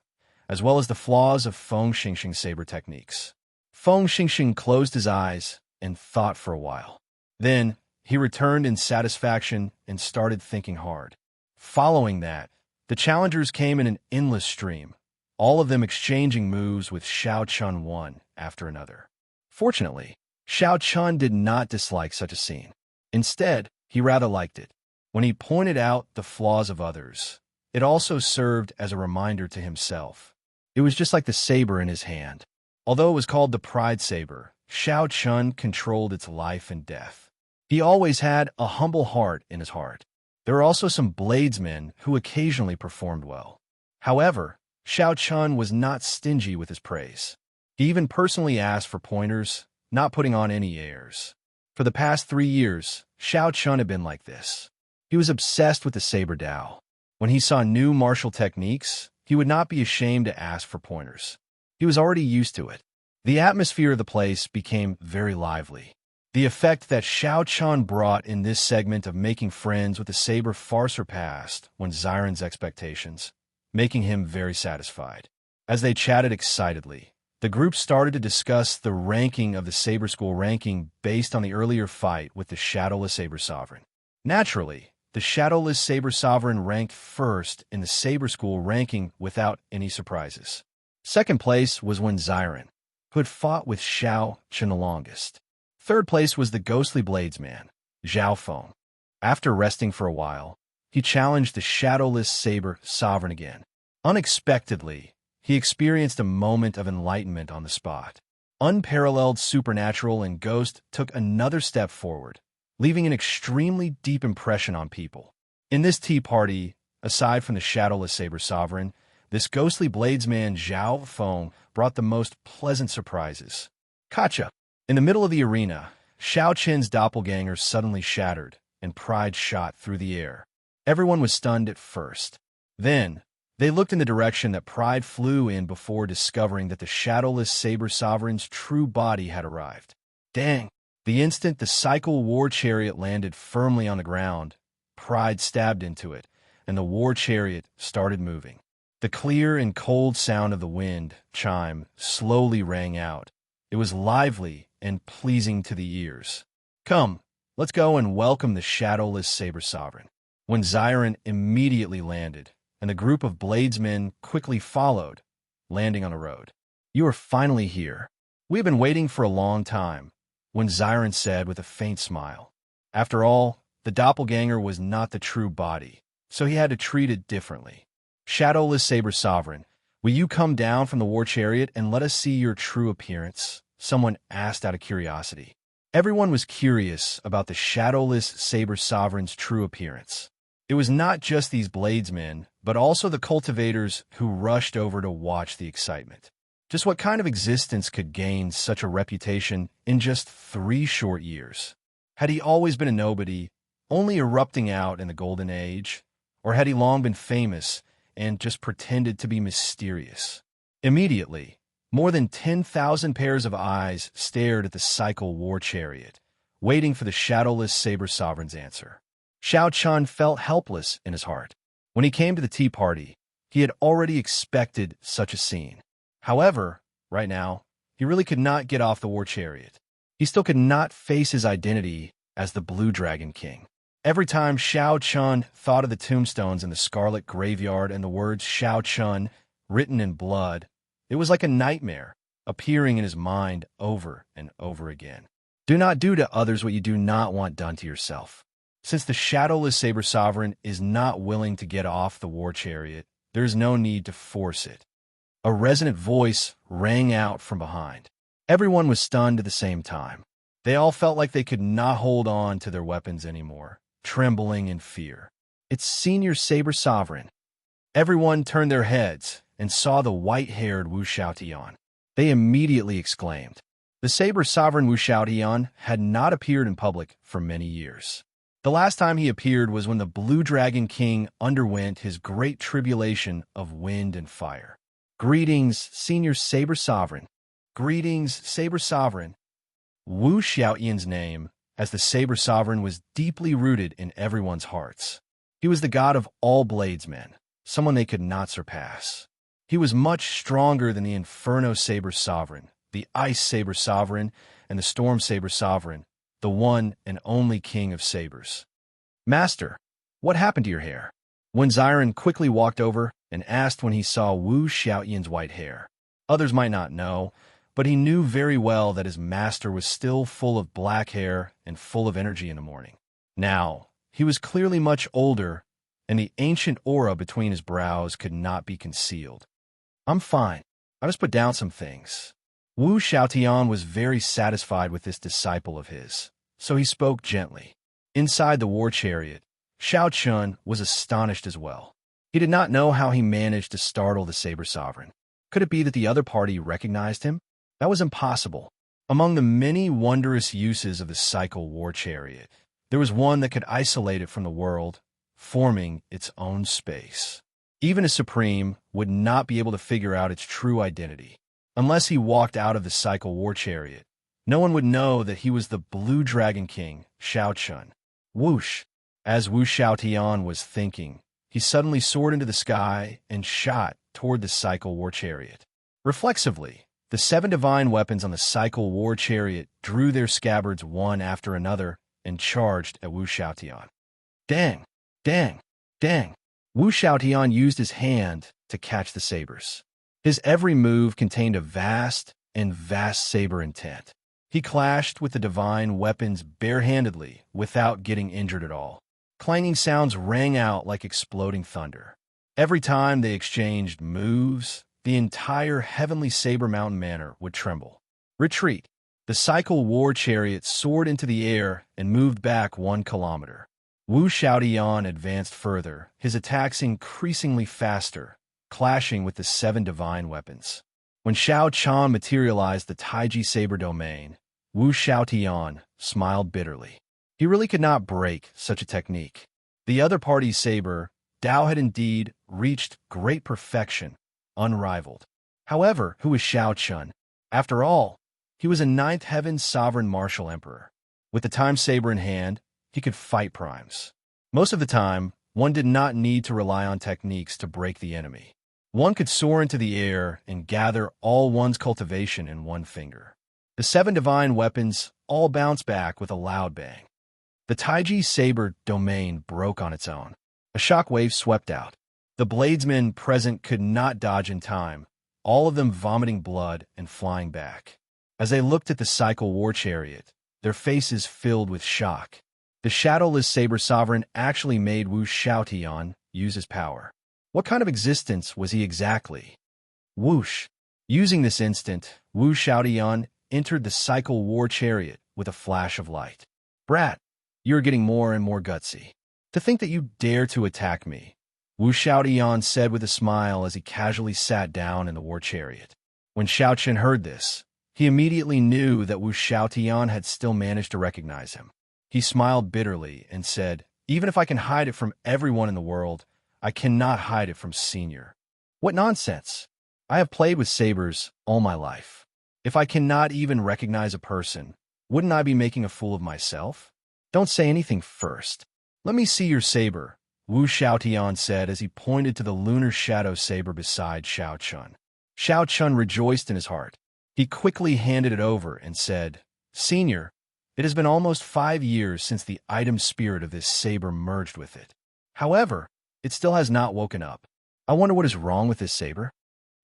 as well as the flaws of Feng Xingxing's saber techniques. Feng Xingxing closed his eyes and thought for a while. Then, he returned in satisfaction and started thinking hard. Following that, the challengers came in an endless stream, all of them exchanging moves with Xiao Chen one after another. Fortunately, Xiao Chen did not dislike such a scene. Instead, he rather liked it. When he pointed out the flaws of others, it also served as a reminder to himself. It was just like the saber in his hand. Although it was called the Pride Saber, Xiao Chen controlled its life and death. He always had a humble heart in his heart. There were also some bladesmen who occasionally performed well. However, Xiao Chen was not stingy with his praise. He even personally asked for pointers, not putting on any airs. For the past 3 years, Xiao Chen had been like this. He was obsessed with the Saber Dao. When he saw new martial techniques, he would not be ashamed to ask for pointers. He was already used to it. The atmosphere of the place became very lively. The effect that Xiao Chen brought in this segment of making friends with the saber far surpassed when Ziren's expectations, making him very satisfied. As they chatted excitedly, the group started to discuss the ranking of the Saber School ranking based on the earlier fight with the Shadowless Saber Sovereign. Naturally, the Shadowless Saber Sovereign ranked first in the Saber School ranking without any surprises. Second place was when Ziren, who had fought with Xiao Chen the longest. Third place was the ghostly bladesman, Zhao Feng. After resting for a while, he challenged the Shadowless Saber Sovereign again. Unexpectedly, he experienced a moment of enlightenment on the spot. Unparalleled supernatural and ghost took another step forward, leaving an extremely deep impression on people. In this tea party, aside from the Shadowless Saber Sovereign, this ghostly bladesman Zhao Feng brought the most pleasant surprises. Kacha. In the middle of the arena, Xiao Chen's doppelganger suddenly shattered, and pride shot through the air. Everyone was stunned at first. Then, they looked in the direction that pride flew in before discovering that the Shadowless Saber Sovereign's true body had arrived. Dang! The instant the cycle war chariot landed firmly on the ground, pride stabbed into it, and the war chariot started moving. The clear and cold sound of the wind chime slowly rang out. It was lively and pleasing to the ears. Come, let's go and welcome the Shadowless Saber Sovereign. When Ziren immediately landed, and the group of bladesmen quickly followed, landing on the road. You are finally here. We have been waiting for a long time, when Ziren said with a faint smile. After all, the doppelganger was not the true body, so he had to treat it differently. Shadowless Saber Sovereign, will you come down from the war chariot and let us see your true appearance? Someone asked out of curiosity. Everyone was curious about the Shadowless Saber Sovereign's true appearance. It was not just these bladesmen, but also the cultivators who rushed over to watch the excitement. Just what kind of existence could gain such a reputation in just 3 short years? Had he always been a nobody, only erupting out in the Golden Age? Or had he long been famous and just pretended to be mysterious? Immediately, more than 10,000 pairs of eyes stared at the cycle war chariot, waiting for the shadowless saber sovereign's answer. Xiao Chun felt helpless in his heart. When he came to the tea party, he had already expected such a scene. However, right now, he really could not get off the war chariot. He still could not face his identity as the Blue Dragon King. Every time Xiao Chun thought of the tombstones in the Scarlet Graveyard and the words Xiao Chun written in blood, it was like a nightmare appearing in his mind over and over again. Do not do to others what you do not want done to yourself. Since the shadowless saber sovereign is not willing to get off the war chariot, there is no need to force it. A resonant voice rang out from behind. Everyone was stunned at the same time. They all felt like they could not hold on to their weapons anymore, trembling in fear. It's Senior Saber Sovereign. Everyone turned their heads and saw the white-haired Wu Xiaotian. They immediately exclaimed. The Saber Sovereign Wu Xiaotian had not appeared in public for many years. The last time he appeared was when the Blue Dragon King underwent his great tribulation of wind and fire. Greetings, Senior Saber Sovereign. Greetings, Saber Sovereign. Wu Xiaotian's name, as the Saber Sovereign, was deeply rooted in everyone's hearts. He was the god of all bladesmen, someone they could not surpass. He was much stronger than the Inferno Saber Sovereign, the Ice Saber Sovereign, and the Storm Saber Sovereign, the one and only king of sabers. Master, what happened to your hair? When Xiren quickly walked over and asked when he saw Wu Xiaotian's white hair. Others might not know, but he knew very well that his master was still full of black hair and full of energy in the morning. Now, he was clearly much older, and the ancient aura between his brows could not be concealed. I'm fine. I just put down some things. Wu Xiaotian was very satisfied with this disciple of his, so he spoke gently. Inside the war chariot, Xiao Chun was astonished as well. He did not know how he managed to startle the Saber Sovereign. Could it be that the other party recognized him? That was impossible. Among the many wondrous uses of the cycle war chariot, there was one that could isolate it from the world, forming its own space. Even a Supreme would not be able to figure out its true identity. Unless he walked out of the cycle war chariot, no one would know that he was the Blue Dragon King, Xiao Chun. Whoosh! As Wu Xiaotian was thinking, he suddenly soared into the sky and shot toward the cycle war chariot. Reflexively, the 7 divine weapons on the cycle war chariot drew their scabbards one after another and charged at Wu Xiaotian. Dang! Dang! Dang! Wu Xiaotian used his hand to catch the sabers. His every move contained a vast saber intent. He clashed with the divine weapons barehandedly without getting injured at all. Clanging sounds rang out like exploding thunder. Every time they exchanged moves, the entire heavenly Saber Mountain Manor would tremble. Retreat! The cycle war chariot soared into the air and moved back 1 kilometer. Wu Xiaotian advanced further, his attacks increasingly faster, clashing with the 7 divine weapons. When Xiao Chun materialized the Taiji Saber domain, Wu Xiaotian smiled bitterly. He really could not break such a technique. The other party's saber, Dao, had indeed reached great perfection, unrivaled. However, who was Xiao Chun? After all, he was a 9th Heaven Sovereign Martial Emperor. With the time saber in hand, he could fight primes. Most of the time, one did not need to rely on techniques to break the enemy. One could soar into the air and gather all one's cultivation in one finger. The 7 divine weapons all bounced back with a loud bang. The Taiji Saber domain broke on its own. A shockwave swept out. The bladesmen present could not dodge in time, all of them vomiting blood and flying back. As they looked at the cycle war chariot, their faces filled with shock. The shadowless Saber Sovereign actually made Wu Xiaotian use his power. What kind of existence was he exactly? Whoosh! Using this instant, Wu Xiaotian entered the cycle war chariot with a flash of light. Brat, you're getting more and more gutsy. To think that you dare to attack me, Wu Xiaotian said with a smile as he casually sat down in the war chariot. When Xiaochen heard this, he immediately knew that Wu Xiaotian had still managed to recognize him. He smiled bitterly and said, "Even if I can hide it from everyone in the world, I cannot hide it from Senior." What nonsense! I have played with sabers all my life. If I cannot even recognize a person, wouldn't I be making a fool of myself? Don't say anything first. Let me see your saber, Wu Xiaotian said as he pointed to the lunar shadow saber beside Xiao Chun. Xiao Chun rejoiced in his heart. He quickly handed it over and said, "Senior, it has been almost 5 years since the item spirit of this saber merged with it. However, it still has not woken up. I wonder what is wrong with this saber."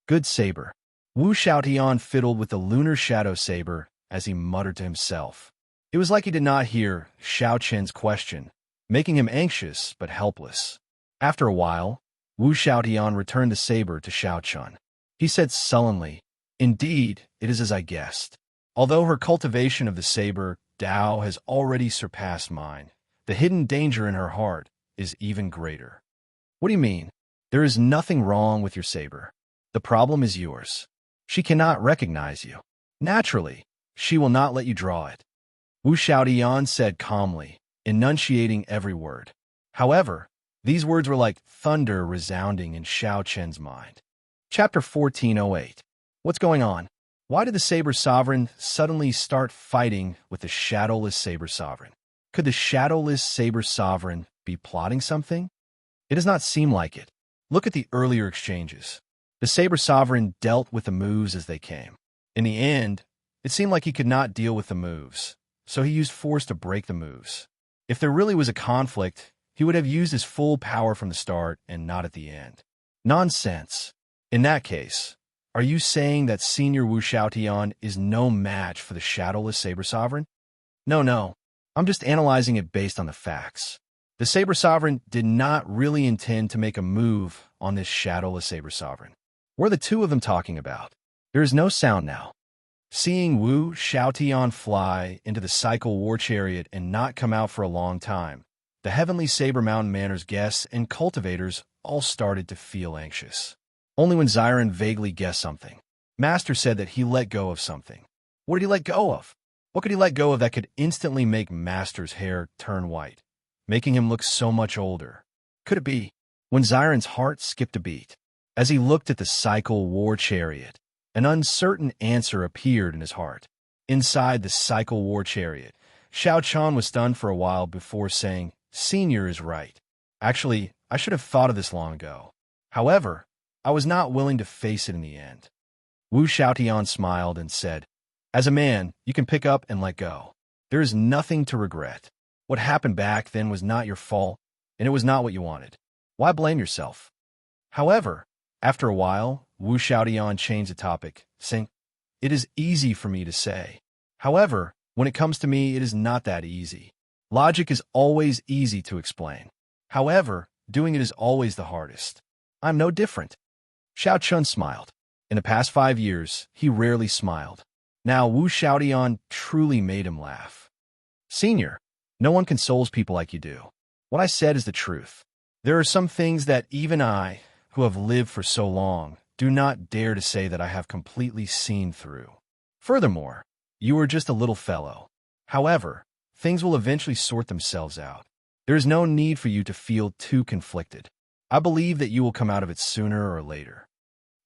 Good saber. Wu Xiaotian fiddled with the lunar shadow saber as he muttered to himself. It was like he did not hear Xiao Chen's question, making him anxious but helpless. After a while, Wu Xiaotian returned the saber to Xiao Chun. He said sullenly, "Indeed, it is as I guessed. Although her cultivation of the saber, Dao, has already surpassed mine, the hidden danger in her heart is even greater." "What do you mean?" "There is nothing wrong with your saber. The problem is yours. She cannot recognize you. Naturally, she will not let you draw it." Wu Xiaotian said calmly, enunciating every word. However, these words were like thunder resounding in Xiao Chen's mind. Chapter 1408. What's going on? Why did the Saber Sovereign suddenly start fighting with the Shadowless Saber Sovereign? Could the Shadowless Saber Sovereign be plotting something? It does not seem like it. Look at the earlier exchanges. The Saber Sovereign dealt with the moves as they came. In the end, it seemed like he could not deal with the moves, so he used force to break the moves. If there really was a conflict, he would have used his full power from the start and not at the end. Nonsense. In that case, are you saying that Senior Wu Xiaotian is no match for the Shadowless Saber Sovereign? No. I'm just analyzing it based on the facts. The Saber Sovereign did not really intend to make a move on this Shadowless Saber Sovereign. What are the two of them talking about? There is no sound now. Seeing Wu Xiaotian fly into the cycle war chariot and not come out for a long time, the Heavenly Saber Mountain Manor's guests and cultivators all started to feel anxious. Only when Xiren vaguely guessed something. Master said that he let go of something. What did he let go of? What could he let go of that could instantly make Master's hair turn white, making him look so much older? Could it be? When Xiren's heart skipped a beat, as he looked at the cycle war chariot, an uncertain answer appeared in his heart. Inside the cycle war chariot, Xiao Chun was stunned for a while before saying, "Senior is right. Actually, I should have thought of this long ago. However, I was not willing to face it in the end." Wu Xiaotian smiled and said, "As a man, you can pick up and let go. There is nothing to regret. What happened back then was not your fault, and it was not what you wanted. Why blame yourself?" However, after a while, Wu Xiaotian changed the topic, saying, "It is easy for me to say. However, when it comes to me, it is not that easy. Logic is always easy to explain. However, doing it is always the hardest. I'm no different." Xiao Chun smiled. In the past 5 years, he rarely smiled. Now Wu Xiaotian truly made him laugh. "Senior, no one consoles people like you do. What I said is the truth. There are some things that even I, who have lived for so long, do not dare to say that I have completely seen through. Furthermore, you are just a little fellow. However, things will eventually sort themselves out. There is no need for you to feel too conflicted. I believe that you will come out of it sooner or later."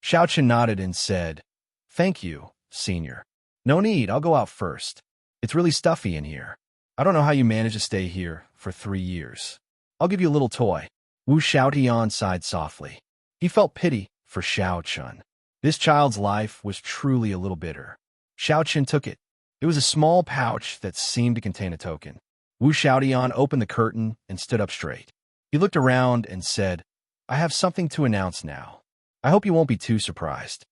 Xiao Chen nodded and said, "Thank you, Senior. No need, I'll go out first. It's really stuffy in here. I don't know how you managed to stay here for 3 years. I'll give you a little toy." Wu Xiaotian sighed softly. He felt pity for Xiao Chun. This child's life was truly a little bitter. Xiao Chun took it. It was a small pouch that seemed to contain a token. Wu Xiaotian opened the curtain and stood up straight. He looked around and said, "I have something to announce now. I hope you won't be too surprised."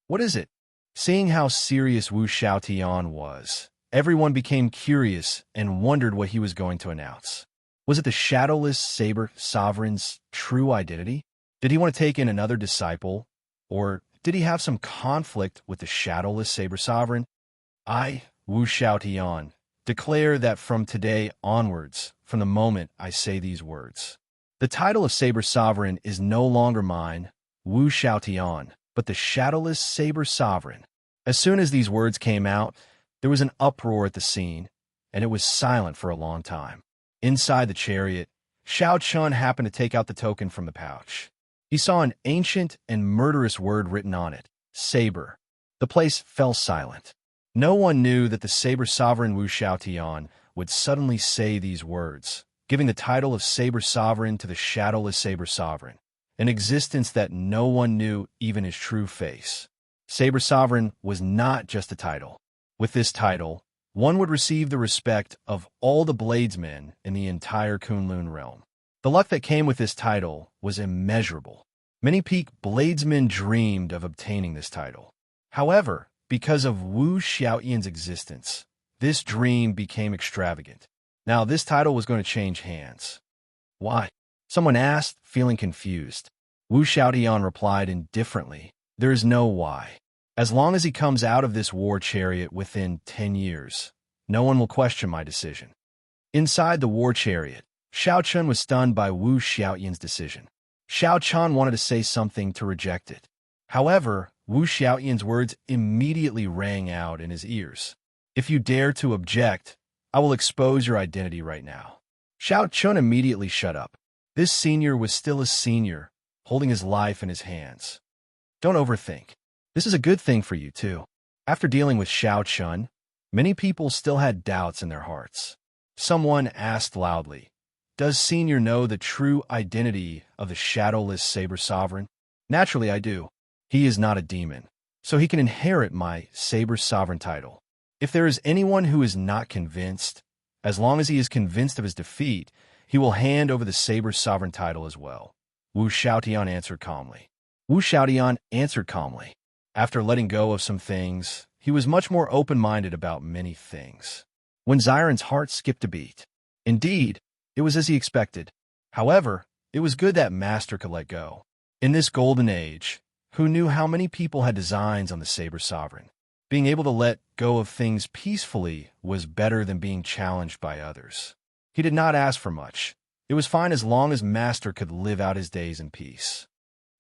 "What is it?" Seeing how serious Wu Xiaotian was, everyone became curious and wondered what he was going to announce. Was it the Shadowless Saber Sovereign's true identity? Did he want to take in another disciple? Or did he have some conflict with the Shadowless Saber Sovereign? "I, Wu Xiaotian, declare that from today onwards, from the moment I say these words. The title of Saber Sovereign is no longer mine, Wu Xiaotian, but the shadowless Saber Sovereign. As soon as these words came out, there was an uproar at the scene, and it was silent for a long time. Inside the chariot, Xiao Chun happened to take out the token from the pouch. He saw an ancient and murderous word written on it, Saber. The place fell silent. No one knew that the Saber Sovereign Wu Xiaotian would suddenly say these words, giving the title of Saber Sovereign to the shadowless Saber Sovereign, an existence that no one knew even his true face. Saber Sovereign was not just a title. With this title, one would receive the respect of all the bladesmen in the entire Kunlun realm. The luck that came with this title was immeasurable. Many peak bladesmen dreamed of obtaining this title. However, because of Wu Xiaotian's existence, this dream became extravagant. Now, this title was going to change hands. Why? Someone asked, feeling confused. Wu Xiaotian replied indifferently, there is no why. As long as he comes out of this war chariot within 10 years, no one will question my decision. Inside the war chariot, Xiao Chun was stunned by Wu Xiaotian's decision. Xiao Chun wanted to say something to reject it. However, Wu Xiaotian's words immediately rang out in his ears. If you dare to object, I will expose your identity right now. Xiao Chun immediately shut up. This senior was still a senior, holding his life in his hands. Don't overthink. This is a good thing for you, too. After dealing with Xiao Chun, many people still had doubts in their hearts. Someone asked loudly, does Senior know the true identity of the shadowless Saber Sovereign? Naturally, I do. He is not a demon, so he can inherit my Saber Sovereign title. If there is anyone who is not convinced, as long as he is convinced of his defeat, he will hand over the Saber Sovereign title as well. Wu Xiaotian answered calmly. Wu Xiaotian answered calmly. After letting go of some things, he was much more open-minded about many things. When Xiren's heart skipped a beat. Indeed, it was as he expected. However, it was good that Master could let go. In this golden age, who knew how many people had designs on the Saber Sovereign? Being able to let go of things peacefully was better than being challenged by others. He did not ask for much. It was fine as long as Master could live out his days in peace.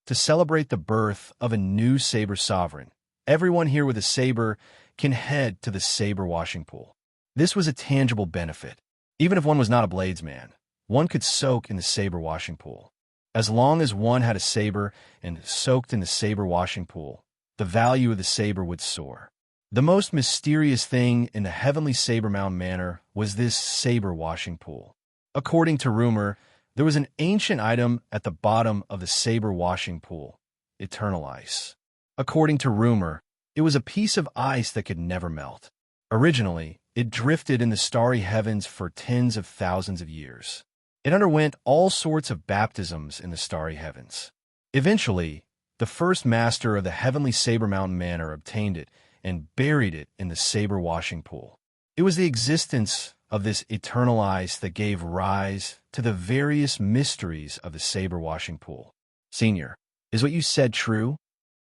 To celebrate the birth of a new Saber Sovereign, everyone here with a saber can head to the saber washing pool. This was a tangible benefit. Even if one was not a bladesman, one could soak in the saber washing pool. As long as one had a saber and soaked in the saber washing pool, the value of the saber would soar. The most mysterious thing in the heavenly Saber Mound Manor was this saber washing pool. According to rumor, there was an ancient item at the bottom of the saber washing pool, eternal ice. According to rumor, it was a piece of ice that could never melt. Originally, it drifted in the starry heavens for tens of thousands of years. It underwent all sorts of baptisms in the starry heavens. Eventually, the first master of the heavenly Saber Mountain Manor obtained it and buried it in the saber washing pool. It was the existence of this eternal ice that gave rise to the various mysteries of the saber washing pool. Senior, is what you said true?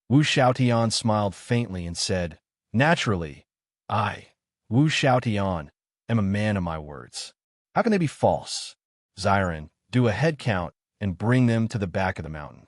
Wu Xiaotian smiled faintly and said, naturally, I, Wu Xiaotian, am a man of my words. How can they be false? Xiren, do a head count and bring them to the back of the mountain.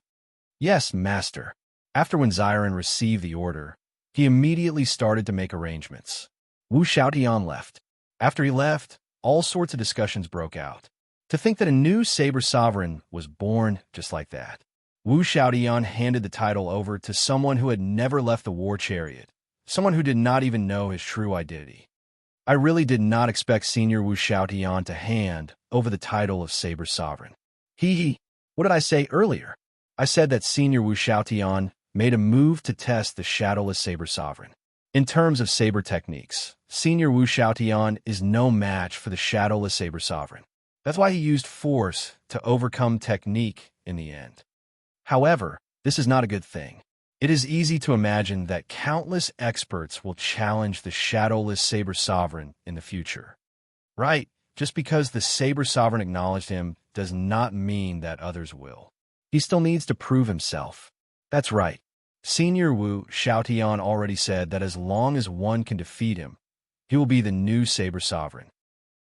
Yes, master. After when Xiren received the order, he immediately started to make arrangements. Wu Xiaotian left. After he left, all sorts of discussions broke out. To think that a new Saber Sovereign was born just like that. Wu Xiaotian handed the title over to someone who had never left the war chariot, someone who did not even know his true identity. I really did not expect Senior Wu Xiaotian to hand over the title of Saber Sovereign. What did I say earlier? I said that Senior Wu Xiaotian made a move to test the shadowless Saber Sovereign. In terms of saber techniques, Senior Wu Xiaotian is no match for the shadowless Saber Sovereign. That's why he used force to overcome technique in the end. However, this is not a good thing. It is easy to imagine that countless experts will challenge the shadowless Saber Sovereign in the future. Right, just because the Saber Sovereign acknowledged him does not mean that others will. He still needs to prove himself. That's right. Senior Wu Xiaotian already said that as long as one can defeat him, he will be the new Saber Sovereign.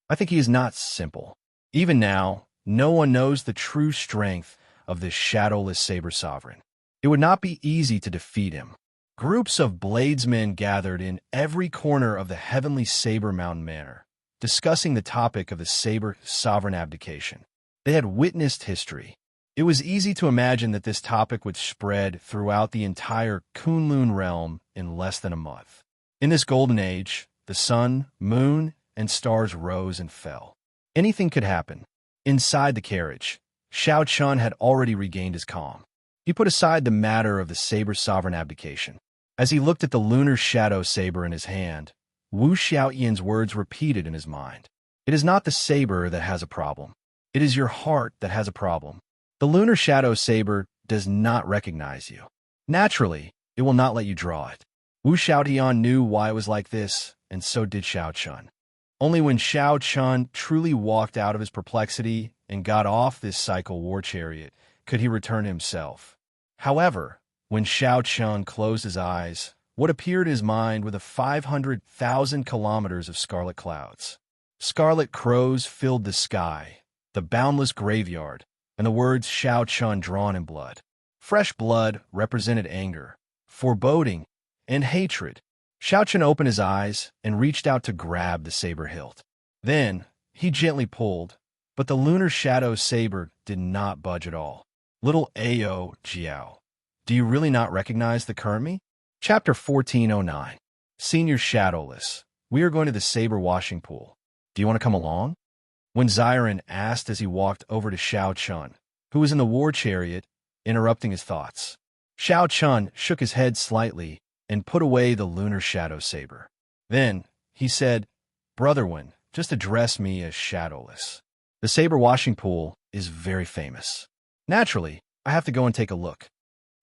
I think he is not simple. Even now, no one knows the true strength of this shadowless saber sovereign. It would not be easy to defeat him. Groups of bladesmen gathered in every corner of the heavenly Saber Mountain Manor, discussing the topic of the saber sovereign abdication. They had witnessed history. It was easy to imagine that this topic would spread throughout the entire Kunlun realm in less than a month. In this golden age, the sun, moon, and stars rose and fell. Anything could happen. Inside the carriage, Xiao Chun had already regained his calm. He put aside the matter of the saber sovereign abdication. As he looked at the lunar shadow saber in his hand, Wu Xiaoyan's words repeated in his mind. It is not the saber that has a problem. It is your heart that has a problem. The lunar shadow saber does not recognize you. Naturally, it will not let you draw it. Wu Xiaoyan knew why it was like this, and so did Xiao Chun. Only when Xiao Chun truly walked out of his perplexity and got off this cycle war chariot could he return himself. However, when Xiao Chun closed his eyes, what appeared in his mind were the 500,000 kilometers of scarlet clouds. Scarlet crows filled the sky, the boundless graveyard, and the words Xiao Chun drawn in blood. Fresh blood represented anger, foreboding, and hatred. Xiao Chun opened his eyes and reached out to grab the saber hilt. Then, he gently pulled, but the lunar shadow saber did not budge at all. Little Ao Jiao, do you really not recognize the current me? Chapter 1409. Senior Shadowless. We are going to the saber washing pool. Do you want to come along? When Ziren asked as he walked over to Xiao Chun, who was in the war chariot, interrupting his thoughts. Xiao Chun shook his head slightly and put away the lunar shadow saber. Then, he said, Brother Wen, just address me as Shadowless. The saber washing pool is very famous. Naturally, I have to go and take a look.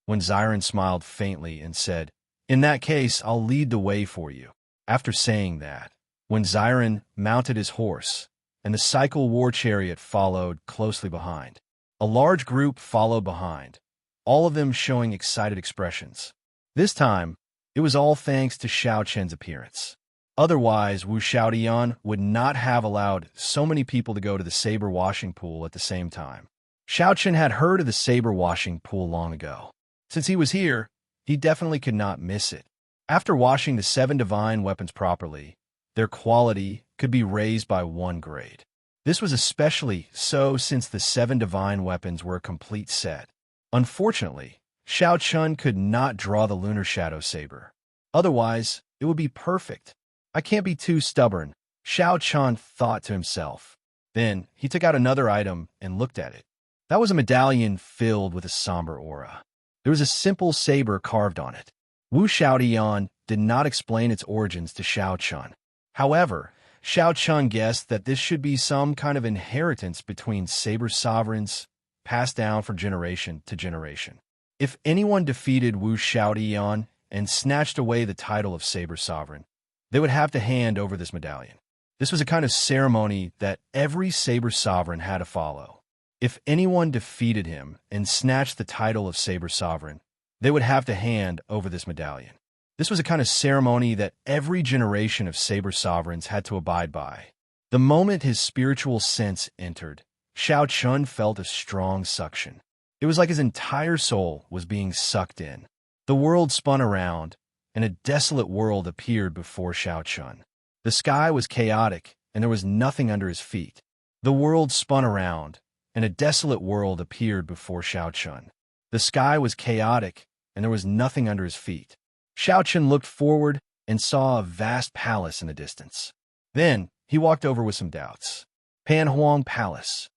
When Ziren smiled faintly and said, In that case, I'll lead the way for you. After saying that, when Ziren mounted his horse, and the cycle war chariot followed closely behind, a large group followed behind, all of them showing excited expressions. This time, it was all thanks to Xiao Chen's appearance. Otherwise, Wu Xiaodian would not have allowed so many people to go to the saber washing pool at the same time. Xiao Chen had heard of the saber washing pool long ago. Since he was here, he definitely could not miss it. After washing the 7 divine weapons properly, their quality could be raised by 1 grade. This was especially so since the 7 divine weapons were a complete set. Unfortunately, Xiao Chun could not draw the lunar shadow saber. Otherwise, it would be perfect. I can't be too stubborn, Xiao Chun thought to himself. Then, he took out another item and looked at it. That was a medallion filled with a somber aura. There was a simple saber carved on it. Wu Xiaodian did not explain its origins to Xiao Chun. However, Xiao Chun guessed that this should be some kind of inheritance between saber sovereigns, passed down from generation to generation. If anyone defeated Wu Xiaodian and snatched away the title of saber sovereign, they would have to hand over this medallion. This was a kind of ceremony that every saber sovereign had to follow. If anyone defeated him and snatched the title of saber sovereign, they would have to hand over this medallion. This was a kind of ceremony that every generation of saber sovereigns had to abide by. The moment his spiritual sense entered, Xiao Chun felt a strong suction. It was like his entire soul was being sucked in. The world spun around, and a desolate world appeared before Xiao Chun. The sky was chaotic, and there was nothing under his feet. The world spun around, and a desolate world appeared before Xiao Chun. The sky was chaotic, and there was nothing under his feet. Xiao Chun looked forward and saw a vast palace in the distance. Then, he walked over with some doubts. Pan Huang Palace.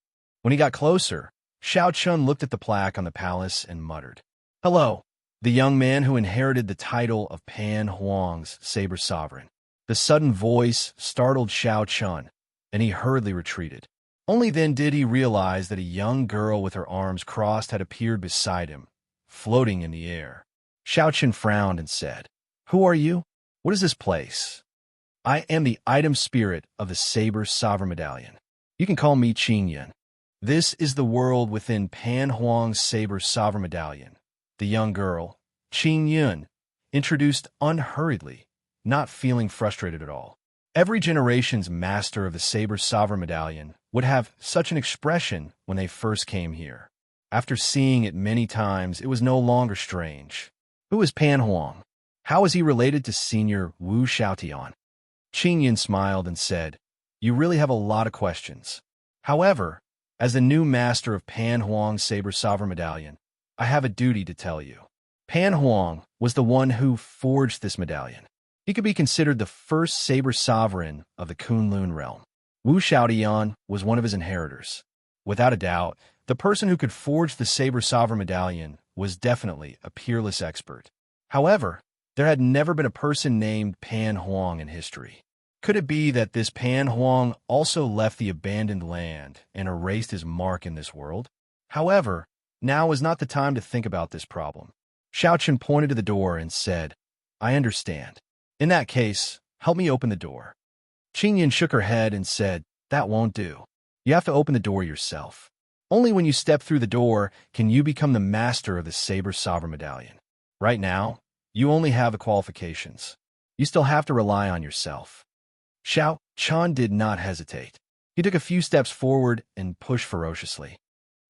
When he got closer, Xiao Chun looked at the plaque on the palace and muttered, Hello, the young man who inherited the title of Pan Huang's saber sovereign. The sudden voice startled Xiao Chun, and he hurriedly retreated. Only then did he realize that a young girl with her arms crossed had appeared beside him, floating in the air. Xiao Chun frowned and said, Who are you? What is this place? I am the item spirit of the Saber Sovereign Medallion. You can call me Qing Yun. This is the world within Pan Huang's Saber Sovereign Medallion. The young girl, Qing Yun, introduced unhurriedly, not feeling frustrated at all. Every generation's master of the Saber Sovereign Medallion would have such an expression when they first came here. After seeing it many times, it was no longer strange. Who is Pan Huang? How is he related to Senior Wu Xiaotian? Qingyan smiled and said, "You really have a lot of questions. However, as the new master of Pan Huang's Saber Sovereign Medallion, I have a duty to tell you. Pan Huang was the one who forged this medallion. He could be considered the first Saber Sovereign of the Kunlun realm. Wu Xiaotian was one of his inheritors. Without a doubt, the person who could forge the Saber Sovereign Medallion was definitely a peerless expert. However, there had never been a person named Pan Huang in history. Could it be that this Pan Huang also left the abandoned land and erased his mark in this world? However, now is not the time to think about this problem." Xiaochen pointed to the door and said, "I understand. In that case, help me open the door." Qingyan shook her head and said, "That won't do. You have to open the door yourself. Only when you step through the door can you become the master of the Saber Sovereign Medallion. Right now, you only have the qualifications. You still have to rely on yourself." Xiao Chan did not hesitate. He took a few steps forward and pushed ferociously.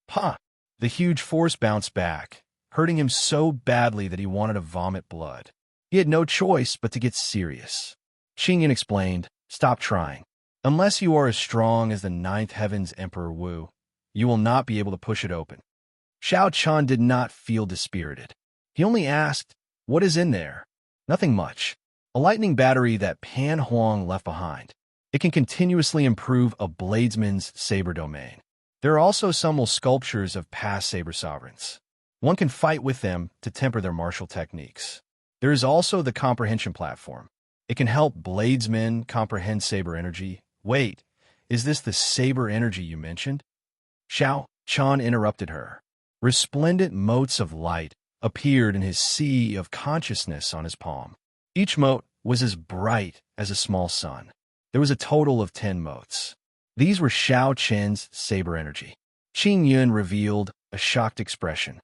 "Pa!" The huge force bounced back, hurting him so badly that he wanted to vomit blood. He had no choice but to get serious. Qingyan explained, "Stop trying. Unless you are as strong as the Ninth Heaven's Emperor Wu, you will not be able to push it open." Xiao Chan did not feel dispirited. He only asked, "What is in there?" "Nothing much. A lightning battery that Pan Huang left behind. It can continuously improve a bladesman's saber domain. There are also some sculptures of past saber sovereigns. One can fight with them to temper their martial techniques. There is also the comprehension platform. It can help bladesmen comprehend saber energy." "Wait, is this the saber energy you mentioned?" Xiao Chan interrupted her. Resplendent motes of light appeared in his sea of consciousness on his palm. Each mote was as bright as a small sun. There was a total of 10 motes. These were Xiao Chen's saber energy. Qingyan revealed a shocked expression.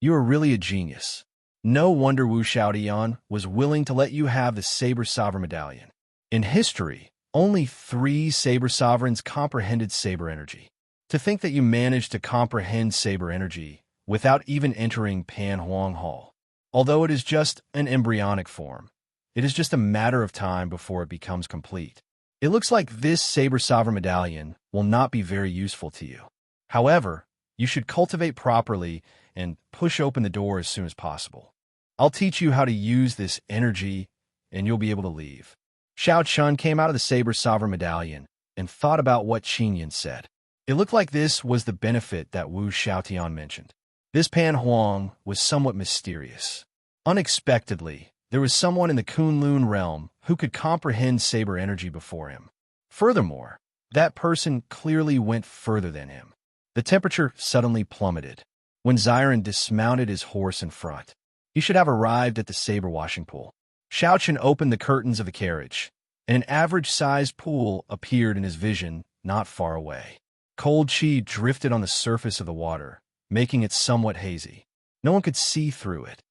"You are really a genius. No wonder Wu Xiaotian was willing to let you have the Saber Sovereign Medallion. In history, only 3 Saber Sovereigns comprehended saber energy. To think that you managed to comprehend saber energy without even entering Pan Huang Hall. Although it is just an embryonic form, it is just a matter of time before it becomes complete. It looks like this Saber Sovereign Medallion will not be very useful to you. However, you should cultivate properly and push open the door as soon as possible. I'll teach you how to use this energy, and you'll be able to leave." Xiao Chun came out of the Saber Sovereign Medallion and thought about what Qingyan said. It looked like this was the benefit that Wu Xiaotian mentioned. This Pan Huang was somewhat mysterious. Unexpectedly, there was someone in the Kunlun realm who could comprehend saber energy before him. Furthermore, that person clearly went further than him. The temperature suddenly plummeted when Xiren dismounted his horse in front. He should have arrived at the saber washing pool. Xiaochen opened the curtains of the carriage, and an average-sized pool appeared in his vision not far away. Cold qi drifted on the surface of the water, making it somewhat hazy. No one could see through it.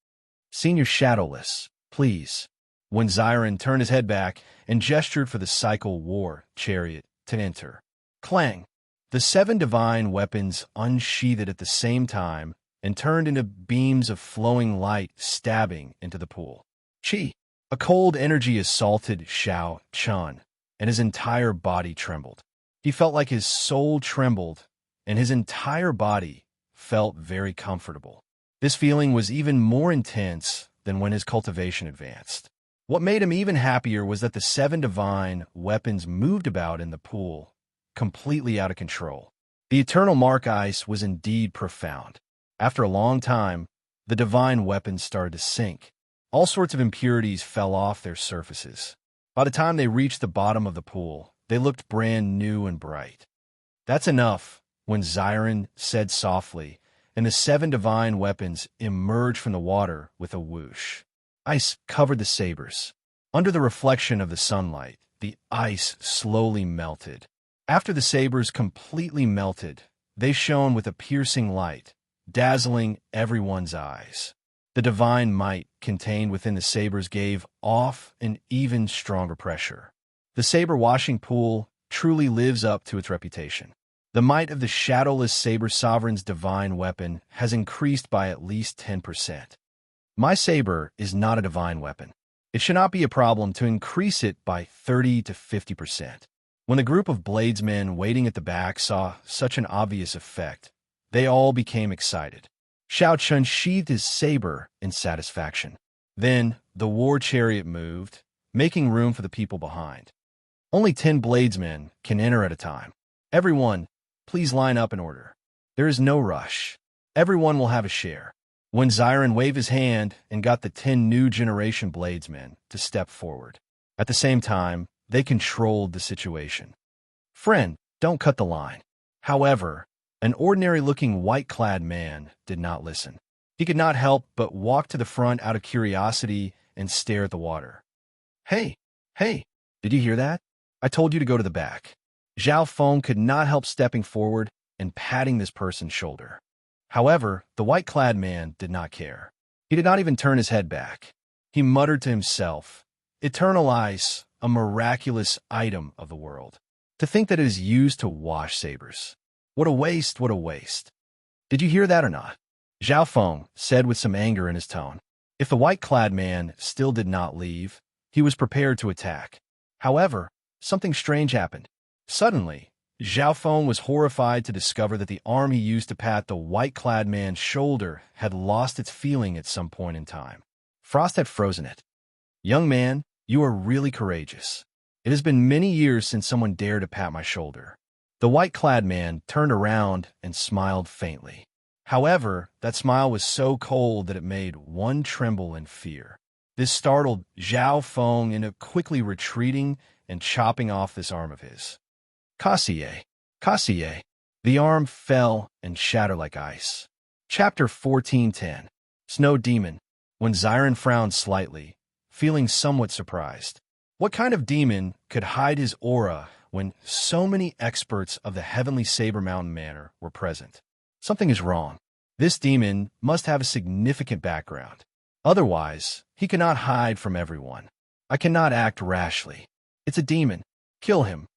"Senior Shadowless, please." When Xiren turned his head back and gestured for the cycle war chariot to enter. Clang! The 7 divine weapons unsheathed at the same time and turned into beams of flowing light stabbing into the pool. Qi! A cold energy assaulted Xiao Chun, and his entire body trembled. He felt like his soul trembled, and his entire body felt very comfortable. This feeling was even more intense than when his cultivation advanced. What made him even happier was that the 7 divine weapons moved about in the pool, completely out of control. The eternal mark ice was indeed profound. After a long time, the divine weapons started to sink. All sorts of impurities fell off their surfaces. By the time they reached the bottom of the pool, they looked brand new and bright. "That's enough," when Xiren said softly, and the 7 divine weapons emerged from the water with a whoosh. Ice covered the sabers. Under the reflection of the sunlight, the ice slowly melted. After the sabers completely melted, they shone with a piercing light, dazzling everyone's eyes. The divine might contained within the sabers gave off an even stronger pressure. The saber washing pool truly lives up to its reputation. The might of the shadowless saber sovereign's divine weapon has increased by at least 10%. My saber is not a divine weapon. It should not be a problem to increase it by 30 to 50%. When the group of bladesmen waiting at the back saw such an obvious effect, they all became excited. Xiao Chun sheathed his saber in satisfaction. Then the war chariot moved, making room for the people behind. Only 10 bladesmen can enter at a time. Everyone, please line up in order. There is no rush. Everyone will have a share. When Xiren waved his hand and got the 10 new generation bladesmen to step forward. At the same time, they controlled the situation. Friend, don't cut the line. However, an ordinary-looking white-clad man did not listen. He could not help but walk to the front out of curiosity and stare at the water. Hey, did you hear that? I told you to go to the back. Zhao Feng could not help stepping forward and patting this person's shoulder. However, the white-clad man did not care. He did not even turn his head back. He muttered to himself, "Eternal ice, a miraculous item of the world. To think that it is used to wash sabers. What a waste, what a waste." Did you hear that or not? Zhao Feng said with some anger in his tone. If the white-clad man still did not leave, he was prepared to attack. However, something strange happened. Suddenly, Zhao Feng was horrified to discover that the arm he used to pat the white-clad man's shoulder had lost its feeling at some point in time. Frost had frozen it. "Young man, you are really courageous. It has been many years since someone dared to pat my shoulder." The white-clad man turned around and smiled faintly. However, that smile was so cold that it made one tremble in fear. This startled Zhao Feng into quickly retreating and chopping off this arm of his. Kassier. The arm fell and shattered like ice. Chapter 14:10. Snow Demon. When Xiren frowned slightly, feeling somewhat surprised. What kind of demon could hide his aura when so many experts of the Heavenly Saber Mountain Manor were present? Something is wrong. This demon must have a significant background. Otherwise, he cannot hide from everyone. I cannot act rashly. It's a demon. Kill him.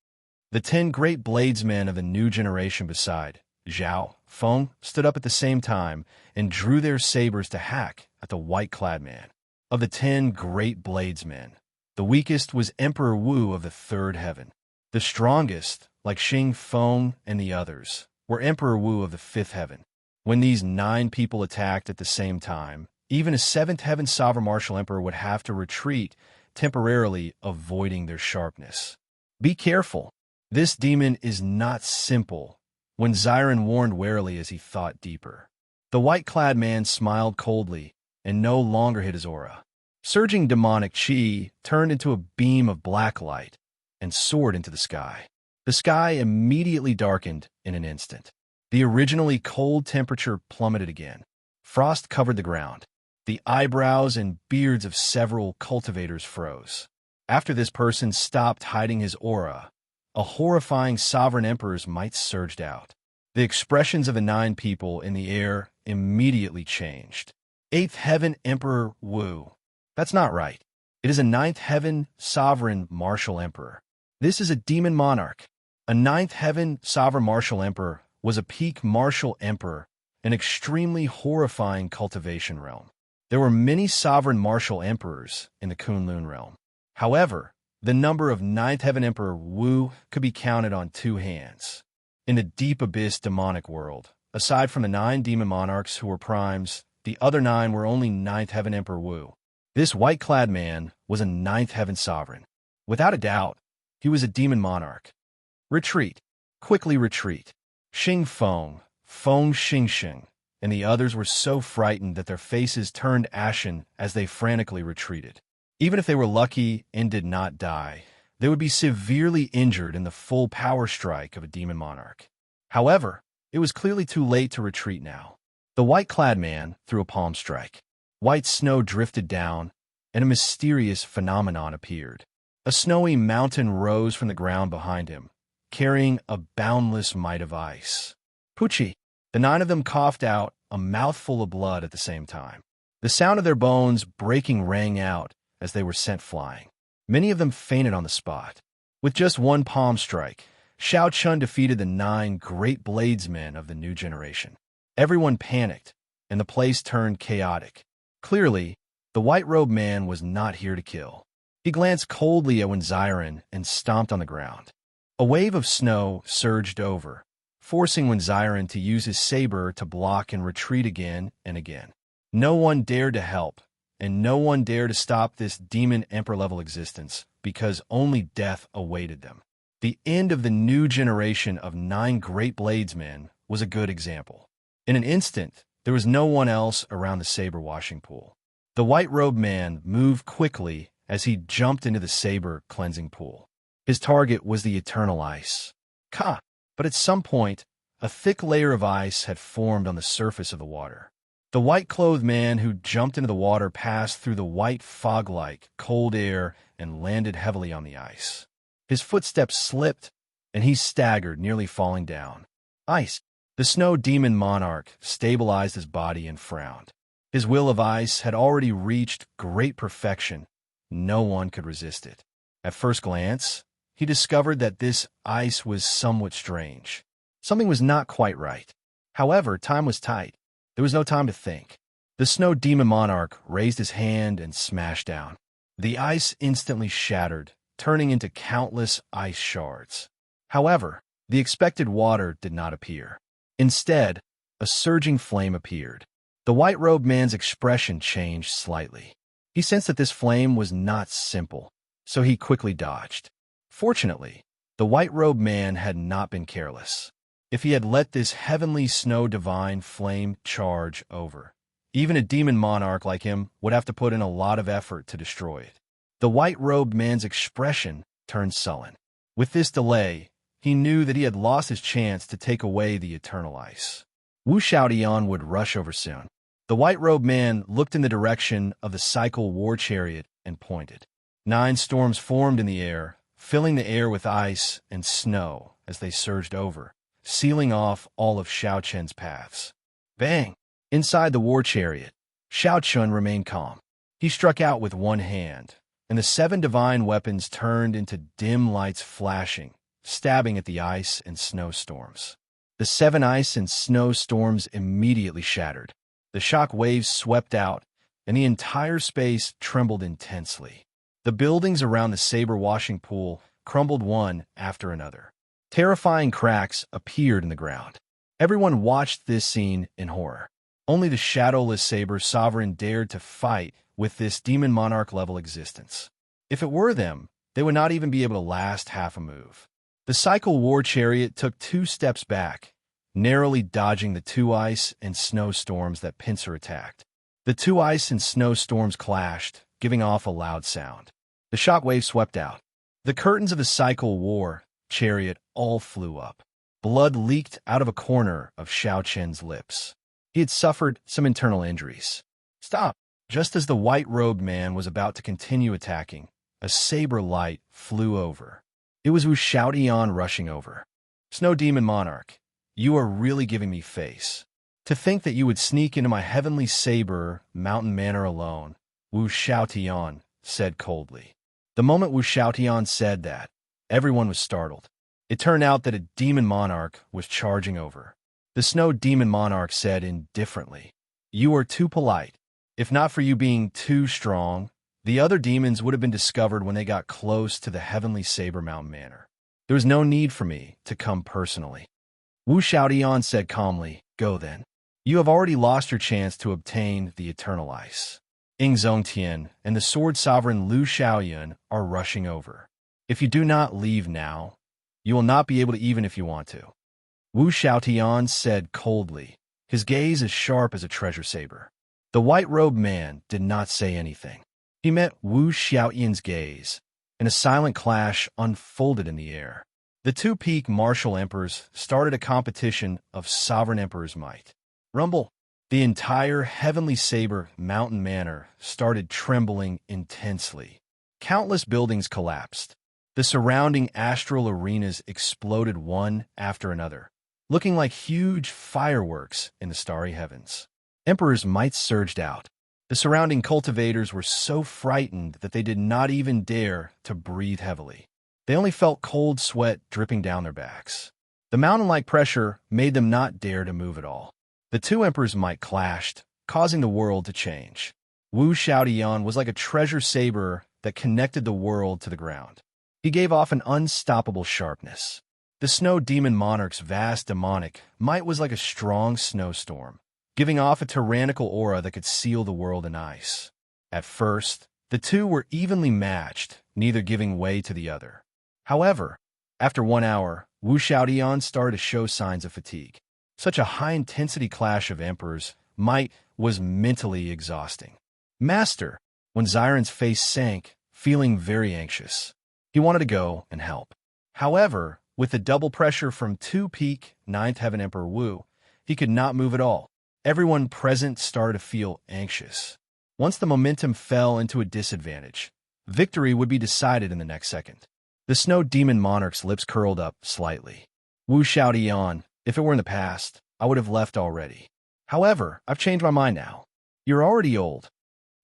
The 10 great bladesmen of the new generation beside Zhao Feng stood up at the same time and drew their sabers to hack at the white-clad man. Of the 10 great bladesmen, the weakest was Emperor Wu of the third heaven. The strongest, like Xing Feng and the others, were Emperor Wu of the fifth heaven. When these 9 people attacked at the same time, even a seventh heaven sovereign martial emperor would have to retreat, temporarily avoiding their sharpness. Be careful. This demon is not simple, when Xiren warned warily as he thought deeper. The white-clad man smiled coldly and no longer hid his aura. Surging demonic chi turned into a beam of black light and soared into the sky. The sky immediately darkened in an instant. The originally cold temperature plummeted again. Frost covered the ground. The eyebrows and beards of several cultivators froze. After this person stopped hiding his aura, a horrifying sovereign emperor's might surged out. The expressions of the 9 people in the air immediately changed. 8th Heaven Emperor Wu. That's not right. It is a 9th Heaven Sovereign Martial Emperor. This is a demon monarch. A 9th Heaven Sovereign Martial Emperor was a peak martial emperor, an extremely horrifying cultivation realm. There were many sovereign martial emperors in the Kunlun realm. However, the number of 9th Heaven Emperor Wu could be counted on 2 hands. In the deep abyss demonic world, aside from the 9 demon monarchs who were primes, the other 9 were only 9th Heaven Emperor Wu. This white-clad man was a 9th Heaven Sovereign. Without a doubt, he was a demon monarch. Retreat. Quickly retreat. Xing Feng, Feng Xingxing, and the others were so frightened that their faces turned ashen as they frantically retreated. Even if they were lucky and did not die, they would be severely injured in the full power strike of a demon monarch. However, it was clearly too late to retreat now. The white-clad man threw a palm strike. White snow drifted down, and a mysterious phenomenon appeared. A snowy mountain rose from the ground behind him, carrying a boundless might of ice. Pucci! The 9 of them coughed out a mouthful of blood at the same time. The sound of their bones breaking rang out as they were sent flying. Many of them fainted on the spot. With just one palm strike, Shao Chun defeated the 9 great bladesmen of the new generation. Everyone panicked, and the place turned chaotic. Clearly, the white-robed man was not here to kill. He glanced coldly at Wenziren and stomped on the ground. A wave of snow surged over, forcing Wenziren to use his saber to block and retreat again and again. No one dared to help, and no one dared to stop this demon emperor-level existence, because only death awaited them. The end of the new generation of 9 great bladesmen was a good example. In an instant, there was no one else around the saber washing pool. The white-robed man moved quickly as he jumped into the saber cleansing pool. His target was the eternal ice. But at some point, a thick layer of ice had formed on the surface of the water. The white-clothed man who jumped into the water passed through the white fog-like, cold air and landed heavily on the ice. His footsteps slipped, and he staggered, nearly falling down. Ice. The snow demon monarch stabilized his body and frowned. His will of ice had already reached great perfection. No one could resist it. At first glance, he discovered that this ice was somewhat strange. Something was not quite right. However, time was tight. There was no time to think. The snow demon monarch raised his hand and smashed down. The ice instantly shattered, turning into countless ice shards. However, the expected water did not appear. Instead, a surging flame appeared. The white-robed man's expression changed slightly. He sensed that this flame was not simple, so he quickly dodged. Fortunately, the white-robed man had not been careless. If he had let this heavenly snow divine flame charge over, even a demon monarch like him would have to put in a lot of effort to destroy it. The white-robed man's expression turned sullen. With this delay, he knew that he had lost his chance to take away the eternal ice. Wu Xiaotian would rush over soon. The white-robed man looked in the direction of the cycle war chariot and pointed. 9 storms formed in the air, filling the air with ice and snow as they surged over, sealing off all of Shao Chun's paths. Bang! Inside the war chariot, Shao Chun remained calm. He struck out with one hand, and the 7 divine weapons turned into dim lights flashing, stabbing at the ice and snowstorms. The 7 ice and snowstorms immediately shattered. The shock waves swept out, and the entire space trembled intensely. The buildings around the saber washing pool crumbled one after another. Terrifying cracks appeared in the ground. Everyone watched this scene in horror. Only the shadowless saber sovereign dared to fight with this demon monarch-level existence. If it were them, they would not even be able to last half a move. The cycle war chariot took 2 steps back, narrowly dodging the 2 ice and snowstorms that Pincer attacked. The 2 ice and snowstorms clashed, giving off a loud sound. The shockwave swept out. The curtains of the cycle war chariot all flew up. Blood leaked out of a corner of Shao Chun's lips. He had suffered some internal injuries. Stop! Just as the white-robed man was about to continue attacking, a saber light flew over. It was Wu Xiaotian rushing over. Snow Demon Monarch, you are really giving me face. To think that you would sneak into my heavenly saber mountain manor alone, Wu Xiaotian said coldly. The moment Wu Xiaotian said that, everyone was startled. It turned out that a demon monarch was charging over. The Snow Demon Monarch said indifferently, "You are too polite. If not for you being too strong, the other demons would have been discovered when they got close to the heavenly Saber Mountain Manor. There was no need for me to come personally." Wu Xiaotian said calmly, "Go then. You have already lost your chance to obtain the Eternal Ice. Ying Zongtian and the Sword Sovereign Lu Xiaoyan are rushing over. If you do not leave now, you will not be able to even if you want to." Wu Xiaotian said coldly, his gaze as sharp as a treasure saber. The white-robed man did not say anything. He met Wu Xiaotian's gaze, and a silent clash unfolded in the air. The 2 peak martial emperors started a competition of sovereign emperor's might. Rumble! The entire heavenly saber mountain manor started trembling intensely. Countless buildings collapsed. The surrounding astral arenas exploded one after another, looking like huge fireworks in the starry heavens. Emperor's might surged out. The surrounding cultivators were so frightened that they did not even dare to breathe heavily. They only felt cold sweat dripping down their backs. The mountain-like pressure made them not dare to move at all. The two emperors' might clashed, causing the world to change. Wu Xiaotian was like a treasure saber that connected the world to the ground. He gave off an unstoppable sharpness. The snow demon monarch's vast demonic might was like a strong snowstorm, giving off a tyrannical aura that could seal the world in ice. At first, the two were evenly matched, neither giving way to the other. However, after 1 hour, Wu Xiaotian started to show signs of fatigue. Such a high-intensity clash of emperors might was mentally exhausting. Master, when Xiren's face sank, feeling very anxious. He wanted to go and help. However, with the double pressure from two-peak Ninth Heaven Emperor Wu, he could not move at all. Everyone present started to feel anxious. Once the momentum fell into a disadvantage, victory would be decided in the next second. The snow demon monarch's lips curled up slightly. Wu Xiaotian, if it were in the past, I would have left already. However, I've changed my mind now. You're already old.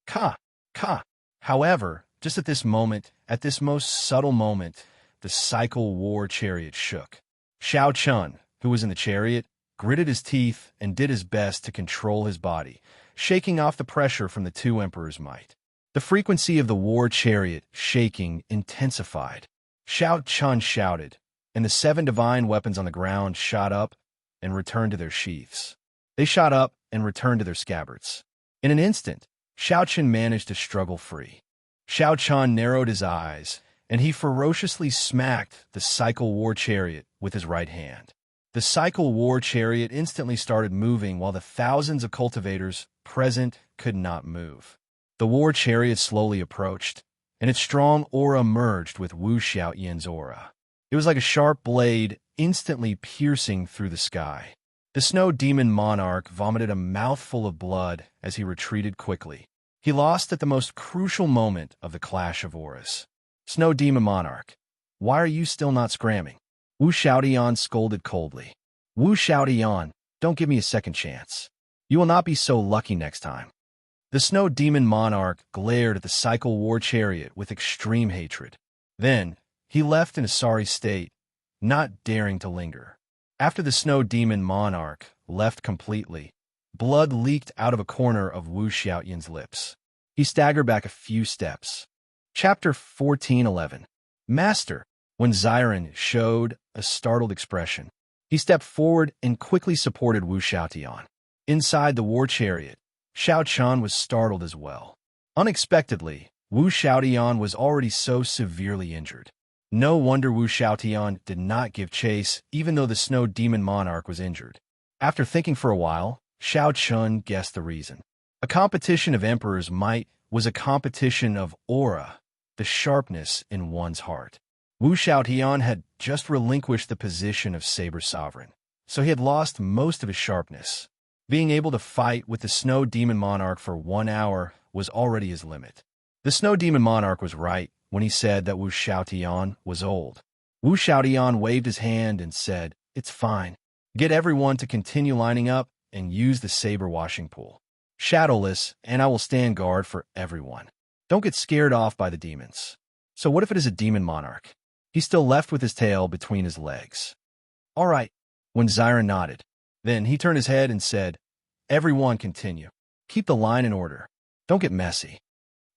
Ka. However, just at this moment, at this most subtle moment, the cycle war chariot shook. Xiao Chun, who was in the chariot, gritted his teeth and did his best to control his body, shaking off the pressure from the two emperors' might. The frequency of the war chariot shaking intensified. Xiao Chun shouted, and the 7 divine weapons on the ground shot up and returned to their sheaths. They shot up and returned to their scabbards. In an instant, Xiao Chun managed to struggle free. Xiao Chun narrowed his eyes, and he ferociously smacked the cycle war chariot with his right hand. The cycle war chariot instantly started moving while the thousands of cultivators present could not move. The war chariot slowly approached, and its strong aura merged with Wu Xiaotian's aura. It was like a sharp blade instantly piercing through the sky. The snow demon monarch vomited a mouthful of blood as he retreated quickly. He lost at the most crucial moment of the clash of auras. Snow demon monarch, why are you still not scramming? Wu Xiaotian scolded coldly. Wu Xiaotian, don't give me a second chance. You will not be so lucky next time. The snow demon monarch glared at the cycle war chariot with extreme hatred. Then, he left in a sorry state, not daring to linger. After the snow demon monarch left completely, blood leaked out of a corner of Wu Xiaotian's lips. He staggered back a few steps. Chapter 14:11. Master, when Xiren showed a startled expression, he stepped forward and quickly supported Wu Xiaotian. Inside the war chariot, Xiao Chun was startled as well. Unexpectedly, Wu Xiaotian was already so severely injured. No wonder Wu Xiaotian did not give chase even though the snow demon monarch was injured. After thinking for a while, Xiao Chun guessed the reason. A competition of emperors' might was a competition of aura, the sharpness in one's heart. Wu Xiaotian had just relinquished the position of saber sovereign, so he had lost most of his sharpness. Being able to fight with the snow demon monarch for 1 hour was already his limit. The snow demon monarch was right when he said that Wu Xiaotian was old. Wu Xiaotian waved his hand and said, "It's fine. Get everyone to continue lining up and use the saber washing pool. Shadowless, and I will stand guard for everyone. Don't get scared off by the demons." So what if it is a demon monarch? He's still left with his tail between his legs. All right, when Xiren nodded. Then he turned his head and said, "Everyone continue. Keep the line in order. Don't get messy."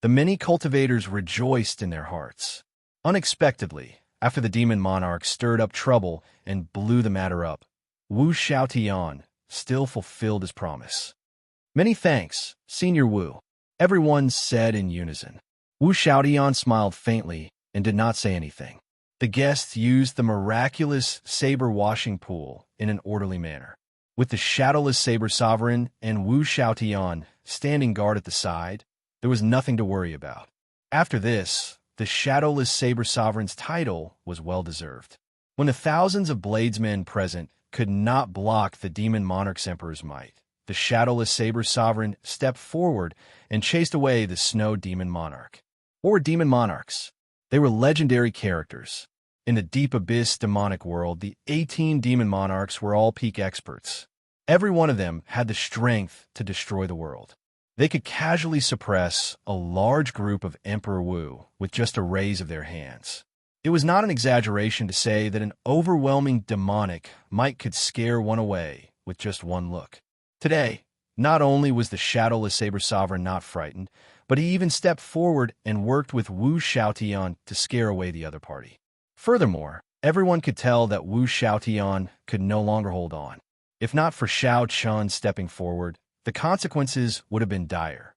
The many cultivators rejoiced in their hearts. Unexpectedly, after the demon monarch stirred up trouble and blew the matter up, Wu Xiaotian still fulfilled his promise. "Many thanks, Senior Wu," everyone said in unison. Wu Xiaotian smiled faintly and did not say anything. The guests used the miraculous saber washing pool in an orderly manner. With the shadowless saber sovereign and Wu Xiaotian standing guard at the side, there was nothing to worry about. After this, the shadowless saber sovereign's title was well-deserved. When the thousands of bladesmen present could not block the demon monarch's emperor's might, the shadowless saber sovereign stepped forward and chased away the snow demon monarch. What were demon monarchs? They were legendary characters. In the deep abyss demonic world, the 18 demon monarchs were all peak experts. Every one of them had the strength to destroy the world. They could casually suppress a large group of Emperor Wu with just a raise of their hands. It was not an exaggeration to say that an overwhelming demonic might could scare one away with just one look. Today, not only was the shadowless saber sovereign not frightened, but he even stepped forward and worked with Wu Xiaotian to scare away the other party. Furthermore, everyone could tell that Wu Xiaotian could no longer hold on. If not for Xiao Chun stepping forward, the consequences would have been dire.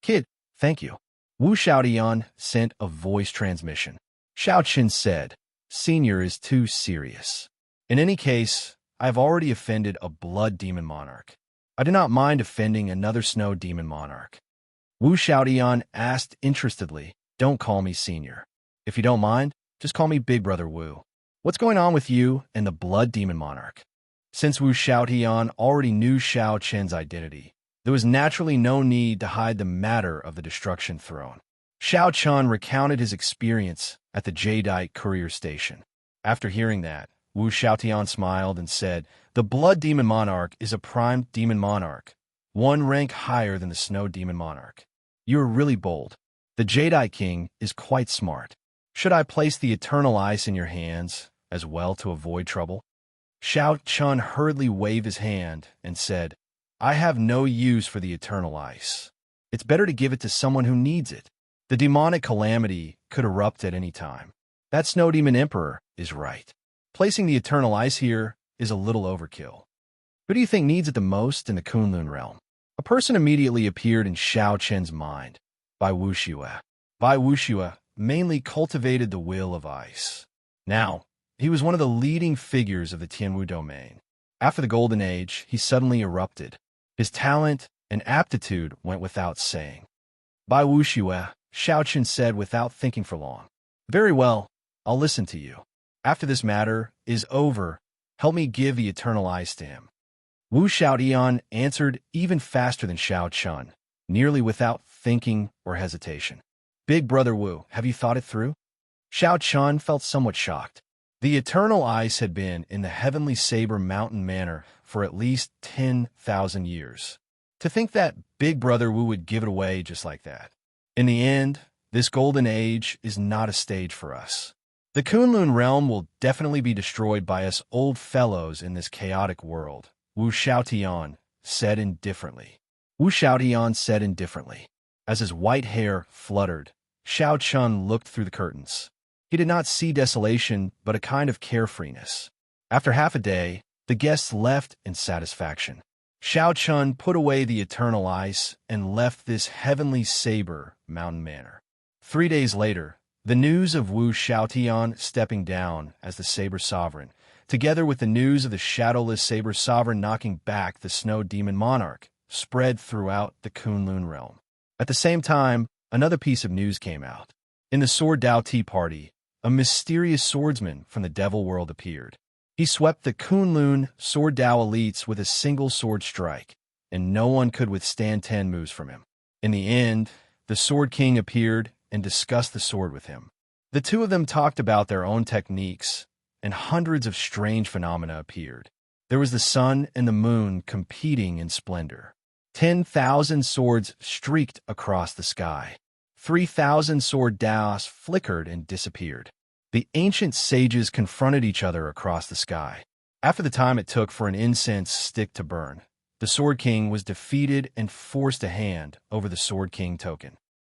"Kid, thank you." Wu Xiaotian sent a voice transmission. Xiao Qin said, "Senior is too serious. In any case, I have already offended a blood demon monarch. I do not mind offending another snow demon monarch." Wu Xiaotian asked interestedly, "Don't call me senior. If you don't mind, just call me Big Brother Wu. What's going on with you and the blood demon monarch?" Since Wu Xiaotian already knew Xiao Qin's identity, there was naturally no need to hide the matter of the destruction throne. Xiao Chun recounted his experience at the Jadeite courier station. After hearing that, Wu Xiaotian smiled and said, "The blood demon monarch is a prime demon monarch, one rank higher than the snow demon monarch. You are really bold. The Jadeite king is quite smart. Should I place the eternal ice in your hands as well to avoid trouble?" Xiao Chun hurriedly waved his hand and said, "I have no use for the eternal ice. It's better to give it to someone who needs it. The demonic calamity could erupt at any time. That snow demon emperor is right. Placing the eternal ice here is a little overkill. Who do you think needs it the most in the Kunlun realm?" A person immediately appeared in Xiao Chen's mind. Bai Wuxue. Bai Wuxue mainly cultivated the will of ice. Now, he was one of the leading figures of the Tianwu domain. After the Golden Age, he suddenly erupted. His talent and aptitude went without saying. "Bai Wuxue," Xiao Chen said without thinking for long. "Very well, I'll listen to you. After this matter is over, help me give the eternal ice to him." Wu Xiaotian answered even faster than Xiao Chun, nearly without thinking or hesitation. "Big Brother Wu, have you thought it through?" Xiao Chun felt somewhat shocked. The eternal ice had been in the Heavenly Saber Mountain Manor for at least 10,000 years. To think that Big Brother Wu would give it away just like that. In the end, this golden age is not a stage for us. The Kunlun realm will definitely be destroyed by us old fellows in this chaotic world, Wu Xiaotian said indifferently. As his white hair fluttered, Xiao Chun looked through the curtains. He did not see desolation, but a kind of carefreeness. After half a day, the guests left in satisfaction. Xiao Chun put away the eternal ice and left this Heavenly Saber Mountain Manor. 3 days later, the news of Wu Xiaotian stepping down as the Saber Sovereign, together with the news of the shadowless Saber Sovereign knocking back the Snow Demon Monarch, spread throughout the Kunlun realm. At the same time, another piece of news came out. In the Sword Dao Tea Party, a mysterious swordsman from the Devil World appeared. He swept the Kunlun Sword Dao elites with a single sword strike, and no one could withstand 10 moves from him. In the end, the Sword King appeared and discussed the sword with him. The two of them talked about their own techniques, and hundreds of strange phenomena appeared. There was the sun and the moon competing in splendor. 10,000 swords streaked across the sky. 3,000 sword daos flickered and disappeared. The ancient sages confronted each other across the sky. After the time it took for an incense stick to burn, the Sword King was defeated and forced a hand over the Sword King token.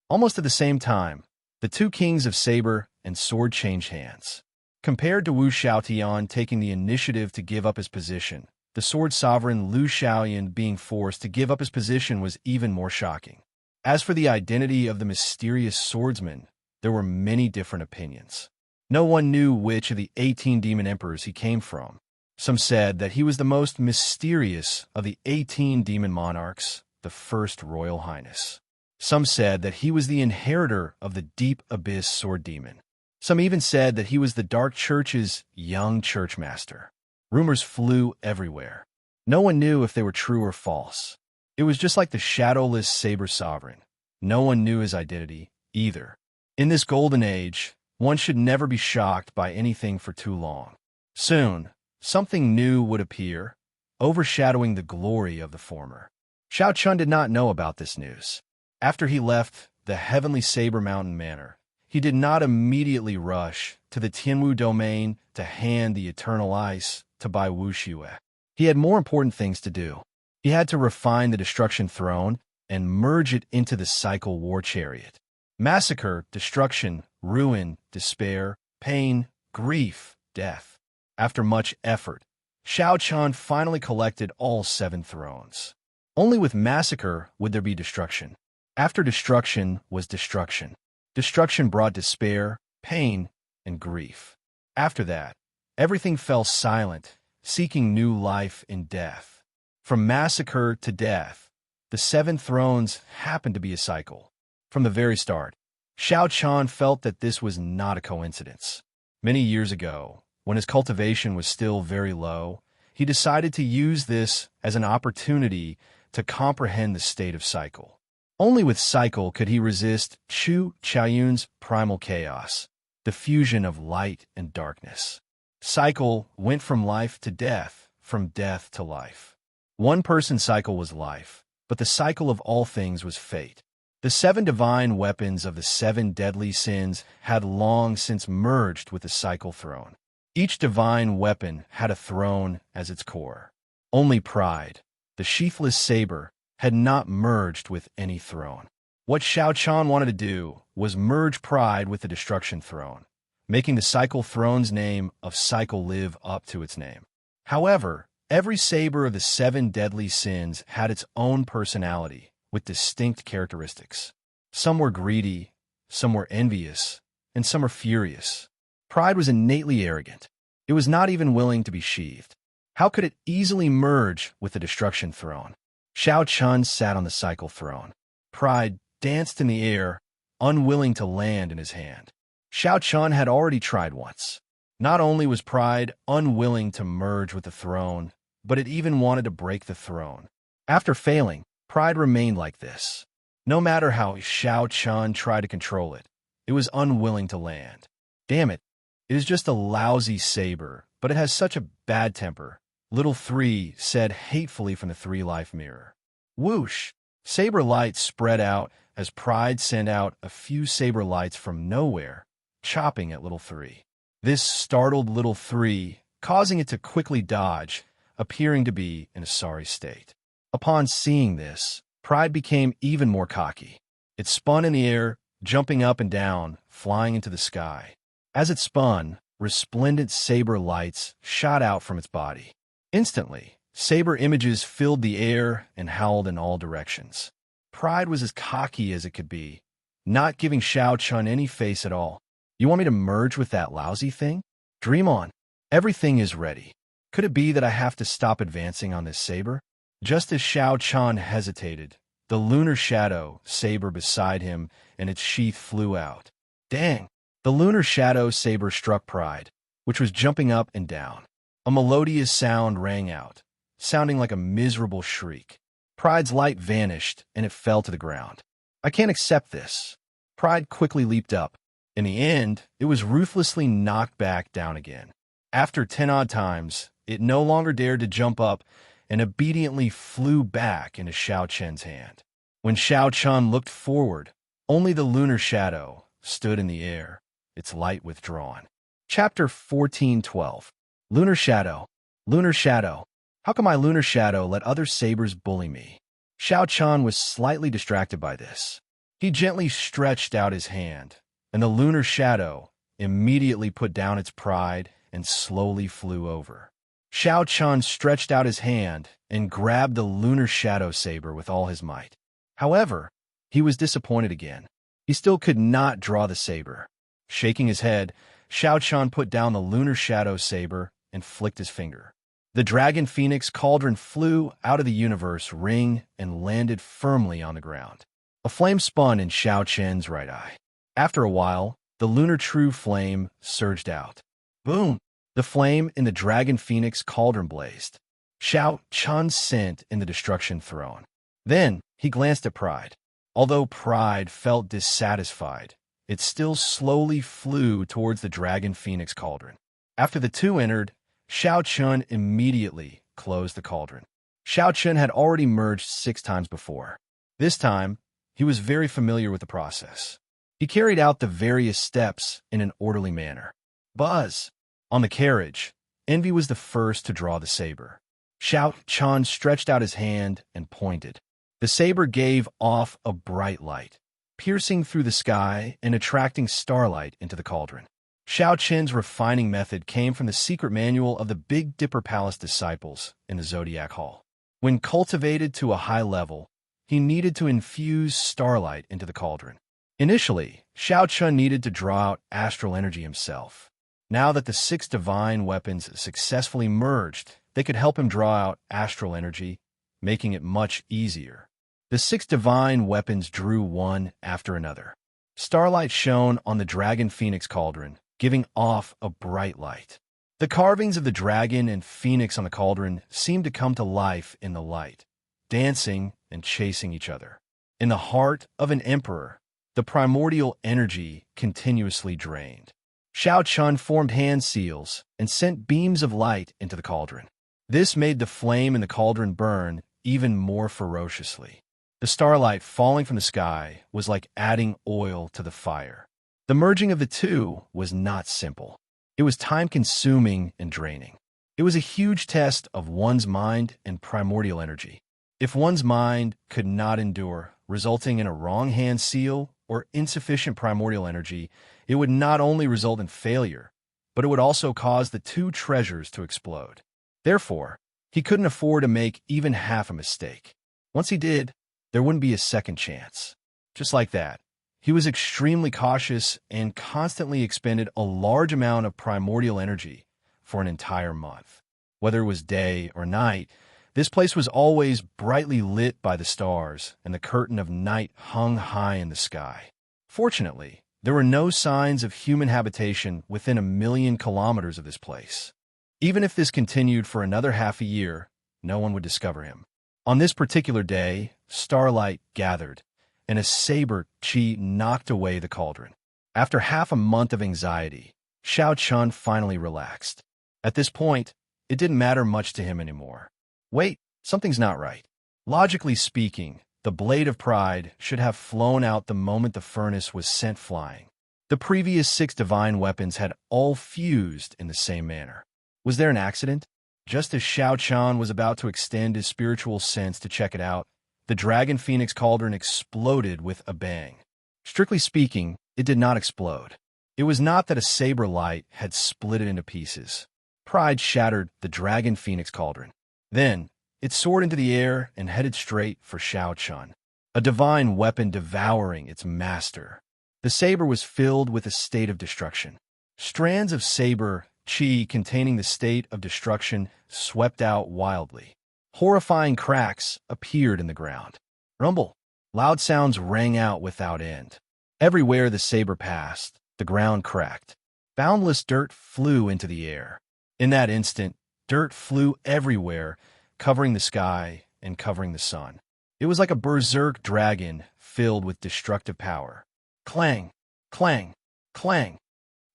Almost at the same time, the two kings of saber and sword changed hands. Compared to Wu Xiaotian taking the initiative to give up his position, the sword sovereign Lu Xiaoyan being forced to give up his position was even more shocking. As for the identity of the mysterious swordsman, there were many different opinions. No one knew which of the 18 demon emperors he came from. Some said that he was the most mysterious of the 18 demon monarchs, the first royal highness. Some said that he was the inheritor of the deep abyss sword demon. Some even said that he was the Dark Church's young churchmaster. Rumors flew everywhere. No one knew if they were true or false. It was just like the shadowless saber sovereign. No one knew his identity either. In this golden age, one should never be shocked by anything for too long. Soon, something new would appear, overshadowing the glory of the former. Xiao Chun did not know about this news. After he left the Heavenly Saber Mountain Manor, He did not immediately rush to the Tianwu domain to hand the eternal ice to Bai Wuxue. He had more important things to do. He had to refine the destruction throne and merge it into the cycle war chariot. Massacre, destruction, ruin, despair, pain, grief, death. After much effort, Shao Chun finally collected all 7 thrones. Only with massacre would there be destruction. After destruction was destruction. Destruction brought despair, pain, and grief. After that, everything fell silent, seeking new life in death. From massacre to death, the 7 thrones happened to be a cycle. From the very start, Shao Chun felt that this was not a coincidence. Many years ago, when his cultivation was still very low, he decided to use this as an opportunity to comprehend the state of cycle. Only with cycle could he resist Chu Chaoyun's primal chaos, the fusion of light and darkness. Cycle went from life to death, from death to life. One person's cycle was life, but the cycle of all things was fate. The 7 divine weapons of the 7 deadly sins had long since merged with the cycle throne. Each divine weapon had a throne as its core. Only pride, the sheathless saber, had not merged with any throne. What Shao Chun wanted to do was merge pride with the destruction throne, making the cycle throne's name of cycle live up to its name. However, every saber of the 7 deadly sins had its own personality, with distinct characteristics. Some were greedy, some were envious, and some were furious. Pride was innately arrogant. It was not even willing to be sheathed. How could it easily merge with the destruction throne? Shao Chun sat on the cycle throne. Pride danced in the air, unwilling to land in his hand. Shao Chun had already tried once. Not only was pride unwilling to merge with the throne, but it even wanted to break the throne. After failing, pride remained like this. No matter how Shao Chun tried to control it, it was unwilling to land. Damn it, it is just a lousy saber, but it has such a bad temper, Little 3 said hatefully from the 3-life mirror. Whoosh! Saber lights spread out as pride sent out a few saber lights from nowhere, chopping at Little 3. This startled Little 3, causing it to quickly dodge, appearing to be in a sorry state. Upon seeing this, pride became even more cocky. It spun in the air, jumping up and down, flying into the sky. As it spun, resplendent saber lights shot out from its body. Instantly, saber images filled the air and howled in all directions. Pride was as cocky as it could be, not giving Shao Chun any face at all. You want me to merge with that lousy thing? Dream on. Everything is ready. Could it be that I have to stop advancing on this saber? Just as Shao Chun hesitated, the lunar shadow saber beside him and its sheath flew out. Dang! The lunar shadow saber struck pride, which was jumping up and down. A melodious sound rang out, sounding like a miserable shriek. Pride's light vanished, and it fell to the ground. I can't accept this. Pride quickly leaped up. In the end, it was ruthlessly knocked back down again. After 10 odd times, it no longer dared to jump up and obediently flew back into Shao Chun's hand. When Shao Chun looked forward, only the lunar shadow stood in the air, its light withdrawn. Chapter 14:12. Lunar Shadow. Lunar Shadow. How come my lunar shadow let other sabers bully me? Shao Chun was slightly distracted by this. He gently stretched out his hand, and the lunar shadow immediately put down its pride and slowly flew over. Shao Chun stretched out his hand and grabbed the lunar shadow saber with all his might. However, he was disappointed again. He still could not draw the saber. Shaking his head, Shao Chun put down the lunar shadow saber and flicked his finger. The dragon phoenix cauldron flew out of the universe ring and landed firmly on the ground. A flame spun in Shao Chun's right eye. After a while, the lunar true flame surged out. Boom! The flame in the dragon phoenix cauldron blazed. Shao Chun sent in the destruction throne. Then he glanced at pride. Although pride felt dissatisfied, it still slowly flew towards the dragon phoenix cauldron. After the two entered, Shao Chun immediately closed the cauldron. Shao Chun had already merged 6 times before. This time, he was very familiar with the process. He carried out the various steps in an orderly manner. Buzz! On the carriage, Envy was the first to draw the saber. Xiao Chan stretched out his hand and pointed. The saber gave off a bright light, piercing through the sky and attracting starlight into the cauldron. Xiao Qin's refining method came from the secret manual of the Big Dipper Palace disciples in the Zodiac Hall. When cultivated to a high level, he needed to infuse starlight into the cauldron. Initially, Xiao Chun needed to draw out astral energy himself. Now that the 6 divine weapons successfully merged, they could help him draw out astral energy, making it much easier. The 6 divine weapons drew one after another. Starlight shone on the Dragon Phoenix cauldron, giving off a bright light. The carvings of the dragon and phoenix on the cauldron seemed to come to life in the light, dancing and chasing each other. In the heart of an emperor, the primordial energy continuously drained. Xiao Chun formed hand seals and sent beams of light into the cauldron. This made the flame in the cauldron burn even more ferociously. The starlight falling from the sky was like adding oil to the fire. The merging of the two was not simple. It was time-consuming and draining. It was a huge test of one's mind and primordial energy. If one's mind could not endure, resulting in a wrong hand seal or insufficient primordial energy, it would not only result in failure, but it would also cause the 2 treasures to explode. Therefore, he couldn't afford to make even half a mistake. Once he did, there wouldn't be a second chance. Just like that, he was extremely cautious and constantly expended a large amount of primordial energy for an entire month. Whether it was day or night, this place was always brightly lit by the stars, and the curtain of night hung high in the sky. Fortunately, there were no signs of human habitation within 1,000,000 kilometers of this place. Even if this continued for another half a year, no one would discover him. On this particular day, starlight gathered, and a saber chi knocked away the cauldron. After half a month of anxiety, Xiao Chun finally relaxed. At this point, it didn't matter much to him anymore. Wait, something's not right. Logically speaking, the blade of pride should have flown out the moment the furnace was sent flying. The previous 6 divine weapons had all fused in the same manner. Was there an accident? Just as Xiao Chan was about to extend his spiritual sense to check it out, the Dragon Phoenix cauldron exploded with a bang. Strictly speaking, it did not explode. It was not that a saber light had split it into pieces. Pride shattered the Dragon Phoenix cauldron. Then, it soared into the air and headed straight for Xiao Chun, a divine weapon devouring its master. The saber was filled with a state of destruction. Strands of saber chi containing the state of destruction swept out wildly. Horrifying cracks appeared in the ground. Rumble! Loud sounds rang out without end. Everywhere the saber passed, the ground cracked. Boundless dirt flew into the air. In that instant, dirt flew everywhere, covering the sky and covering the sun. It was like a berserk dragon filled with destructive power. Clang! Clang! Clang!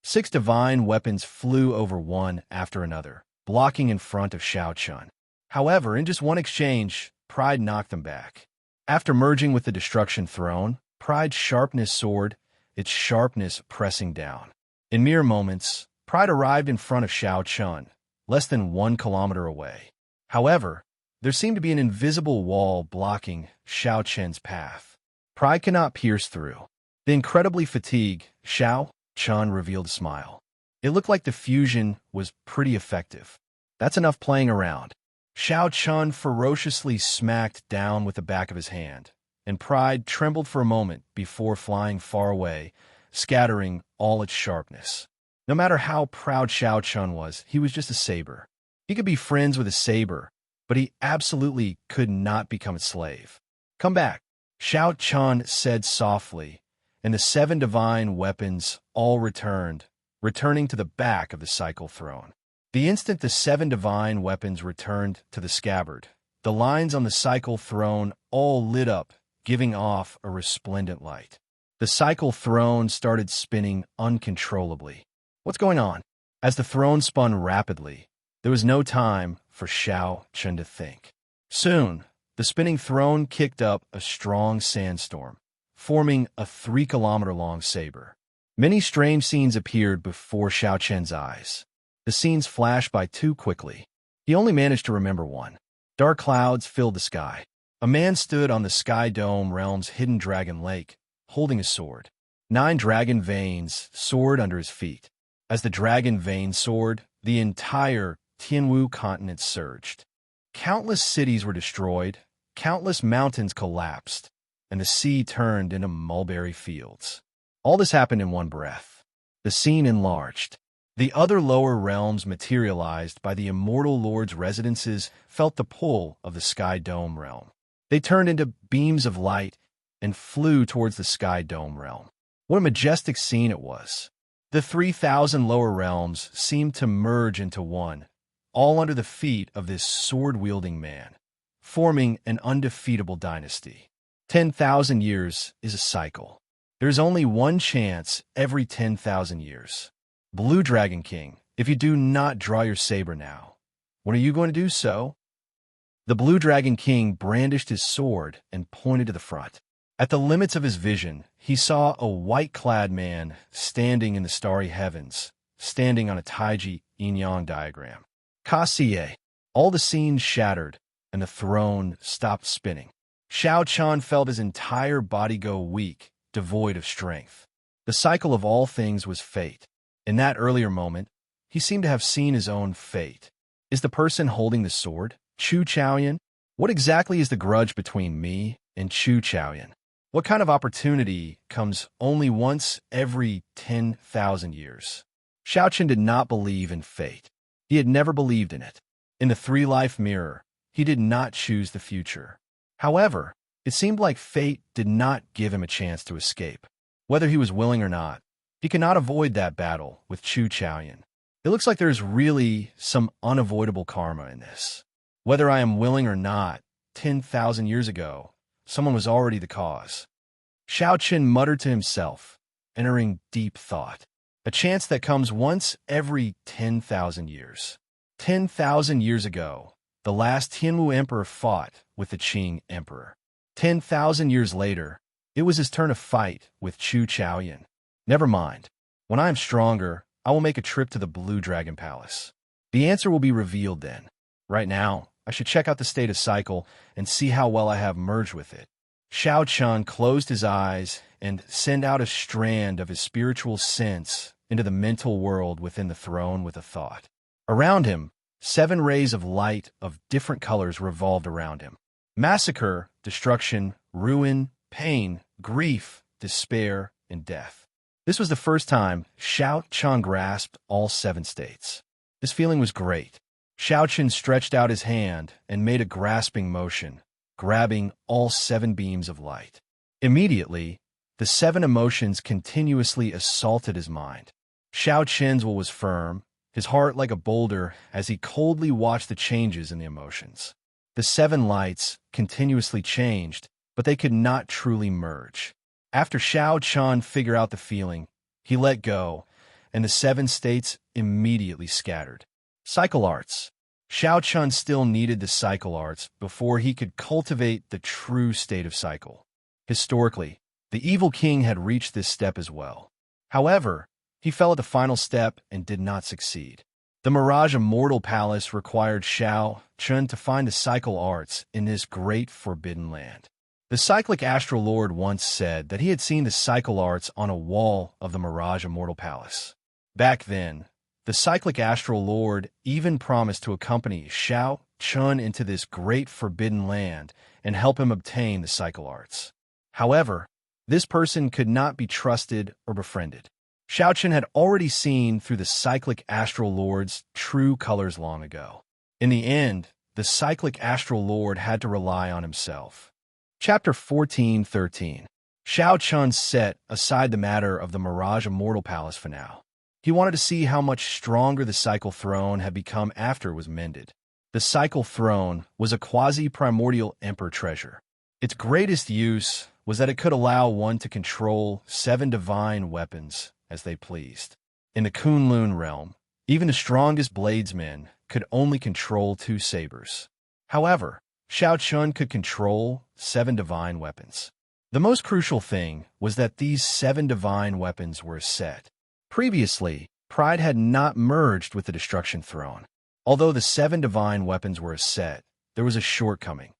6 divine weapons flew over one after another, blocking in front of Xiao Chun. However, in just one exchange, Pride knocked them back. After merging with the Destruction Throne, Pride's sharpness soared, its sharpness pressing down. In mere moments, Pride arrived in front of Xiao Chun, less than 1 kilometer away. However, there seemed to be an invisible wall blocking Xiao Chen's path. Pride could not pierce through. The incredibly fatigued Xiao Chun revealed a smile. It looked like the fusion was pretty effective. That's enough playing around. Xiao Chun ferociously smacked down with the back of his hand, and Pride trembled for a moment before flying far away, scattering all its sharpness. No matter how proud Xiao Chun was, he was just a saber. He could be friends with a saber, but he absolutely could not become its slave. Come back, Xiao Chun said softly, and the 7 divine weapons all returned, returning to the back of the cycle throne. The instant the 7 divine weapons returned to the scabbard, the lines on the cycle throne all lit up, giving off a resplendent light. The cycle throne started spinning uncontrollably. What's going on? As the throne spun rapidly, there was no time for Xiao Chun to think. Soon, the spinning throne kicked up a strong sandstorm, forming a 3-kilometer-long saber. Many strange scenes appeared before Xiao Chen's eyes. The scenes flashed by too quickly. He only managed to remember one. Dark clouds filled the sky. A man stood on the Sky Dome realm's hidden dragon lake, holding a sword. 9 dragon veins soared under his feet. As the dragon veins soared, the entire Tianwu continent surged. Countless cities were destroyed, countless mountains collapsed, and the sea turned into mulberry fields. All this happened in one breath. The scene enlarged. The other lower realms materialized by the Immortal Lord's residences felt the pull of the Sky Dome realm. They turned into beams of light and flew towards the Sky Dome realm. What a majestic scene it was. The 3,000 lower realms seemed to merge into one, all under the feet of this sword-wielding man, forming an undefeatable dynasty. 10,000 years is a cycle. There's only one chance every 10,000 years. Blue Dragon King, if you do not draw your saber now, when are you going to do so? The Blue Dragon King brandished his sword and pointed to the front. At the limits of his vision, he saw a white-clad man standing in the starry heavens, standing on a Taiji yin-yang diagram. Kassiye. All the scenes shattered, and the throne stopped spinning. Xiao Chan felt his entire body go weak, devoid of strength. The cycle of all things was fate. In that earlier moment, he seemed to have seen his own fate. Is the person holding the sword Chu Chaoyan? What exactly is the grudge between me and Chu Chaoyan? What kind of opportunity comes only once every 10,000 years? Xiao Chen did not believe in fate. He had never believed in it. In the three-life mirror, he did not choose the future. However, it seemed like fate did not give him a chance to escape. Whether he was willing or not, he could not avoid that battle with Chu Chaoyan. It looks like there's really some unavoidable karma in this. Whether I am willing or not, 10,000 years ago, someone was already the cause. Xiao Chen muttered to himself, entering deep thought. A chance that comes once every 10,000 years. 10,000 years ago, the last Tianwu emperor fought with the Qing emperor. 10,000 years later, it was his turn to fight with Chu Chaoyan. Never mind. When I am stronger, I will make a trip to the Blue Dragon Palace. The answer will be revealed then. Right now, I should check out the status cycle and see how well I have merged with it. Xiao Chan closed his eyes and sent out a strand of his spiritual sense into the mental world within the throne with a thought. Around him, 7 rays of light of different colors revolved around him. Massacre, destruction, ruin, pain, grief, despair, and death. This was the first time Xiao Chan grasped all 7 states. This feeling was great. Xiao Chen stretched out his hand and made a grasping motion, grabbing all 7 beams of light. Immediately, the 7 emotions continuously assaulted his mind. Xiao Chen's will was firm, his heart like a boulder as he coldly watched the changes in the emotions. The 7 lights continuously changed, but they could not truly merge. After Xiao Chan figured out the feeling, he let go, and the 7 states immediately scattered. Cycle arts. Xiao Chan still needed the cycle arts before he could cultivate the true state of cycle. Historically, the evil king had reached this step as well. However, he fell at the final step and did not succeed. The Mirage Immortal Palace required Xiao Chan to find the cycle arts in this great forbidden land. The cyclic astral lord once said that he had seen the cycle arts on a wall of the Mirage Immortal Palace. Back then, the cyclic astral lord even promised to accompany Xiao Chan into this great forbidden land and help him obtain the cycle arts. However, this person could not be trusted or befriended. Xiao Chan had already seen through the cyclic astral lord's true colors long ago. In the end, the cyclic astral lord had to rely on himself. Chapter 14:13. Xiao Chan set aside the matter of the Mirage Immortal Palace for now. He wanted to see how much stronger the cycle throne had become after it was mended. The cycle throne was a quasi-primordial emperor treasure. Its greatest use was that it could allow one to control 7 divine weapons as they pleased. In the Kunlun realm, even the strongest bladesmen could only control 2 sabers. However, Xiao Chan could control 7 divine weapons. The most crucial thing was that these 7 divine weapons were a set. Previously, Pride had not merged with the Destruction Throne. Although the 7 divine weapons were a set, there was a shortcoming.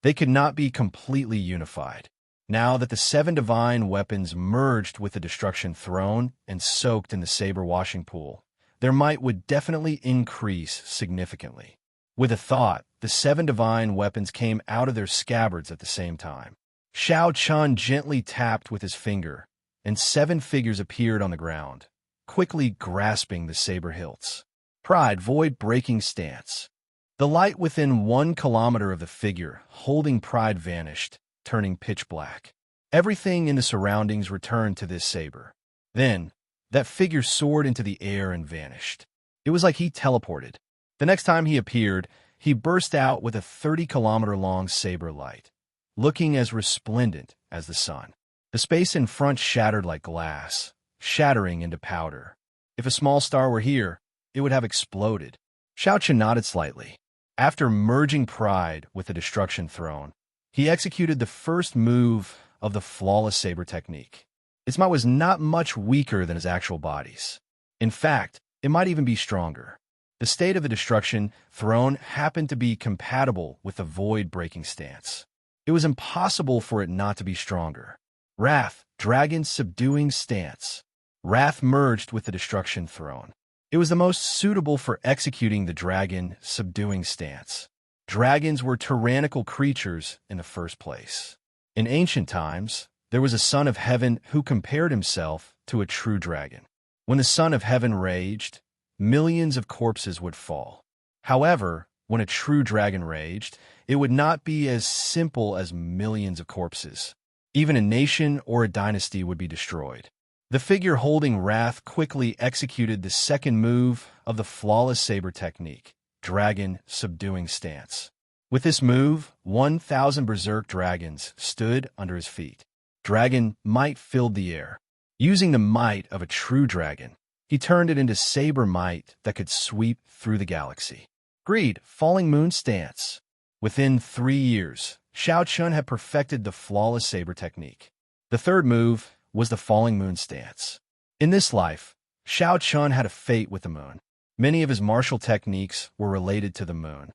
They could not be completely unified. Now that the 7 divine weapons merged with the Destruction Throne and soaked in the saber washing pool, their might would definitely increase significantly. With a thought, the 7 divine weapons came out of their scabbards at the same time. Shao Chun gently tapped with his finger, and 7 figures appeared on the ground, quickly grasping the saber hilts. Pride, void-breaking stance. The light within 1 kilometer of the figure holding Pride vanished, turning pitch black. Everything in the surroundings returned to this saber. Then, that figure soared into the air and vanished. It was like he teleported. The next time he appeared, he burst out with a 30-kilometer-long saber light, looking as resplendent as the sun. The space in front shattered like glass, shattering into powder. If a small star were here, it would have exploded. Shao Chun nodded slightly. After merging Pride with the Destruction Throne, he executed the first move of the flawless saber technique. Its might was not much weaker than his actual body's. In fact, it might even be stronger. The state of the Destruction Throne happened to be compatible with the void-breaking stance. It was impossible for it not to be stronger. Wrath, dragon subduing stance. Wrath merged with the Destruction Throne. It was the most suitable for executing the dragon subduing stance. Dragons were tyrannical creatures in the first place. In ancient times, there was a son of heaven who compared himself to a true dragon. When the son of heaven raged, millions of corpses would fall. However, when a true dragon raged, it would not be as simple as millions of corpses. Even a nation or a dynasty would be destroyed. The figure holding Wrath quickly executed the second move of the flawless saber technique, dragon subduing stance. With this move, 1,000 berserk dragons stood under his feet. Dragon might filled the air. Using the might of a true dragon, he turned it into saber might that could sweep through the galaxy. Greed, falling moon stance. Within 3 years, Shao Chun had perfected the flawless saber technique. The third move was the falling moon stance. In this life, Shao Chun had a fate with the moon. Many of his martial techniques were related to the moon.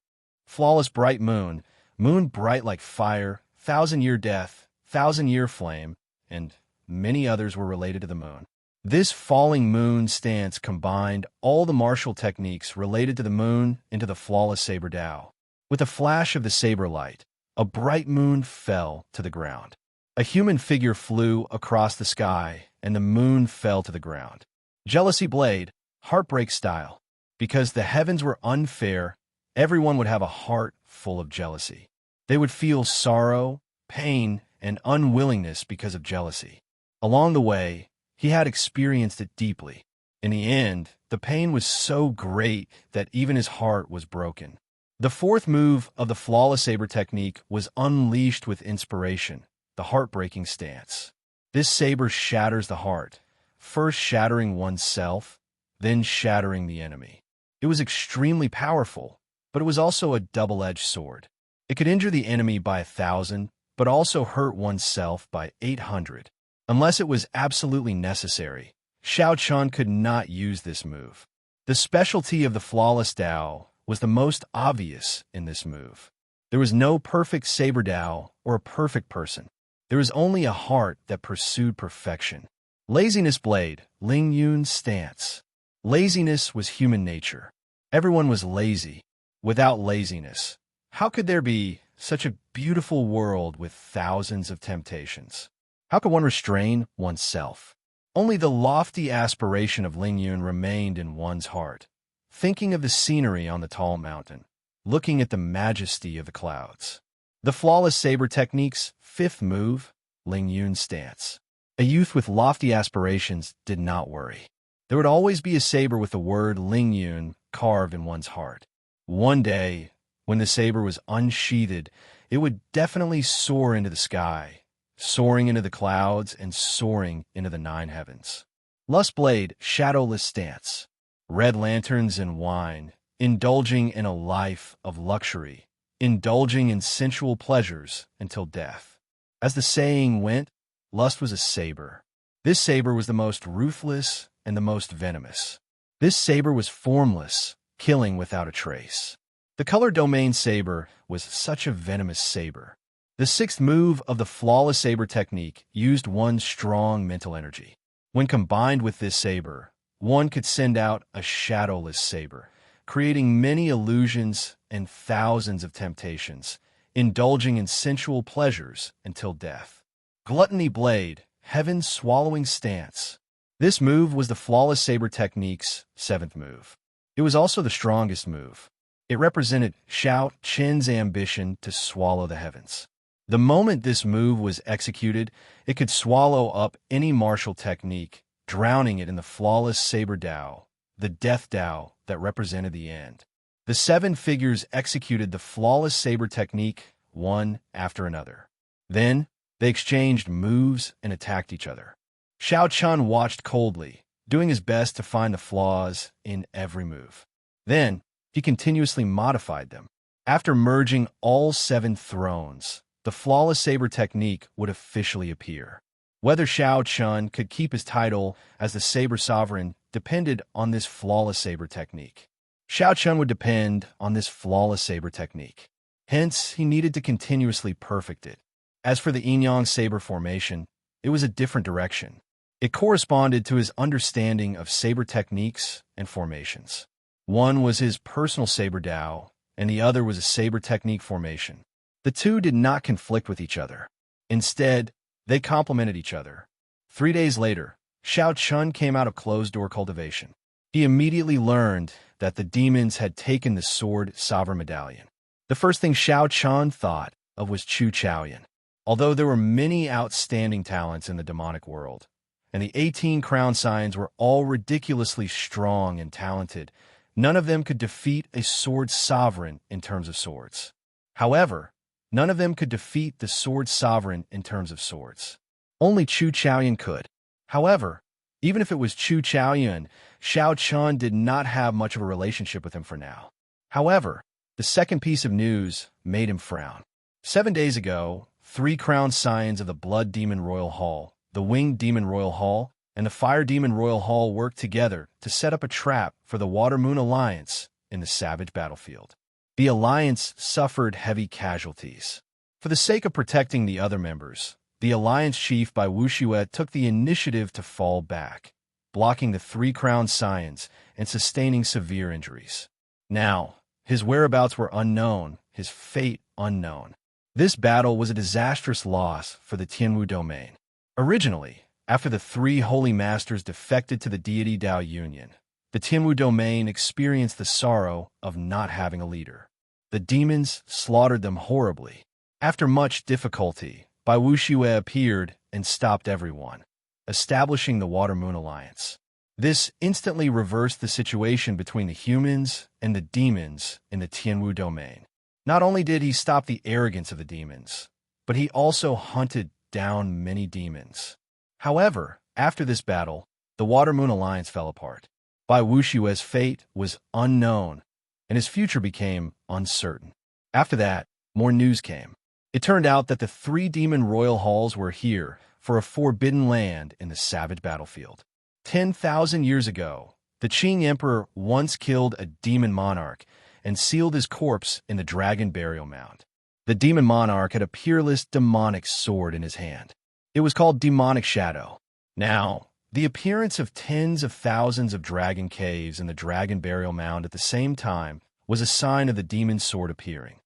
Flawless bright moon, moon bright like fire, 1,000-year death, 1,000-year flame, and many others were related to the moon. This falling moon stance combined all the martial techniques related to the moon into the flawless saber Dao. With a flash of the saber light, a bright moon fell to the ground. A human figure flew across the sky, and the moon fell to the ground. Jealousy blade, heartbreak style. Because the heavens were unfair, everyone would have a heart full of jealousy. They would feel sorrow, pain, and unwillingness because of jealousy. Along the way, he had experienced it deeply. In the end, the pain was so great that even his heart was broken. The fourth move of the flawless saber technique was unleashed with inspiration, the heartbreaking stance. This saber shatters the heart, first shattering oneself, then shattering the enemy. It was extremely powerful, but it was also a double-edged sword. It could injure the enemy by 1,000, but also hurt oneself by 800. Unless it was absolutely necessary, Shao Chun could not use this move. The specialty of the flawless Dao was the most obvious in this move. There was no perfect saber Dao or a perfect person. There was only a heart that pursued perfection. Laziness blade, Ling Yun's stance. Laziness was human nature. Everyone was lazy. Without laziness, how could there be such a beautiful world with thousands of temptations? How could one restrain oneself? Only the lofty aspiration of Ling Yun remained in one's heart, thinking of the scenery on the tall mountain, looking at the majesty of the clouds. The flawless saber technique's fifth move, Ling Yun's stance. A youth with lofty aspirations did not worry. There would always be a saber with the word Ling Yun carved in one's heart. One day, when the saber was unsheathed, it would definitely soar into the sky, soaring into the clouds and soaring into the 9 heavens. Lust blade, shadowless stance. Red lanterns and wine, indulging in a life of luxury, indulging in sensual pleasures until death. As the saying went, lust was a saber. This saber was the most ruthless and the most venomous. This saber was formless, killing without a trace. The color domain saber was such a venomous saber. The sixth move of the flawless saber technique used one's strong mental energy. When combined with this saber, one could send out a shadowless saber, creating many illusions and thousands of temptations, indulging in sensual pleasures until death. Gluttony blade, heaven's swallowing stance. This move was the flawless saber technique's seventh move. It was also the strongest move. It represented Shao Chen's ambition to swallow the heavens. The moment this move was executed, it could swallow up any martial technique, drowning it in the flawless saber Dao, the death Dao that represented the end. The seven figures executed the flawless saber technique one after another. Then, they exchanged moves and attacked each other. Shao Chun watched coldly, doing his best to find the flaws in every move. Then, he continuously modified them. After merging all seven thrones, the flawless saber technique would officially appear. Whether Shao Chun could keep his title as the saber sovereign depended on this flawless saber technique. Shao Chun would depend on this flawless saber technique. Hence, he needed to continuously perfect it. As for the yin-yang saber formation, it was a different direction. It corresponded to his understanding of saber techniques and formations. One was his personal saber Dao, and the other was a saber technique formation. The two did not conflict with each other. Instead, they complemented each other. 3 days later, Shao Chun came out of closed-door cultivation. He immediately learned that the demons had taken the sword sovereign medallion. The first thing Shao Chun thought of was Chu Chaoyan. Although there were many outstanding talents in the demonic world, and the 18 crown signs were all ridiculously strong and talented, none of them could defeat a sword sovereign in terms of swords. However, none of them could defeat the sword sovereign in terms of swords. Only Chu Chaoyan could. However, even if it was Chu Chaoyan, Shao Chun did not have much of a relationship with him for now. However, the second piece of news made him frown. 7 days ago, 3 crown signs of the Blood Demon Royal Hall, the Winged Demon Royal Hall, and the Fire Demon Royal Hall worked together to set up a trap for the Water Moon Alliance in the Savage Battlefield. The Alliance suffered heavy casualties. For the sake of protecting the other members, the Alliance chief by Wu Shue took the initiative to fall back, blocking the 3 crown signs and sustaining severe injuries. Now, his whereabouts were unknown, his fate unknown. This battle was a disastrous loss for the Tianwu domain. Originally, after the 3 holy masters defected to the deity Dao Union, the Tianwu domain experienced the sorrow of not having a leader. The demons slaughtered them horribly. After much difficulty, Bai Wuxue appeared and stopped everyone, establishing the Water Moon Alliance. This instantly reversed the situation between the humans and the demons in the Tianwu domain. Not only did he stop the arrogance of the demons, but he also hunted down many demons. However, after this battle, the Water Moon Alliance fell apart. Bai Wushue's fate was unknown, and his future became uncertain. After that, more news came. It turned out that the 3 demon royal halls were here for a forbidden land in the Savage Battlefield. 10,000 years ago, the Qing Emperor once killed a demon monarch and sealed his corpse in the dragon burial mound. The demon monarch had a peerless demonic sword in his hand. It was called Demonic Shadow. Now, the appearance of tens of thousands of dragon caves in the dragon burial mound at the same time was a sign of the demon sword appearing.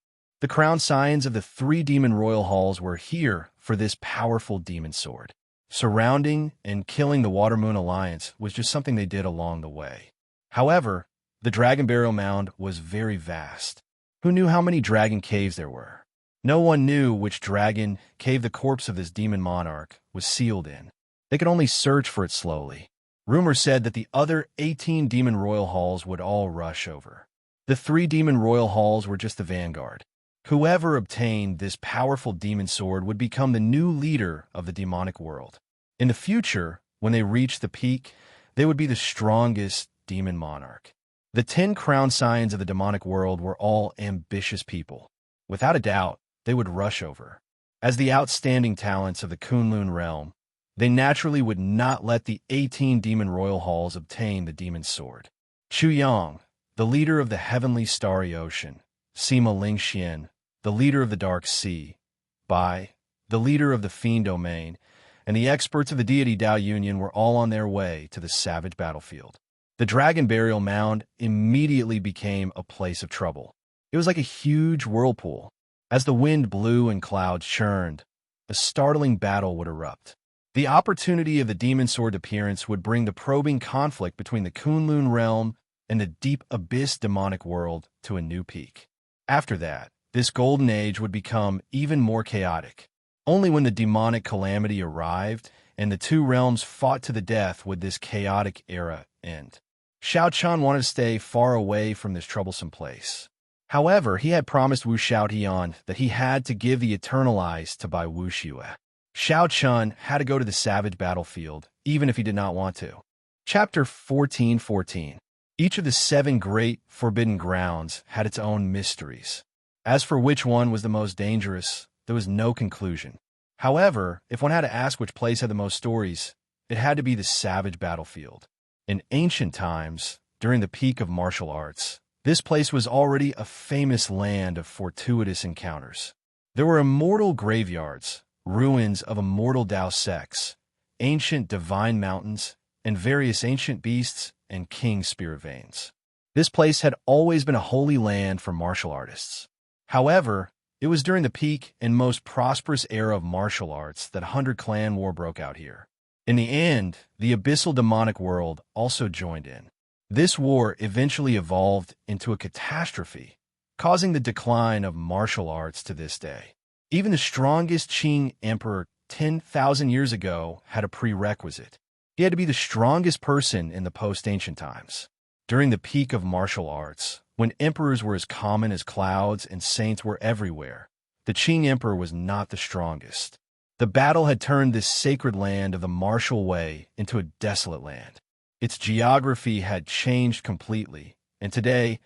The crown signs of the 3 demon royal halls were here for this powerful demon sword. Surrounding and killing the Water Moon Alliance was just something they did along the way. However, the dragon burial mound was very vast. Who knew how many dragon caves there were? No one knew which dragon cave the corpse of this demon monarch was sealed in. They could only search for it slowly. Rumor said that the other 18 demon royal halls would all rush over. The 3 demon royal halls were just the vanguard. Whoever obtained this powerful demon sword would become the new leader of the demonic world. In the future, when they reached the peak, they would be the strongest demon monarch. The 10 crown signs of the demonic world were all ambitious people. Without a doubt, they would rush over. As the outstanding talents of the Kunlun realm, they naturally would not let the 18 demon royal halls obtain the demon sword. Chu Yang, the leader of the heavenly starry ocean, Sima Lingxian, the leader of the dark sea, Bai, the leader of the fiend domain, and the experts of the deity Dao Union were all on their way to the savage battlefield. The dragon burial mound immediately became a place of trouble. It was like a huge whirlpool. As the wind blew and clouds churned, a startling battle would erupt. The opportunity of the demon sword appearance would bring the probing conflict between the Kunlun realm and the deep abyss demonic world to a new peak. After that, this golden age would become even more chaotic. Only when the demonic calamity arrived and the two realms fought to the death would this chaotic era end. Xiao Chan wanted to stay far away from this troublesome place. However, he had promised Wu Xiaotian that he had to give the eternal eyes to Bai Wuxue. Xiao Chun had to go to the savage battlefield, even if he did not want to. Chapter 14:14. Each of the 7 great forbidden grounds had its own mysteries. As for which one was the most dangerous, there was no conclusion. However, if one had to ask which place had the most stories, it had to be the savage battlefield. In ancient times, during the peak of martial arts, this place was already a famous land of fortuitous encounters. There were immortal graveyards, ruins of immortal Dao sects, ancient divine mountains, and various ancient beasts and king spirit veins. This place had always been a holy land for martial artists. However, it was during the peak and most prosperous era of martial arts that 100 clan war broke out here. In the end, the abyssal demonic world also joined in. This war eventually evolved into a catastrophe, causing the decline of martial arts to this day. Even the strongest Qing emperor 10,000 years ago had a prerequisite. He had to be the strongest person in the post-ancient times. During the peak of martial arts, when emperors were as common as clouds and saints were everywhere, the Qing emperor was not the strongest. The battle had turned this sacred land of the martial way into a desolate land. Its geography had changed completely, and today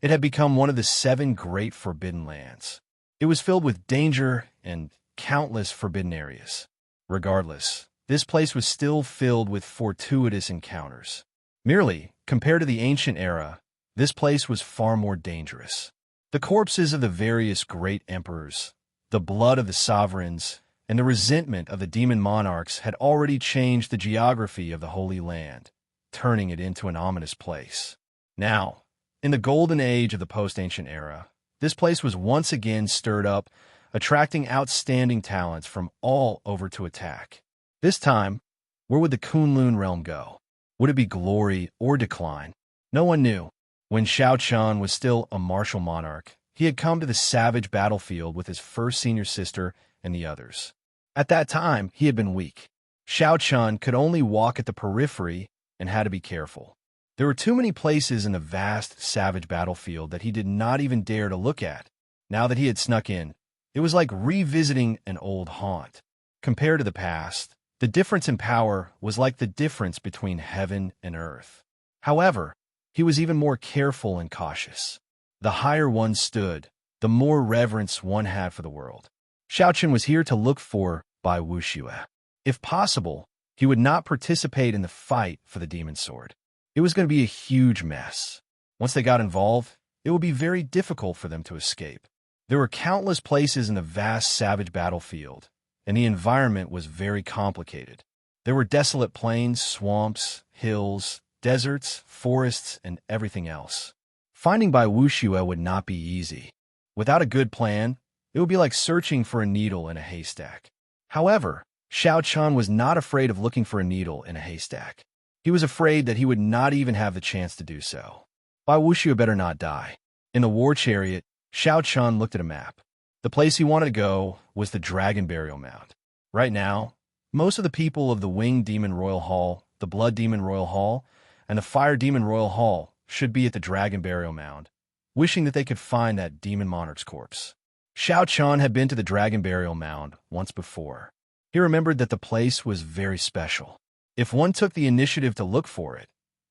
it had become one of the 7 great forbidden lands. It was filled with danger and countless forbidden areas. Regardless, this place was still filled with fortuitous encounters. Merely, compared to the ancient era, this place was far more dangerous. The corpses of the various great emperors, the blood of the sovereigns, and the resentment of the demon monarchs had already changed the geography of the Holy Land, turning it into an ominous place. Now, in the golden age of the post-ancient era, this place was once again stirred up, attracting outstanding talents from all over to attack. This time, where would the Kunlun realm go? Would it be glory or decline? No one knew. When Xiao Chun was still a martial monarch, he had come to the savage battlefield with his first senior sister and the others. At that time, he had been weak. Xiao Chun could only walk at the periphery and had to be careful. There were too many places in the vast, savage battlefield that he did not even dare to look at. Now that he had snuck in, it was like revisiting an old haunt. Compared to the past, the difference in power was like the difference between heaven and earth. However, he was even more careful and cautious. The higher one stood, the more reverence one had for the world. Xiao Chun was here to look for Bai Wuxue. If possible, he would not participate in the fight for the demon sword. It was going to be a huge mess. Once they got involved, it would be very difficult for them to escape. There were countless places in the vast savage battlefield, and the environment was very complicated. There were desolate plains, swamps, hills, deserts, forests, and everything else. Finding Bai Wuxue would not be easy. Without a good plan, it would be like searching for a needle in a haystack. However, Xiao Chun was not afraid of looking for a needle in a haystack. He was afraid that he would not even have the chance to do so. Bai Wuxue better not die. In the war chariot, Xiao Chun looked at a map. The place he wanted to go was the Dragon Burial Mound. Right now, most of the people of the Winged Demon Royal Hall, the Blood Demon Royal Hall, and the Fire Demon Royal Hall should be at the Dragon Burial Mound, wishing that they could find that demon monarch's corpse. Xiao Chun had been to the Dragon Burial Mound once before. He remembered that the place was very special. If one took the initiative to look for it,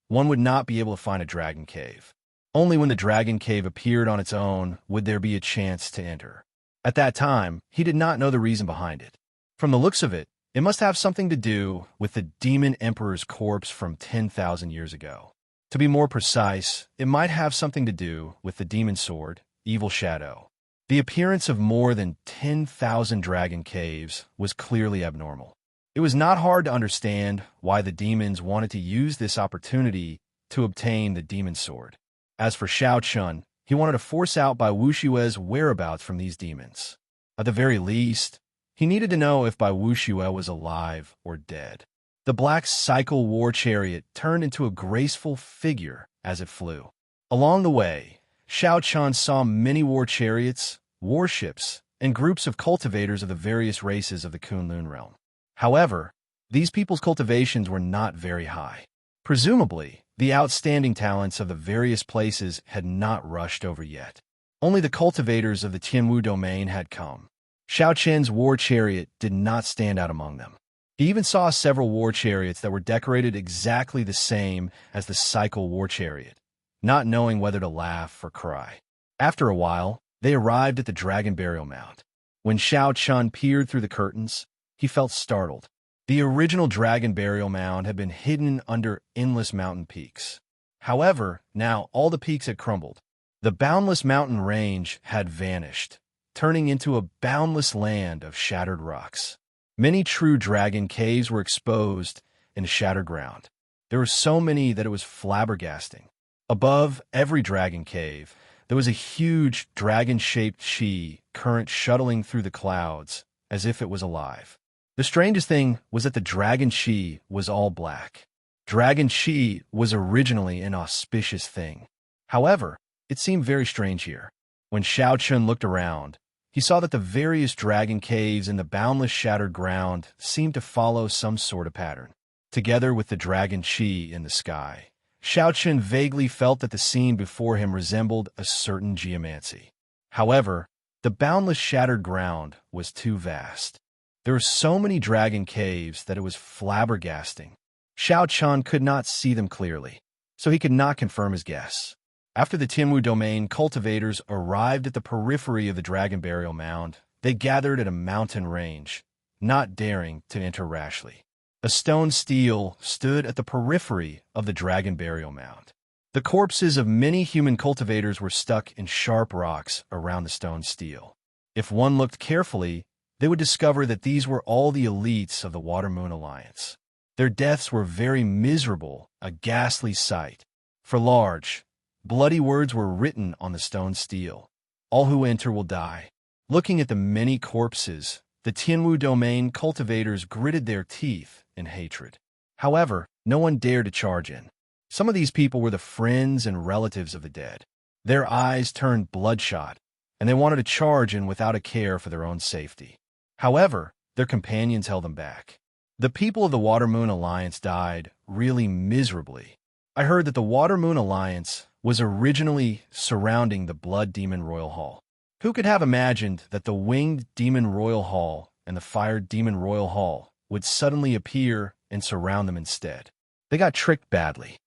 one would not be able to find a dragon cave. Only when the dragon cave appeared on its own would there be a chance to enter. At that time, he did not know the reason behind it. From the looks of it, it must have something to do with the demon emperor's corpse from 10,000 years ago. To be more precise, it might have something to do with the demon sword, evil shadow. The appearance of more than 10,000 dragon caves was clearly abnormal. It was not hard to understand why the demons wanted to use this opportunity to obtain the demon sword. As for Xiao Chun, he wanted to force out Bai Wushue's whereabouts from these demons. At the very least, he needed to know if Bai Wushue was alive or dead. The black cycle war chariot turned into a graceful figure as it flew. Along the way, Xiao Chun saw many war chariots, warships, and groups of cultivators of the various races of the Kunlun realm. However, these people's cultivations were not very high. Presumably, the outstanding talents of the various places had not rushed over yet. Only the cultivators of the Tianwu domain had come. Xiao Chen's war chariot did not stand out among them. He even saw several war chariots that were decorated exactly the same as the cycle war chariot, not knowing whether to laugh or cry. After a while, they arrived at the dragon burial mound. When Xiao Chun peered through the curtains, he felt startled. The original dragon burial mound had been hidden under endless mountain peaks. However, now all the peaks had crumbled. The boundless mountain range had vanished, turning into a boundless land of shattered rocks. Many true dragon caves were exposed in the shattered ground. There were so many that it was flabbergasting. Above every dragon cave, there was a huge dragon-shaped chi current shuttling through the clouds as if it was alive. The strangest thing was that the dragon chi was all black. Dragon chi was originally an auspicious thing. However, it seemed very strange here. When Xiao Chun looked around, he saw that the various dragon caves in the boundless shattered ground seemed to follow some sort of pattern. Together with the dragon chi in the sky, Xiao Chun vaguely felt that the scene before him resembled a certain geomancy. However, the boundless shattered ground was too vast. There were so many dragon caves that it was flabbergasting. Xiao Chun could not see them clearly, so he could not confirm his guess. After the Tianwu domain cultivators arrived at the periphery of the dragon burial mound, they gathered at a mountain range, not daring to enter rashly. A stone stele stood at the periphery of the dragon burial mound. The corpses of many human cultivators were stuck in sharp rocks around the stone stele. If one looked carefully, they would discover that these were all the elites of the Water-Moon Alliance. Their deaths were very miserable, a ghastly sight. For large, bloody words were written on the stone stele. All who enter will die. Looking at the many corpses, the Tianwu domain cultivators gritted their teeth in hatred. However, no one dared to charge in. Some of these people were the friends and relatives of the dead. Their eyes turned bloodshot, and they wanted to charge in without a care for their own safety. However, their companions held them back. The people of the Water-Moon Alliance died really miserably. I heard that the Water-Moon Alliance was originally surrounding the Blood Demon Royal Hall. Who could have imagined that the Winged Demon Royal Hall and the Fire Demon Royal Hall would suddenly appear and surround them instead? They got tricked badly.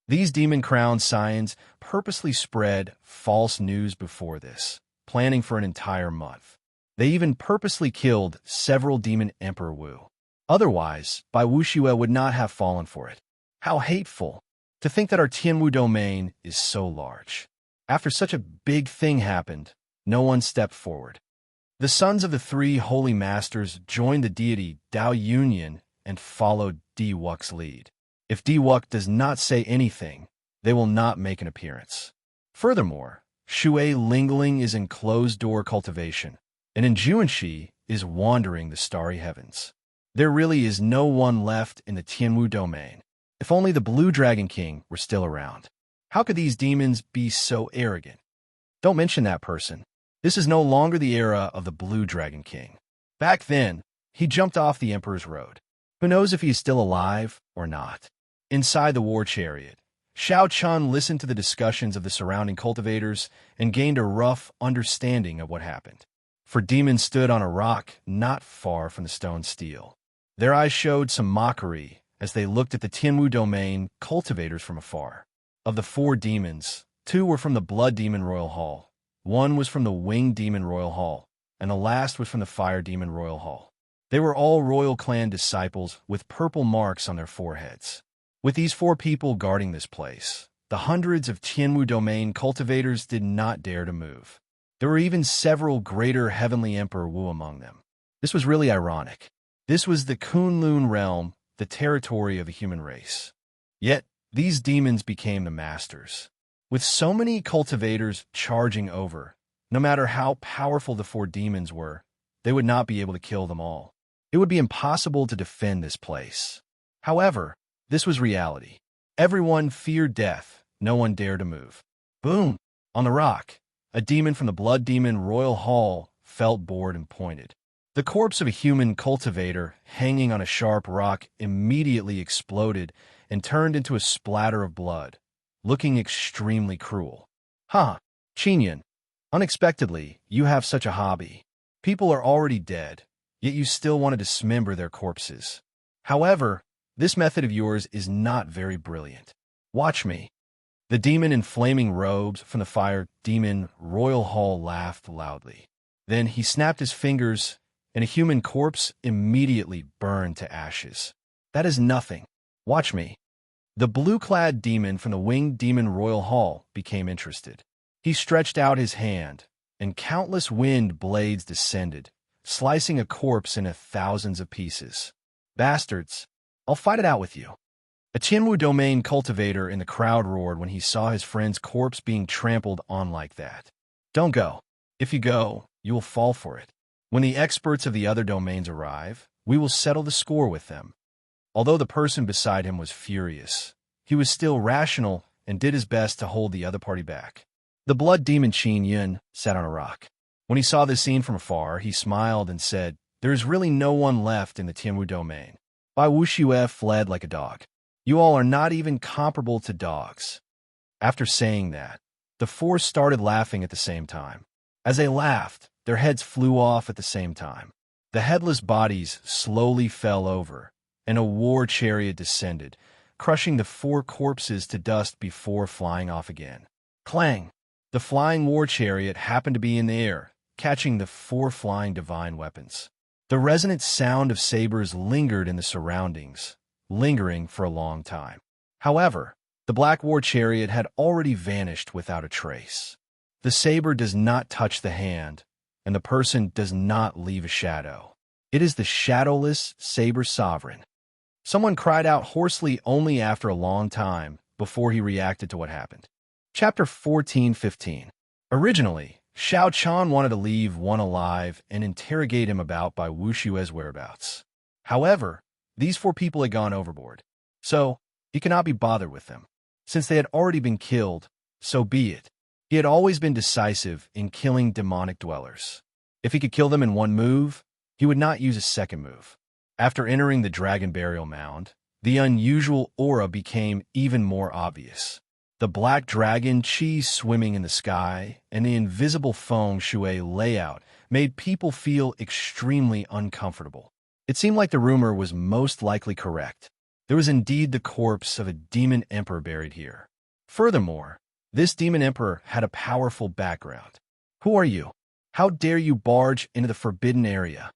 These Demon Crown Scions purposely spread false news before this, planning for an entire month. They even purposely killed several Demon Emperor Wu. Otherwise, Bai Wushue would not have fallen for it. How hateful! To think that our Tianwu domain is so large. After such a big thing happened, no one stepped forward. The sons of the three holy masters joined the deity Dao Union and followed Di Wuk's lead. If Di Wuk does not say anything, they will not make an appearance. Furthermore, Shui Lingling is in closed-door cultivation, and in Juanxi is wandering the starry heavens. There really is no one left in the Tianwu domain. If only the Blue Dragon King were still around. How could these demons be so arrogant? Don't mention that person. This is no longer the era of the Blue Dragon King. Back then, he jumped off the Emperor's Road. Who knows if he is still alive or not? Inside the war chariot, Xiao Chun listened to the discussions of the surrounding cultivators and gained a rough understanding of what happened. For demons stood on a rock not far from the stone stele. Their eyes showed some mockery as they looked at the Tianwu domain cultivators from afar. Of the 4 demons, 2 were from the Blood Demon Royal Hall. 1 was from the Winged Demon Royal Hall, and the last was from the Fire Demon Royal Hall. They were all royal clan disciples with purple marks on their foreheads. With these 4 people guarding this place, the hundreds of Tianwu domain cultivators did not dare to move. There were even several greater Heavenly Emperor Wu among them. This was really ironic. This was the Kunlun realm, the territory of the human race. Yet, these demons became the masters. With so many cultivators charging over, no matter how powerful the 4 demons were, they would not be able to kill them all. It would be impossible to defend this place. However, this was reality. Everyone feared death. No one dared to move. Boom! On the rock, a demon from the Blood Demon Royal Hall felt bored and pointed. The corpse of a human cultivator hanging on a sharp rock immediately exploded and turned into a splatter of blood, looking extremely cruel. Ha! Qinyan, unexpectedly, you have such a hobby. People are already dead, yet you still want to dismember their corpses. However, this method of yours is not very brilliant. Watch me. The demon in flaming robes from the Fire Demon Royal Hall laughed loudly. Then he snapped his fingers, and a human corpse immediately burned to ashes. That is nothing. Watch me. The blue-clad demon from the Winged Demon Royal Hall became interested. He stretched out his hand, and countless wind blades descended, slicing a corpse into thousands of pieces. Bastards, I'll fight it out with you. A Tianwu domain cultivator in the crowd roared when he saw his friend's corpse being trampled on like that. Don't go. If you go, you will fall for it. When the experts of the other domains arrive, we will settle the score with them. Although the person beside him was furious, he was still rational and did his best to hold the other party back. The blood demon Qin Yun sat on a rock. When he saw this scene from afar, he smiled and said, "There is really no one left in the Tianwu domain." Bai Wuxue fled like a dog. You all are not even comparable to dogs. After saying that, the 4 started laughing at the same time. As they laughed, their heads flew off at the same time. The headless bodies slowly fell over, and a war chariot descended, crushing the 4 corpses to dust before flying off again. Clang! The flying war chariot happened to be in the air, catching the 4 flying divine weapons. The resonant sound of sabers lingered in the surroundings, lingering for a long time. However, the black war chariot had already vanished without a trace. The saber does not touch the hand, and the person does not leave a shadow. It is the shadowless saber sovereign. Someone cried out hoarsely only after a long time before he reacted to what happened. Chapter 14:15. Originally, Xiao Chan wanted to leave one alive and interrogate him about Bai Wushue's whereabouts. However, these 4 people had gone overboard, so he cannot be bothered with them. Since they had already been killed, so be it. He had always been decisive in killing demonic dwellers. If he could kill them in one move, he would not use a second move. After entering the dragon burial mound, the unusual aura became even more obvious. The black dragon Qi swimming in the sky and the invisible feng shui layout made people feel extremely uncomfortable. It seemed like the rumor was most likely correct. There was indeed the corpse of a demon emperor buried here. Furthermore, this demon emperor had a powerful background. Who are you? How dare you barge into the forbidden area?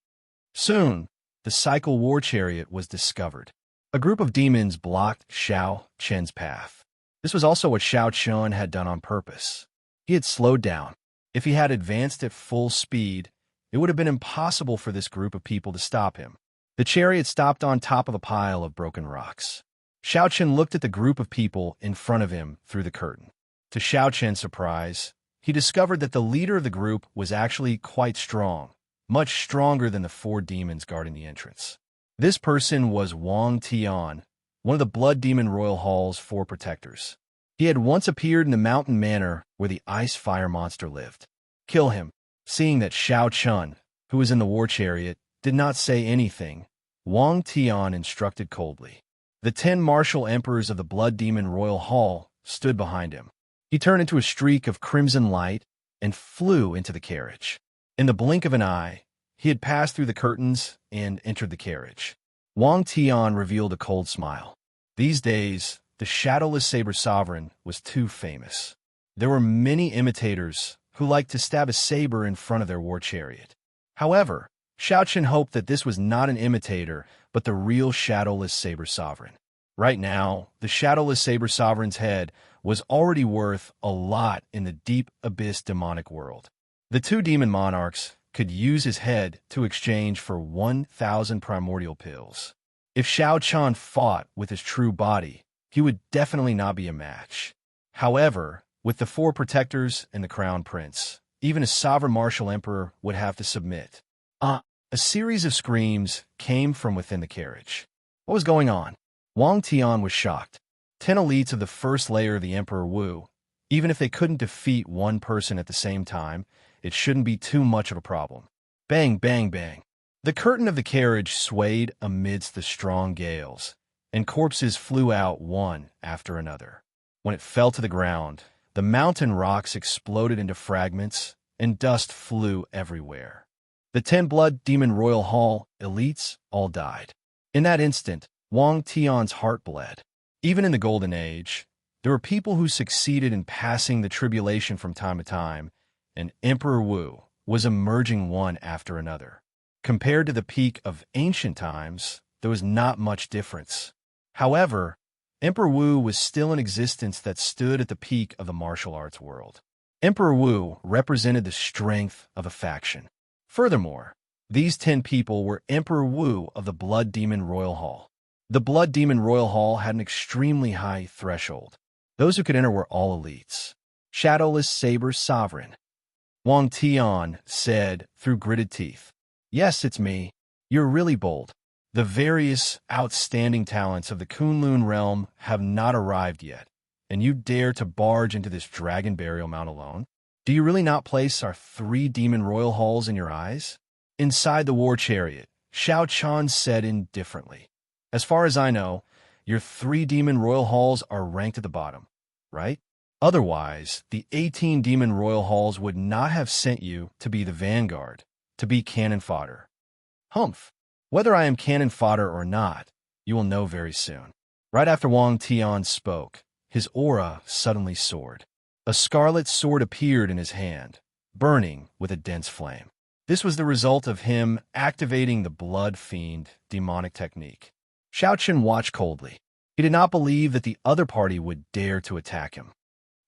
Soon, the cycle war chariot was discovered. A group of demons blocked Xiao Chen's path. This was also what Xiao Chen had done on purpose. He had slowed down. If he had advanced at full speed, it would have been impossible for this group of people to stop him. The chariot stopped on top of a pile of broken rocks. Xiao Chen looked at the group of people in front of him through the curtain. To Xiao Chen's surprise, he discovered that the leader of the group was actually quite strong, much stronger than the 4 demons guarding the entrance. This person was Wang Tian, one of the Blood Demon Royal Hall's 4 protectors. He had once appeared in the mountain manor where the ice fire monster lived. Kill him. Seeing that Xiao Chen, who was in the war chariot, did not say anything, Wang Tian instructed coldly. The 10 martial emperors of the Blood Demon Royal Hall stood behind him. He turned into a streak of crimson light and flew into the carriage. In the blink of an eye, he had passed through the curtains and entered the carriage. Wang Tian revealed a cold smile. These days, the shadowless saber sovereign was too famous. There were many imitators who liked to stab a saber in front of their war chariot. However, Xiaoqian hoped that this was not an imitator, but the real Shadowless Saber Sovereign. Right now, the Shadowless Saber Sovereign's head was already worth a lot in the deep abyss demonic world. The two demon monarchs could use his head to exchange for 1,000 primordial pills. If Xiaoqian fought with his true body, he would definitely not be a match. However, with the four protectors and the crown prince, even a sovereign martial emperor would have to submit. A series of screams came from within the carriage. What was going on? Wang Tian was shocked. 10 elites of the first layer of the Emperor Wu. Even if they couldn't defeat one person at the same time, it shouldn't be too much of a problem. Bang, bang, bang. The curtain of the carriage swayed amidst the strong gales, and corpses flew out one after another. When it fell to the ground, the mountain rocks exploded into fragments, and dust flew everywhere. The 10 Blood Demon Royal Hall elites all died. In that instant, Wang Tian's heart bled. Even in the Golden Age, there were people who succeeded in passing the tribulation from time to time, and Emperor Wu was emerging one after another. Compared to the peak of ancient times, there was not much difference. However, Emperor Wu was still an existence that stood at the peak of the martial arts world. Emperor Wu represented the strength of a faction. Furthermore, these 10 people were Emperor Wu of the Blood Demon Royal Hall. The Blood Demon Royal Hall had an extremely high threshold. Those who could enter were all elites. Shadowless Saber Sovereign. Wang Tian said through gritted teeth, "Yes, it's me. You're really bold. The various outstanding talents of the Kunlun realm have not arrived yet, and you dare to barge into this dragon burial mound alone? Do you really not place our 3 demon royal halls in your eyes?" Inside the war chariot, Xiaoqian said indifferently, "As far as I know, your 3 demon royal halls are ranked at the bottom, right? Otherwise, the 18 demon royal halls would not have sent you to be the vanguard, to be cannon fodder." Humph. Whether I am cannon fodder or not, you will know very soon. Right after Wang Tian spoke, his aura suddenly soared. A scarlet sword appeared in his hand, burning with a dense flame. This was the result of him activating the Blood Fiend demonic technique. Xiaoqian watched coldly. He did not believe that the other party would dare to attack him.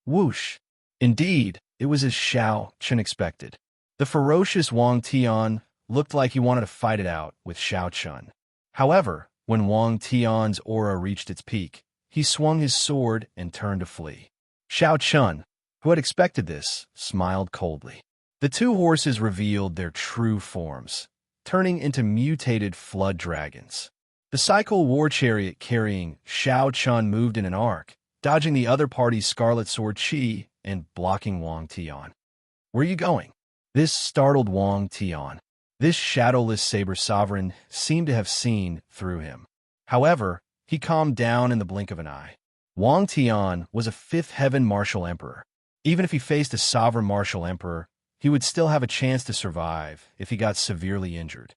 Whoosh! Indeed, it was as Xiaoqian expected. The ferocious Wang Tian looked like he wanted to fight it out with Xiaoqian. However, when Wang Tian's aura reached its peak, he swung his sword and turned to flee. Xiaoqian, who had expected this, smiled coldly. The 2 horses revealed their true forms, turning into mutated flood dragons. The cycle war chariot carrying Xiaoqian moved in an arc, dodging the other party's scarlet sword Qi and blocking Wang Tian. "Where are you going?" This startled Wang Tian. This shadowless saber sovereign seemed to have seen through him. However, he calmed down in the blink of an eye. Wang Tian was a 5th heaven martial emperor. Even if he faced a sovereign martial emperor, he would still have a chance to survive if he got severely injured.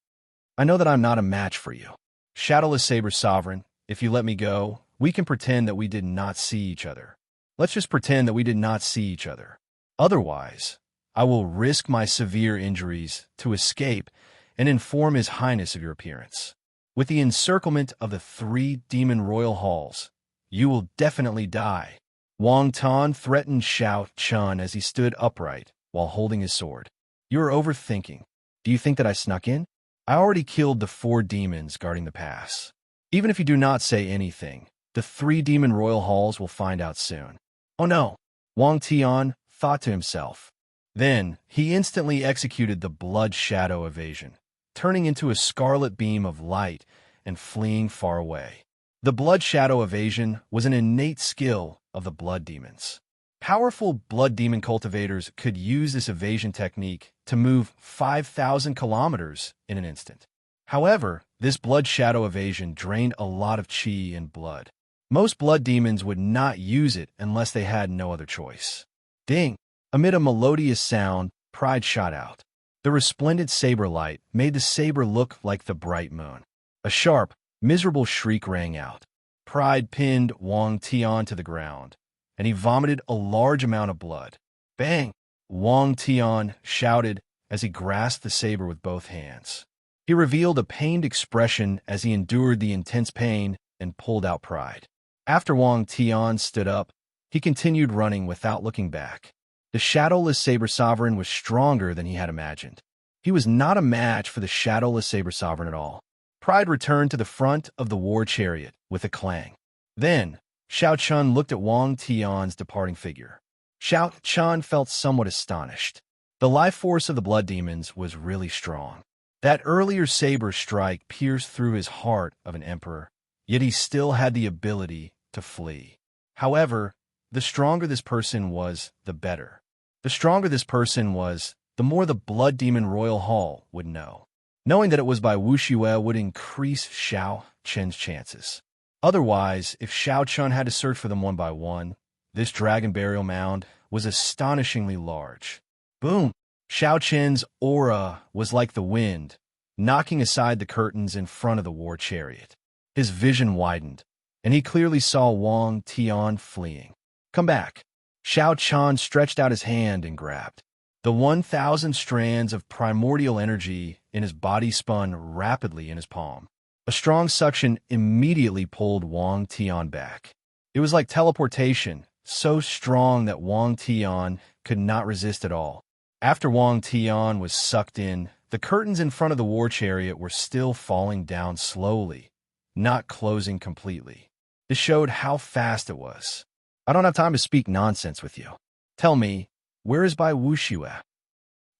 "I know that I'm not a match for you. Shadowless Saber Sovereign, if you let me go, we can pretend that we did not see each other. Let's just pretend that we did not see each other. Otherwise, I will risk my severe injuries to escape and inform His Highness of your appearance. With the encirclement of the 3 demon royal halls, you will definitely die." Wang Tian threatened Xiaoqian as he stood upright while holding his sword. "You are overthinking. Do you think that I snuck in? I already killed the 4 demons guarding the pass. Even if you do not say anything, the 3 demon royal halls will find out soon." "Oh no," Wang Tian thought to himself. Then he instantly executed the blood shadow evasion, turning into a scarlet beam of light and fleeing far away. The blood shadow evasion was an innate skill of the blood demons. Powerful blood demon cultivators could use this evasion technique to move 5,000 kilometers in an instant. However, this blood shadow evasion drained a lot of chi and blood. Most blood demons would not use it unless they had no other choice. Ding! Amid a melodious sound, Pride shot out. The resplendent saber light made the saber look like the bright moon. A sharp, miserable shriek rang out. Pride pinned Wang Tian to the ground, and he vomited a large amount of blood. Bang! Wang Tian shouted as he grasped the saber with both hands. He revealed a pained expression as he endured the intense pain and pulled out pride. After Wang Tian stood up, he continued running without looking back. The shadowless saber sovereign was stronger than he had imagined. He was not a match for the shadowless saber sovereign at all. Pride returned to the front of the war chariot with a clang. Then, Xiao Chun looked at Wang Tian's departing figure. Xiao Chun felt somewhat astonished. The life force of the blood demons was really strong. That earlier saber strike pierced through his heart of an emperor, yet he still had the ability to flee. However, the stronger this person was, the better. The stronger this person was, the more the Blood Demon Royal Hall would know. Knowing that it was by Wuxue would increase Xiao Chen's chances. Otherwise, if Xiao Chun had to search for them one by one, this dragon burial mound was astonishingly large. Boom! Xiao Chen's aura was like the wind, knocking aside the curtains in front of the war chariot. His vision widened, and he clearly saw Wang Tian fleeing. Come back. Xiao Chun stretched out his hand and grabbed. The 1,000 strands of primordial energy in his body spun rapidly in his palm. A strong suction immediately pulled Wang Tian back. It was like teleportation, so strong that Wang Tian could not resist at all. After Wang Tian was sucked in, the curtains in front of the war chariot were still falling down slowly, not closing completely. This showed how fast it was. I don't have time to speak nonsense with you. Tell me, where is Bai Wuxue?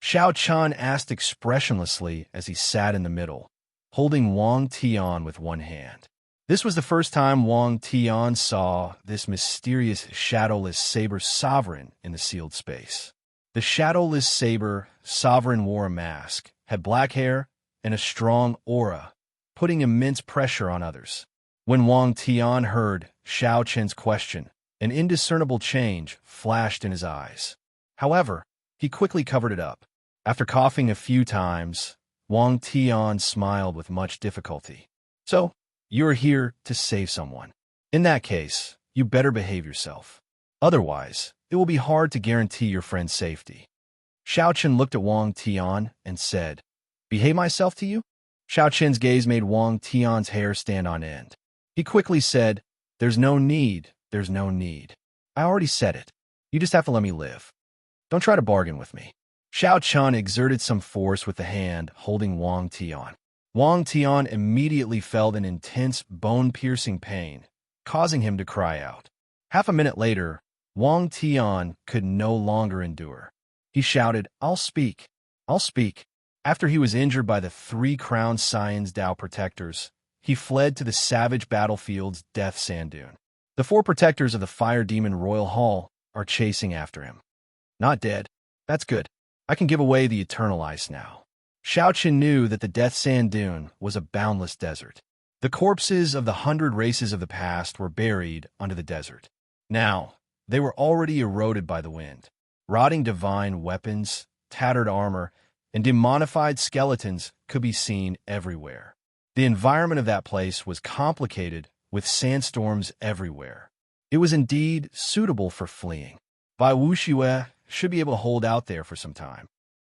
Xiao Chun asked expressionlessly as he sat in the middle, holding Wang Tian with one hand. This was the first time Wang Tian saw this mysterious shadowless saber sovereign in the sealed space. The shadowless saber sovereign wore a mask, had black hair, and a strong aura, putting immense pressure on others. When Wang Tian heard Xiao Chen's question, an indiscernible change flashed in his eyes. However, he quickly covered it up. After coughing a few times, Wang Tian smiled with much difficulty. So, you're here to save someone. In that case, you better behave yourself. Otherwise, it will be hard to guarantee your friend's safety. Xiao Chen looked at Wang Tian and said, Behave myself to you? Xiao Chen's gaze made Wang Tian's hair stand on end. He quickly said, There's no need. I already said it. You just have to let me live. Don't try to bargain with me. Xiao Chun exerted some force with the hand holding Wang Tian. Wang Tian immediately felt an intense, bone-piercing pain, causing him to cry out. Half a minute later, Wang Tian could no longer endure. He shouted, I'll speak. After he was injured by the 3 crowned Science Dao protectors, he fled to the savage battlefield's death sand dune. The 4 protectors of the Fire Demon Royal Hall are chasing after him. Not dead. That's good. I can give away the eternal ice now. Xiao Chen knew that the Death Sand Dune was a boundless desert. The corpses of the 100 races of the past were buried under the desert. Now, they were already eroded by the wind. Rotting divine weapons, tattered armor, and demonified skeletons could be seen everywhere. The environment of that place was complicated with sandstorms everywhere. It was indeed suitable for fleeing. Bai Wuxue should be able to hold out there for some time.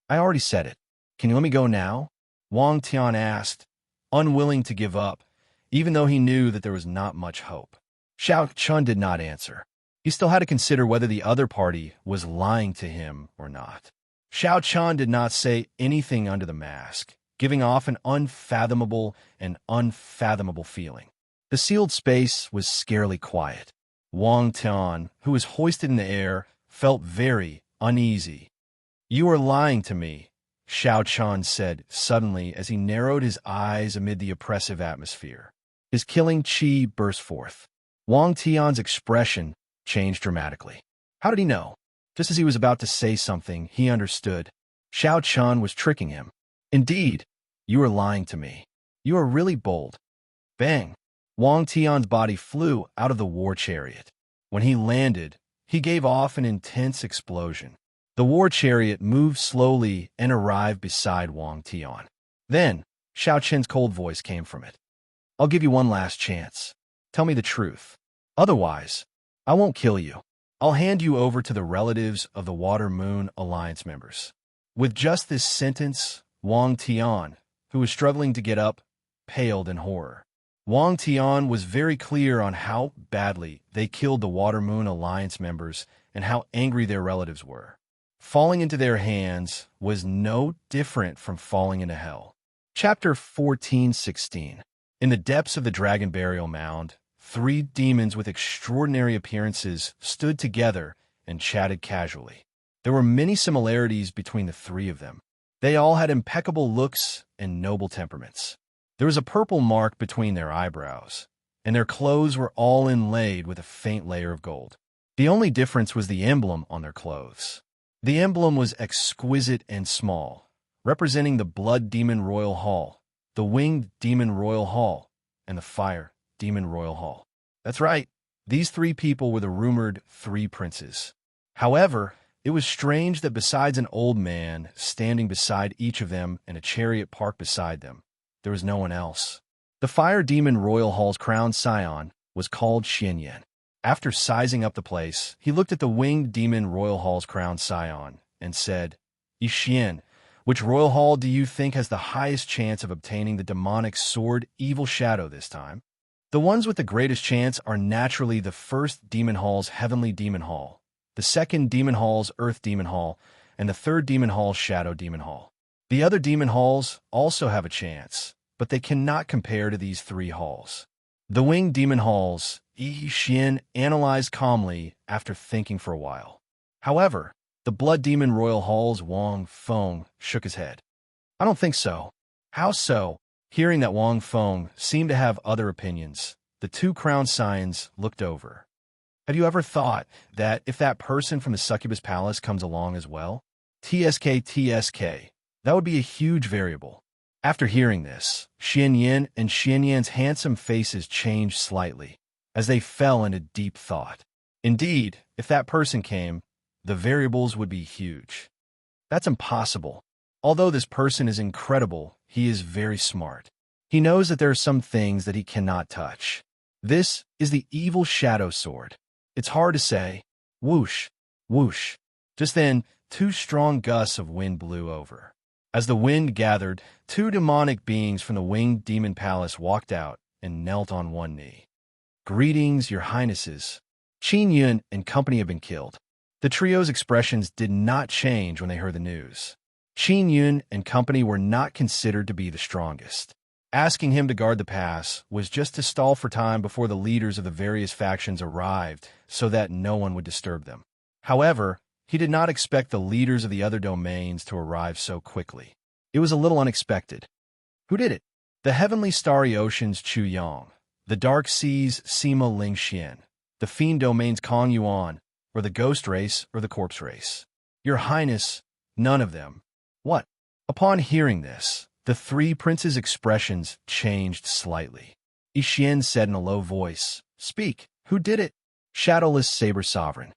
I already said it. Can you let me go now? Wang Tian asked, unwilling to give up, even though he knew that there was not much hope. Xiao Chun did not answer. He still had to consider whether the other party was lying to him or not. Xiao Chun did not say anything under the mask, giving off an unfathomable feeling. The sealed space was scarily quiet. Wang Tian, who was hoisted in the air, felt very uneasy. You are lying to me, Xiao Chun said suddenly as he narrowed his eyes amid the oppressive atmosphere. His killing chi burst forth. Wang Tian's expression changed dramatically. How did he know? Just as he was about to say something, he understood. Xiao Chun was tricking him. Indeed, you are lying to me. You are really bold. Bang! Wang Tian's body flew out of the war chariot. When he landed, he gave off an intense explosion. The war chariot moved slowly and arrived beside Wang Tian. Then, Xiao Chen's cold voice came from it. I'll give you one last chance. Tell me the truth. Otherwise, I won't kill you. I'll hand you over to the relatives of the Water Moon Alliance members. With just this sentence, Wang Tian, who was struggling to get up, paled in horror. Wang Tian was very clear on how badly they killed the Water Moon Alliance members and how angry their relatives were. Falling into their hands was no different from falling into hell. Chapter 14:16. In the depths of the Dragon Burial Mound, 3 demons with extraordinary appearances stood together and chatted casually. There were many similarities between the 3 of them. They all had impeccable looks and noble temperaments. There was a purple mark between their eyebrows, and their clothes were all inlaid with a faint layer of gold. The only difference was the emblem on their clothes. The emblem was exquisite and small, representing the Blood Demon Royal Hall, the Winged Demon Royal Hall, and the Fire Demon Royal Hall. That's right, these 3 people were the rumored 3 princes. However, it was strange that besides an old man standing beside each of them and a chariot parked beside them, there was no one else. The Fire Demon Royal Hall's crowned scion was called Xianyan. After sizing up the place, he looked at the Winged Demon Royal Hall's crowned scion and said, Yixian, which royal hall do you think has the highest chance of obtaining the demonic sword Evil Shadow this time? The ones with the greatest chance are naturally the first Demon Hall's Heavenly Demon Hall, the second Demon Hall's Earth Demon Hall, and the third Demon Hall's Shadow Demon Hall. The other Demon Halls also have a chance, but they cannot compare to these 3 halls. The Winged Demon Halls, Yi Xian analyzed calmly after thinking for a while. However, the Blood Demon Royal Hall's Wang Feng shook his head. I don't think so. How so? Hearing that Wang Feng seemed to have other opinions, the 2 crowned scions looked over. Have you ever thought that if that person from the Succubus Palace comes along as well? TSK, that would be a huge variable. After hearing this, Xianyan and Xianyan's handsome faces changed slightly, as they fell into deep thought. Indeed, if that person came, the variables would be huge. That's impossible. Although this person is incredible, he is very smart. He knows that there are some things that he cannot touch. This is the Evil Shadow Sword. It's hard to say. Whoosh, whoosh. Just then, 2 strong gusts of wind blew over. As the wind gathered, 2 demonic beings from the Winged Demon Palace walked out and knelt on one knee. Greetings, your highnesses. Qin Yun and company have been killed. The trio's expressions did not change when they heard the news. Qin Yun and company were not considered to be the strongest. Asking him to guard the pass was just to stall for time before the leaders of the various factions arrived so that no one would disturb them. However, he did not expect the leaders of the other domains to arrive so quickly. It was a little unexpected. Who did it? The Heavenly Starry Ocean's Chu Yang, the Dark Seas' Sima Lingxian, the Fiend Domain's Kong Yuan, or the Ghost Race or the Corpse Race. Your Highness, none of them. What? Upon hearing this, the 3 princes' expressions changed slightly. Yixian said in a low voice, Speak, who did it? Shadowless Saber Sovereign.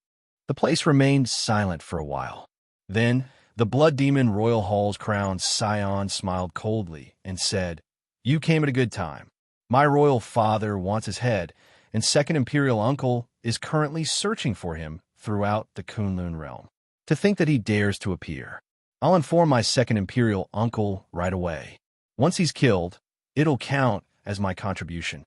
The place remained silent for a while. Then, the Blood Demon Royal Hall's crowned scion smiled coldly and said, You came at a good time. My royal father wants his head, and second imperial uncle is currently searching for him throughout the Kunlun realm. To think that he dares to appear. I'll inform my second imperial uncle right away. Once he's killed, it'll count as my contribution.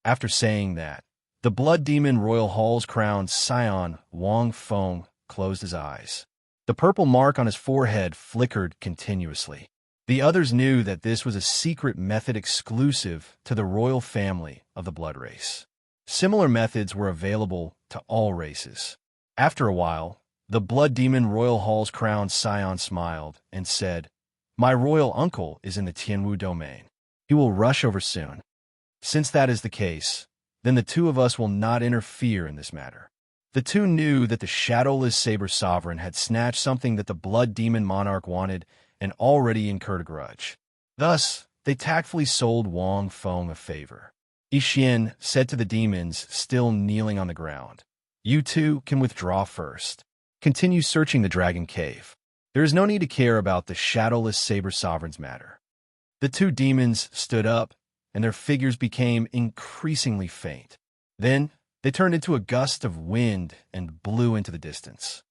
After saying that, the Blood Demon Royal Hall's crowned scion Wang Feng closed his eyes. The purple mark on his forehead flickered continuously. The others knew that this was a secret method exclusive to the royal family of the blood race. Similar methods were available to all races. After a while, the Blood Demon Royal Hall's crowned scion smiled and said, My royal uncle is in the Tianwu domain. He will rush over soon. Since that is the case, then the 2 of us will not interfere in this matter. The 2 knew that the Shadowless Saber Sovereign had snatched something that the Blood Demon Monarch wanted and already incurred a grudge. Thus, they tactfully sold Wang Feng a favor. Yixian said to the demons still kneeling on the ground, You 2 can withdraw first. Continue searching the Dragon Cave. There is no need to care about the Shadowless Saber Sovereign's matter. The 2 demons stood up, and their figures became increasingly faint. Then, they turned into a gust of wind and blew into the distance.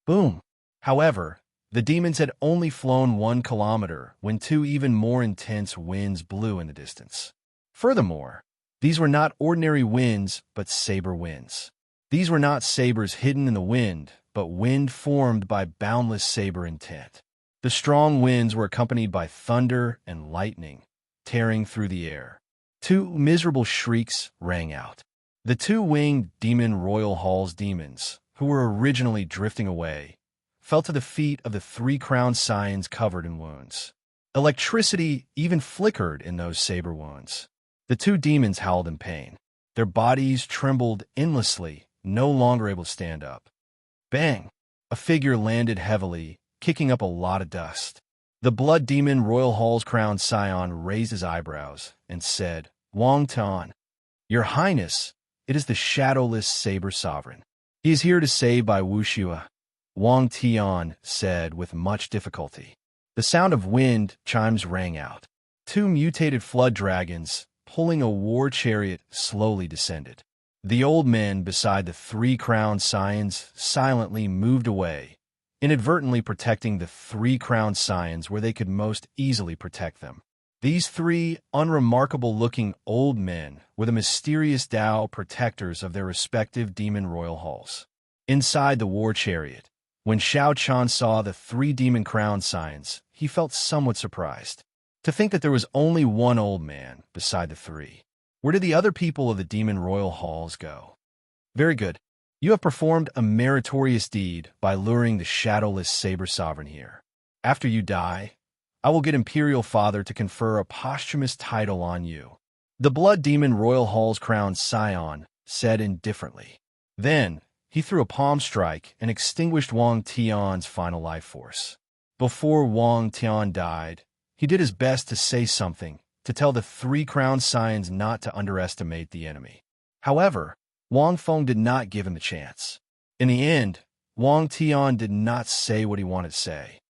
Boom! However, The demons had only flown 1 kilometer when two even more intense winds blew in the distance. Furthermore, these were not ordinary winds, but saber winds. These were not sabers hidden in the wind, but wind formed by boundless saber intent. The strong winds were accompanied by thunder and lightning, tearing through the air. Two miserable shrieks rang out. The two-winged demon Royal Hall's demons, who were originally drifting away, fell to the feet of the three-crowned scions covered in wounds. Electricity even flickered in those saber wounds. The two demons howled in pain. Their bodies trembled endlessly, no longer able to stand up. Bang! A figure landed heavily, kicking up a lot of dust. The blood demon Royal Hall's crowned scion raised his eyebrows and said, "Wang Tian, Your Highness, it is the shadowless saber sovereign. He is here to save by Wuxia," Wang Tian said with much difficulty. The sound of wind chimes rang out. Two mutated flood dragons, pulling a war chariot, slowly descended. The old men beside the three-crowned scions silently moved away, inadvertently protecting the three-crowned scions where they could most easily protect them. These three unremarkable-looking old men were the mysterious Tao protectors of their respective demon royal halls. Inside the war chariot, when Xiao Chan saw the three demon-crowned scions, he felt somewhat surprised. To think that there was only one old man beside the three. Where did the other people of the demon royal halls go? Very good. You have performed a meritorious deed by luring the shadowless saber sovereign here. After you die, I will get Imperial Father to confer a posthumous title on you. The blood demon royal hall's crowned scion said indifferently. Then, he threw a palm strike and extinguished Wang Tian's final life force. Before Wang Tian died, he did his best to say something, to tell the three crowned scions not to underestimate the enemy. However, Wang Feng did not give him the chance. In the end, Wang Tian did not say what he wanted to say.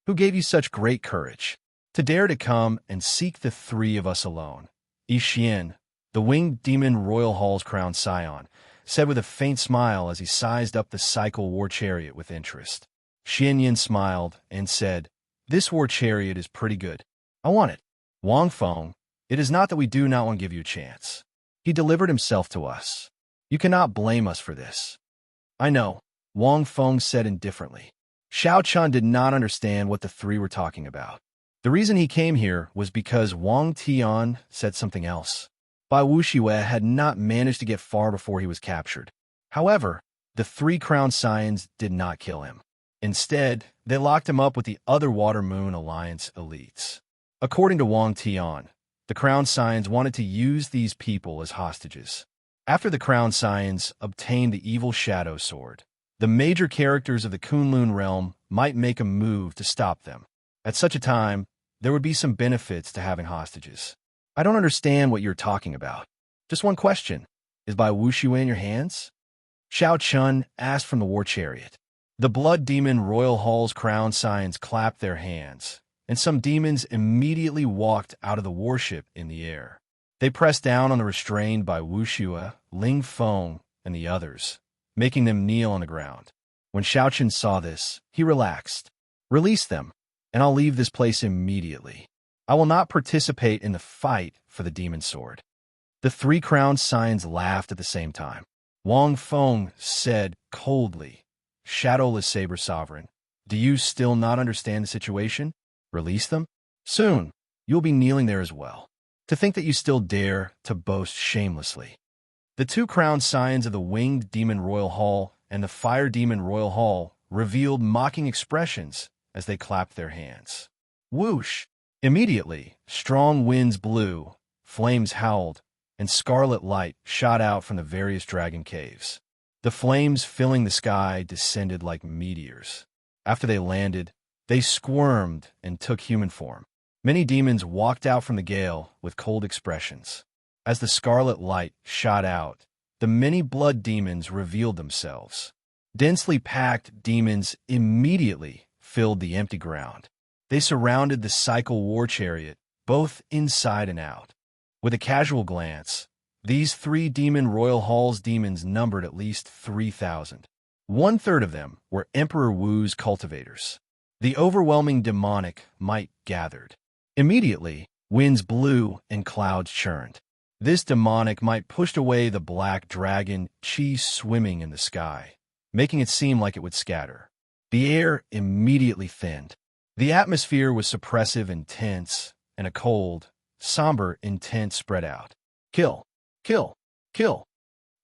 "Who gave you such great courage to dare to come and seek the three of us alone?" Yi Xian, the winged demon royal hall's crowned scion, said with a faint smile as he sized up the cycle war chariot with interest. Xianyan smiled and said, "This war chariot is pretty good. I want it." Wang Feng, it is not that we do not want to give you a chance. He delivered himself to us. You cannot blame us for this. I know, Wang Feng said indifferently. Xiao Chan did not understand what the three were talking about. The reason he came here was because Wang Tian said something else. Bai Wuxia had not managed to get far before he was captured. However, the three crowned scions did not kill him. Instead, they locked him up with the other Water Moon Alliance elites. According to Wang Tian, the crowned scions wanted to use these people as hostages. After the crowned scions obtained the evil shadow sword, the major characters of the Kunlun realm might make a move to stop them. At such a time, there would be some benefits to having hostages. I don't understand what you're talking about. Just one question. Is Bai Wuxia in your hands? Xiao Chun asked from the war chariot. The blood demon royal hall's crowned scions clapped their hands, and some demons immediately walked out of the warship in the air. They pressed down on the restrained by Wuxia, Ling Feng, and the others, making them kneel on the ground. When Xiaochen saw this, he relaxed. "Release them, and I'll leave this place immediately. I will not participate in the fight for the demon sword." The three crowned scions laughed at the same time. Wang Feng said coldly, "Shadowless saber sovereign, do you still not understand the situation? Release them? Soon, you'll be kneeling there as well. To think that you still dare to boast shamelessly." The two crowned scions of the winged demon royal hall and the fire demon royal hall revealed mocking expressions as they clapped their hands. Whoosh! Immediately, strong winds blew, flames howled, and scarlet light shot out from the various dragon caves. The flames filling the sky descended like meteors. After they landed, they squirmed and took human form. Many demons walked out from the gale with cold expressions. As the scarlet light shot out, the many blood demons revealed themselves. Densely packed demons immediately filled the empty ground. They surrounded the cycle war chariot, both inside and out. With a casual glance, these three demon royal hall's demons numbered at least 3,000. 1/3 of them were Emperor Wu's cultivators. The overwhelming demonic might gathered. Immediately, winds blew and clouds churned. This demonic might pushed away the black dragon chi swimming in the sky, making it seem like it would scatter. The air immediately thinned. The atmosphere was suppressive and tense, and a cold, somber intent spread out. Kill! Kill! Kill!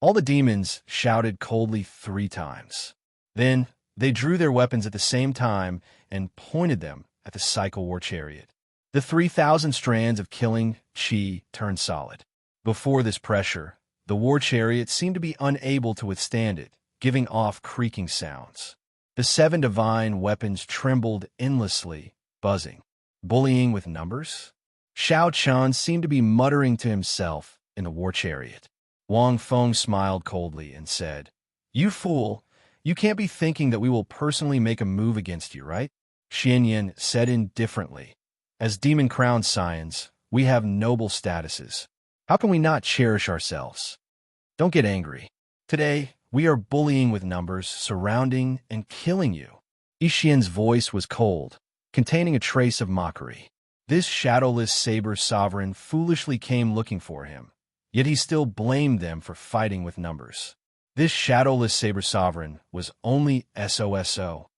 All the demons shouted coldly 3 times. Then, they drew their weapons at the same time and pointed them at the cycle war chariot. The 3,000 strands of killing chi turned solid. Before this pressure, the war chariot seemed to be unable to withstand it, giving off creaking sounds. The 7 divine weapons trembled endlessly, buzzing. Bullying with numbers? Xiao Chun seemed to be muttering to himself in the war chariot. Wang Feng smiled coldly and said, "You fool! You can't be thinking that we will personally make a move against you, right?" Xianyan said indifferently, "As Demon Crown Scions, we have noble statuses. How can we not cherish ourselves? Don't get angry. Today, we are bullying with numbers, surrounding and killing you." Yixian's voice was cold, containing a trace of mockery. This shadowless saber sovereign foolishly came looking for him, yet he still blamed them for fighting with numbers. This shadowless saber sovereign was only SOSO.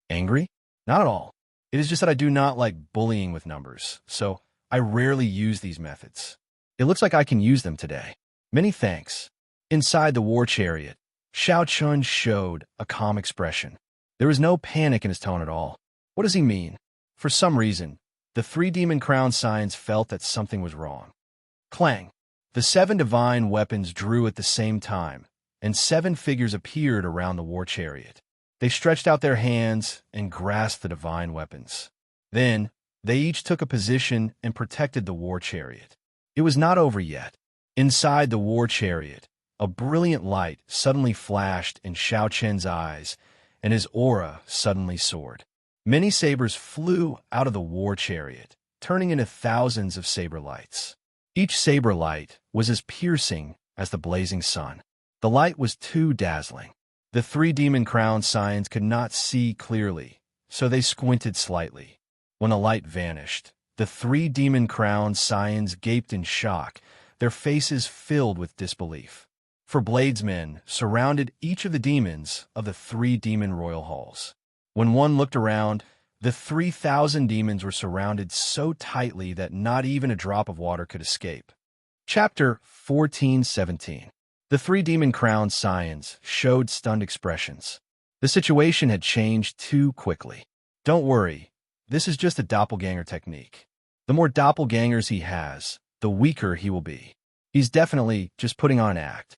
Angry? Not at all. It is just that I do not like bullying with numbers, so I rarely use these methods. It looks like I can use them today. Many thanks. Inside the war chariot, Xiao Chun showed a calm expression. There was no panic in his tone at all. What does he mean? For some reason, the 3 Demon Crown Scions felt that something was wrong. Clang! The 7 divine weapons drew at the same time, and 7 figures appeared around the war chariot. They stretched out their hands and grasped the divine weapons. Then, they each took a position and protected the war chariot. It was not over yet. Inside the war chariot, a brilliant light suddenly flashed in Xiao Chen's eyes, and his aura suddenly soared. Many sabers flew out of the war chariot, turning into thousands of saber lights. Each saber light was as piercing as the blazing sun. The light was too dazzling. The 3 Demon Crown Scions could not see clearly, so they squinted slightly. When the light vanished, the 3 Demon Crown Scions gaped in shock, their faces filled with disbelief. For bladesmen surrounded each of the demons of the 3 demon royal halls. When one looked around, the 3,000 demons were surrounded so tightly that not even a drop of water could escape. Chapter 14:17. The 3 Demon Crown Scions showed stunned expressions. The situation had changed too quickly. Don't worry, this is just a doppelganger technique. The more doppelgangers he has, the weaker he will be. He's definitely just putting on an act.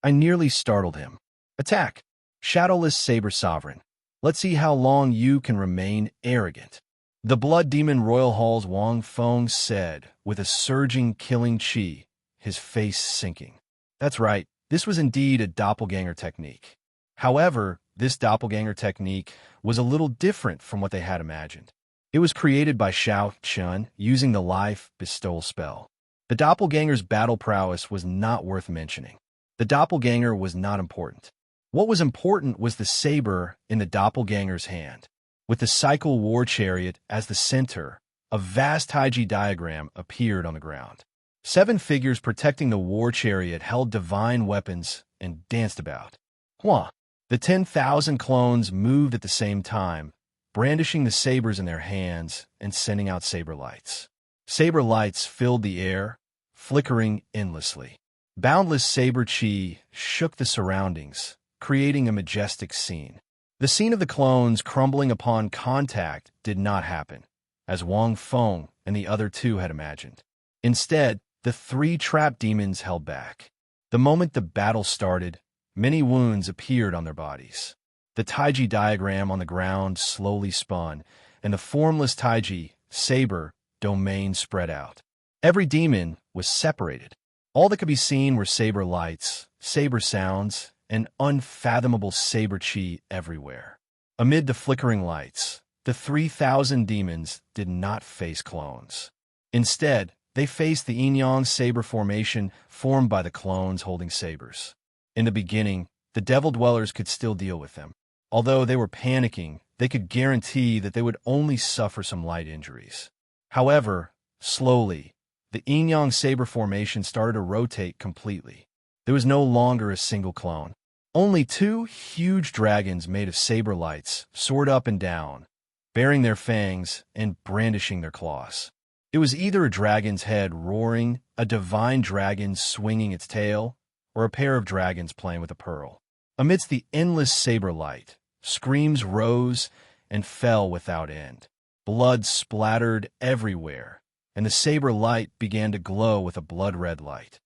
I nearly startled him. Attack! Shadowless Saber Sovereign. Let's see how long you can remain arrogant. The Blood Demon Royal Hall's Wang Feng said, with a surging killing chi, his face sinking. That's right, this was indeed a doppelganger technique. However, this doppelganger technique was a little different from what they had imagined. It was created by Xiao Chun using the life bestowal spell. The doppelganger's battle prowess was not worth mentioning. The doppelganger was not important. What was important was the saber in the doppelganger's hand. With the cycle war chariot as the center, a vast Taiji diagram appeared on the ground. 7 figures protecting the war chariot held divine weapons and danced about. Hua! The 10,000 clones moved at the same time, brandishing the sabers in their hands and sending out saber lights. Saber lights filled the air, flickering endlessly. Boundless saber chi shook the surroundings, creating a majestic scene. The scene of the clones crumbling upon contact did not happen, as Wang Feng and the other 2 had imagined. Instead, the 3 trapped demons held back. The moment the battle started, many wounds appeared on their bodies. The Taiji diagram on the ground slowly spun, and the formless Taiji, saber, domain spread out. Every demon was separated. All that could be seen were saber lights, saber sounds, and unfathomable saber chi everywhere. Amid the flickering lights, the 3,000 demons did not face clones. Instead, they faced the yin-yang saber formation formed by the clones holding sabers. In the beginning, the Devil Dwellers could still deal with them. Although they were panicking, they could guarantee that they would only suffer some light injuries. However, slowly, the yin-yang saber formation started to rotate completely. There was no longer a single clone. Only two huge dragons made of saber lights soared up and down, baring their fangs and brandishing their claws. It was either a dragon's head roaring, a divine dragon swinging its tail, or a pair of dragons playing with a pearl. Amidst the endless saber light, screams rose and fell without end. Blood splattered everywhere, and the saber light began to glow with a blood-red light.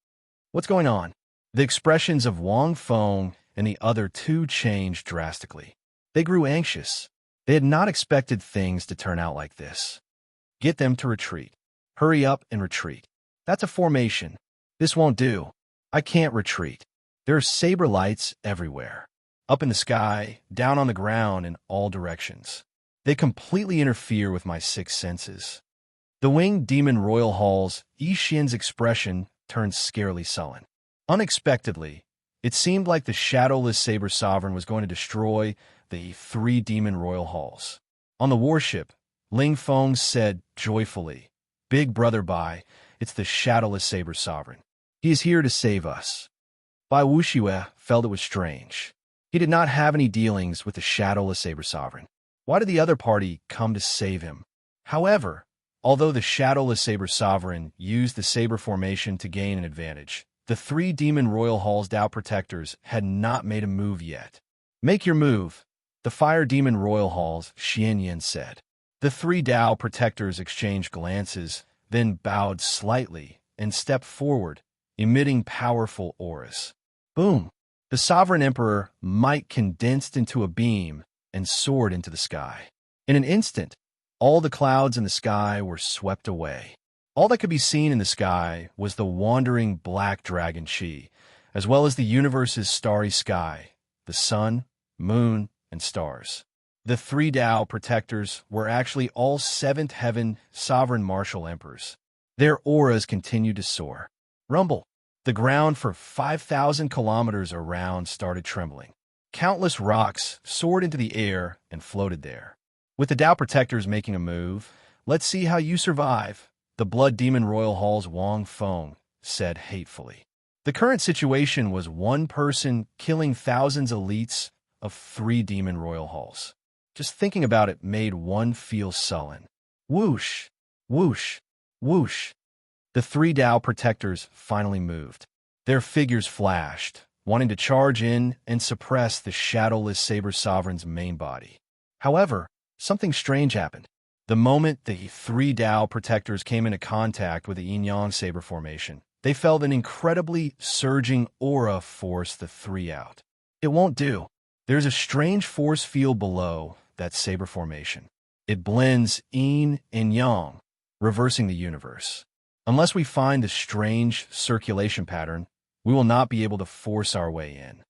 What's going on? The expressions of Wang Feng and the other two changed drastically. They grew anxious. They had not expected things to turn out like this. Get them to retreat. Hurry up and retreat. That's a formation. This won't do. I can't retreat. There are saber lights everywhere. Up in the sky, down on the ground, in all directions. They completely interfere with my six senses. The winged demon royal hall's Yi Xian's expression turned scarily sullen. Unexpectedly, it seemed like the shadowless saber sovereign was going to destroy the three demon royal halls. On the warship, Ling Feng said joyfully, "Big brother Bai, it's the shadowless saber sovereign. He is here to save us." Bai Wuxiue felt it was strange. He did not have any dealings with the shadowless saber sovereign. Why did the other party come to save him? However, although the shadowless saber sovereign used the saber formation to gain an advantage, the three demon royal hall's Dao protectors had not made a move yet. "Make your move," the fire demon royal hall's Xianyan said. The three Dao protectors exchanged glances, then bowed slightly and stepped forward, emitting powerful auras. Boom! The sovereign emperor might condensed into a beam and soared into the sky. In an instant, all the clouds in the sky were swept away. All that could be seen in the sky was the wandering black dragon Qi, as well as the universe's starry sky, the sun, moon, and stars. The three Dao protectors were actually all seventh heaven sovereign martial emperors. Their auras continued to soar. Rumble! The ground for 5,000 kilometers around started trembling. Countless rocks soared into the air and floated there. With the Dao protectors making a move, "Let's see how you survive," the Blood Demon Royal Hall's Wang Feng said hatefully. The current situation was one person killing thousands elites of three Demon Royal Halls. Just thinking about it made one feel sullen. Whoosh! Whoosh! Whoosh! The three Dao protectors finally moved. Their figures flashed, wanting to charge in and suppress the shadowless saber sovereign's main body. However, something strange happened. The moment the three Dao protectors came into contact with the yin-yang saber formation, they felt an incredibly surging aura force the three out. It won't do. There's a strange force field below that saber formation. It blends yin and yang, reversing the universe. Unless we find the strange circulation pattern, we will not be able to force our way in.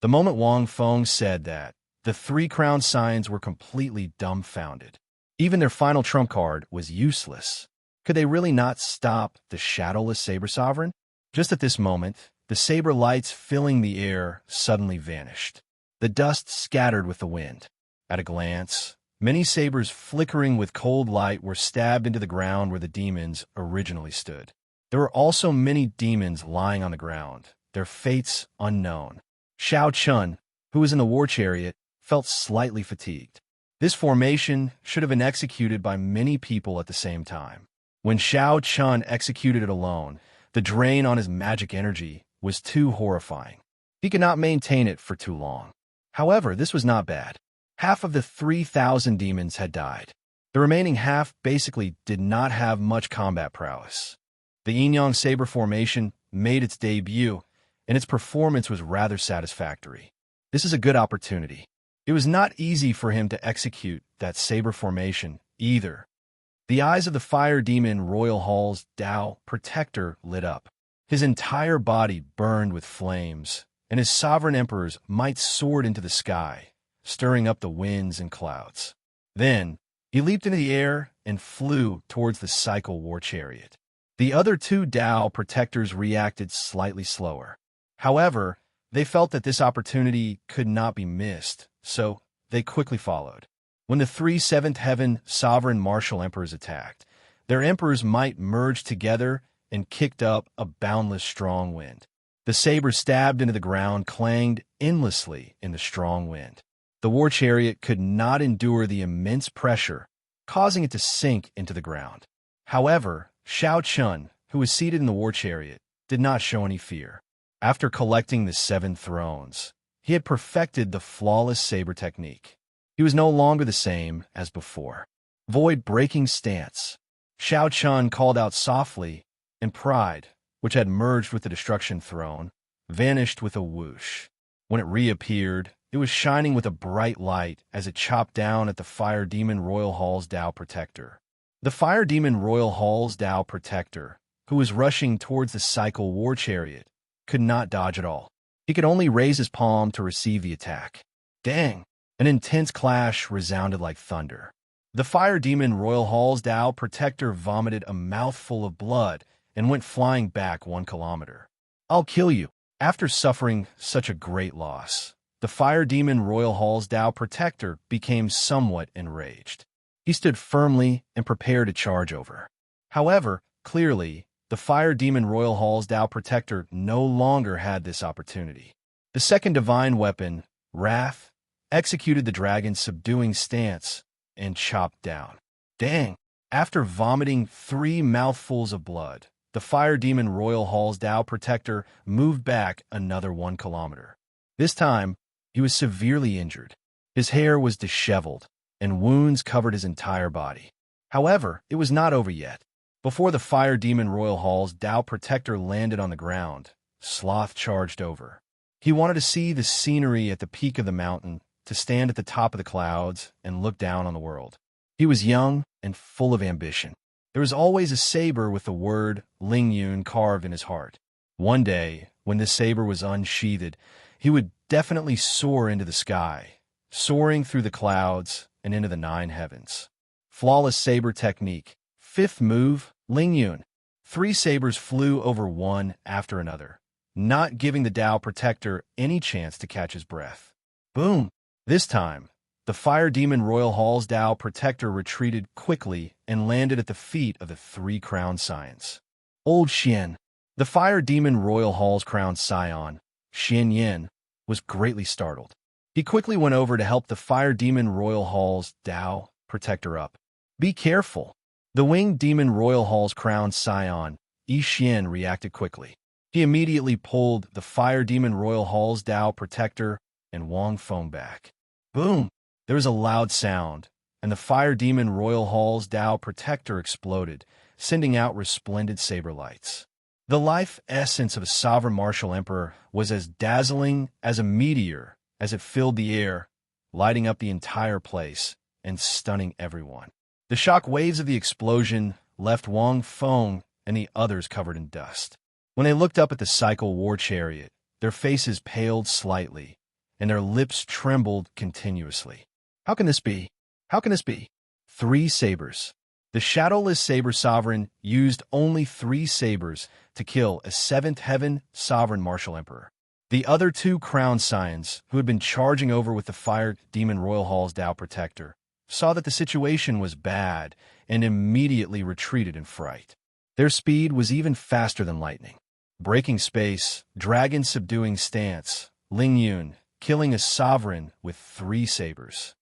The moment Wang Feng said that, the three crown signs were completely dumbfounded. Even their final trump card was useless. Could they really not stop the shadowless saber sovereign? Just at this moment, the saber lights filling the air suddenly vanished. The dust scattered with the wind. At a glance, many sabers flickering with cold light were stabbed into the ground where the demons originally stood. There were also many demons lying on the ground, their fates unknown. Xiao Chun, who was in the war chariot, felt slightly fatigued. This formation should have been executed by many people at the same time. When Xiao Chun executed it alone, the drain on his magic energy was too horrifying. He could not maintain it for too long. However, this was not bad. Half of the 3,000 demons had died. The remaining half basically did not have much combat prowess. The yin-yang saber formation made its debut, and its performance was rather satisfactory. This is a good opportunity. It was not easy for him to execute that saber formation either. The eyes of the fire demon Royal Hall's Dao protector lit up. His entire body burned with flames, and his sovereign emperor's might soared into the sky, stirring up the winds and clouds. Then, he leaped into the air and flew towards the cycle war chariot. The other two Dao protectors reacted slightly slower. However, they felt that this opportunity could not be missed, so they quickly followed. When the three seventh heaven sovereign martial emperors attacked, their emperors' might merged together and kicked up a boundless strong wind. The saber stabbed into the ground, clanged endlessly in the strong wind. The war chariot could not endure the immense pressure, causing it to sink into the ground. However, Shao Chun, who was seated in the war chariot, did not show any fear. After collecting the 7 thrones, he had perfected the flawless saber technique. He was no longer the same as before. Void-breaking stance. Shao Chun called out softly, and pride, which had merged with the destruction throne, vanished with a whoosh. When it reappeared, it was shining with a bright light as it chopped down at the Fire Demon Royal Hall's Tao Protector. The Fire Demon Royal Hall's Tao Protector, who was rushing towards the cycle war chariot, could not dodge at all. He could only raise his palm to receive the attack. Dang! An intense clash resounded like thunder. The Fire Demon Royal Hall's Tao Protector vomited a mouthful of blood and went flying back 1 kilometer. I'll kill you. After suffering such a great loss, the Fire Demon Royal Hall's Tao Protector became somewhat enraged. He stood firmly and prepared to charge over. However, clearly, the Fire Demon Royal Hall's Tao Protector no longer had this opportunity. The second divine weapon, Wrath, executed the dragon's subduing stance and chopped down. Dang! After vomiting 3 mouthfuls of blood, the Fire Demon Royal Hall's Tao Protector moved back another 1 kilometer. This time, he was severely injured. His hair was disheveled, and wounds covered his entire body. However, it was not over yet. Before the Fire Demon Royal Hall's Tao Protector landed on the ground, Sloth charged over. He wanted to see the scenery at the peak of the mountain, to stand at the top of the clouds and look down on the world. He was young and full of ambition. There was always a saber with the word Ling Yun carved in his heart. One day, when this saber was unsheathed, he would definitely soar into the sky, soaring through the clouds and into the 9 heavens. Flawless saber technique. 5th move, Ling Yun. 3 sabers flew over one after another, not giving the Tao Protector any chance to catch his breath. Boom! This time, the Fire Demon Royal Hall's Tao Protector retreated quickly and landed at the feet of the 3 crowned scions. Old Xian, the Fire Demon Royal Hall's crowned scion, Xian Yin, was greatly startled. He quickly went over to help the Fire Demon Royal Hall's Tao Protector up. Be careful! The Winged Demon Royal Hall's crowned scion, Yi Xian, reacted quickly. He immediately pulled the Fire Demon Royal Hall's Tao Protector and Wang Feng back. Boom! There was a loud sound, and the Fire Demon Royal Hall's Tao Protector exploded, sending out resplendent saber lights. The life essence of a sovereign martial emperor was as dazzling as a meteor as it filled the air, lighting up the entire place and stunning everyone. The shock waves of the explosion left Wang Feng and the others covered in dust. When they looked up at the cycle war chariot, their faces paled slightly, and their lips trembled continuously. How can this be? How can this be? 3 sabers. The shadowless saber sovereign used only 3 sabers to kill a 7th heaven sovereign martial emperor. The other 2 crown scions, who had been charging over with the Fire Demon Royal Hall's Tao Protector, saw that the situation was bad and immediately retreated in fright. Their speed was even faster than lightning. Breaking space, dragon subduing stance, Ling Yun, killing a sovereign with 3 sabers.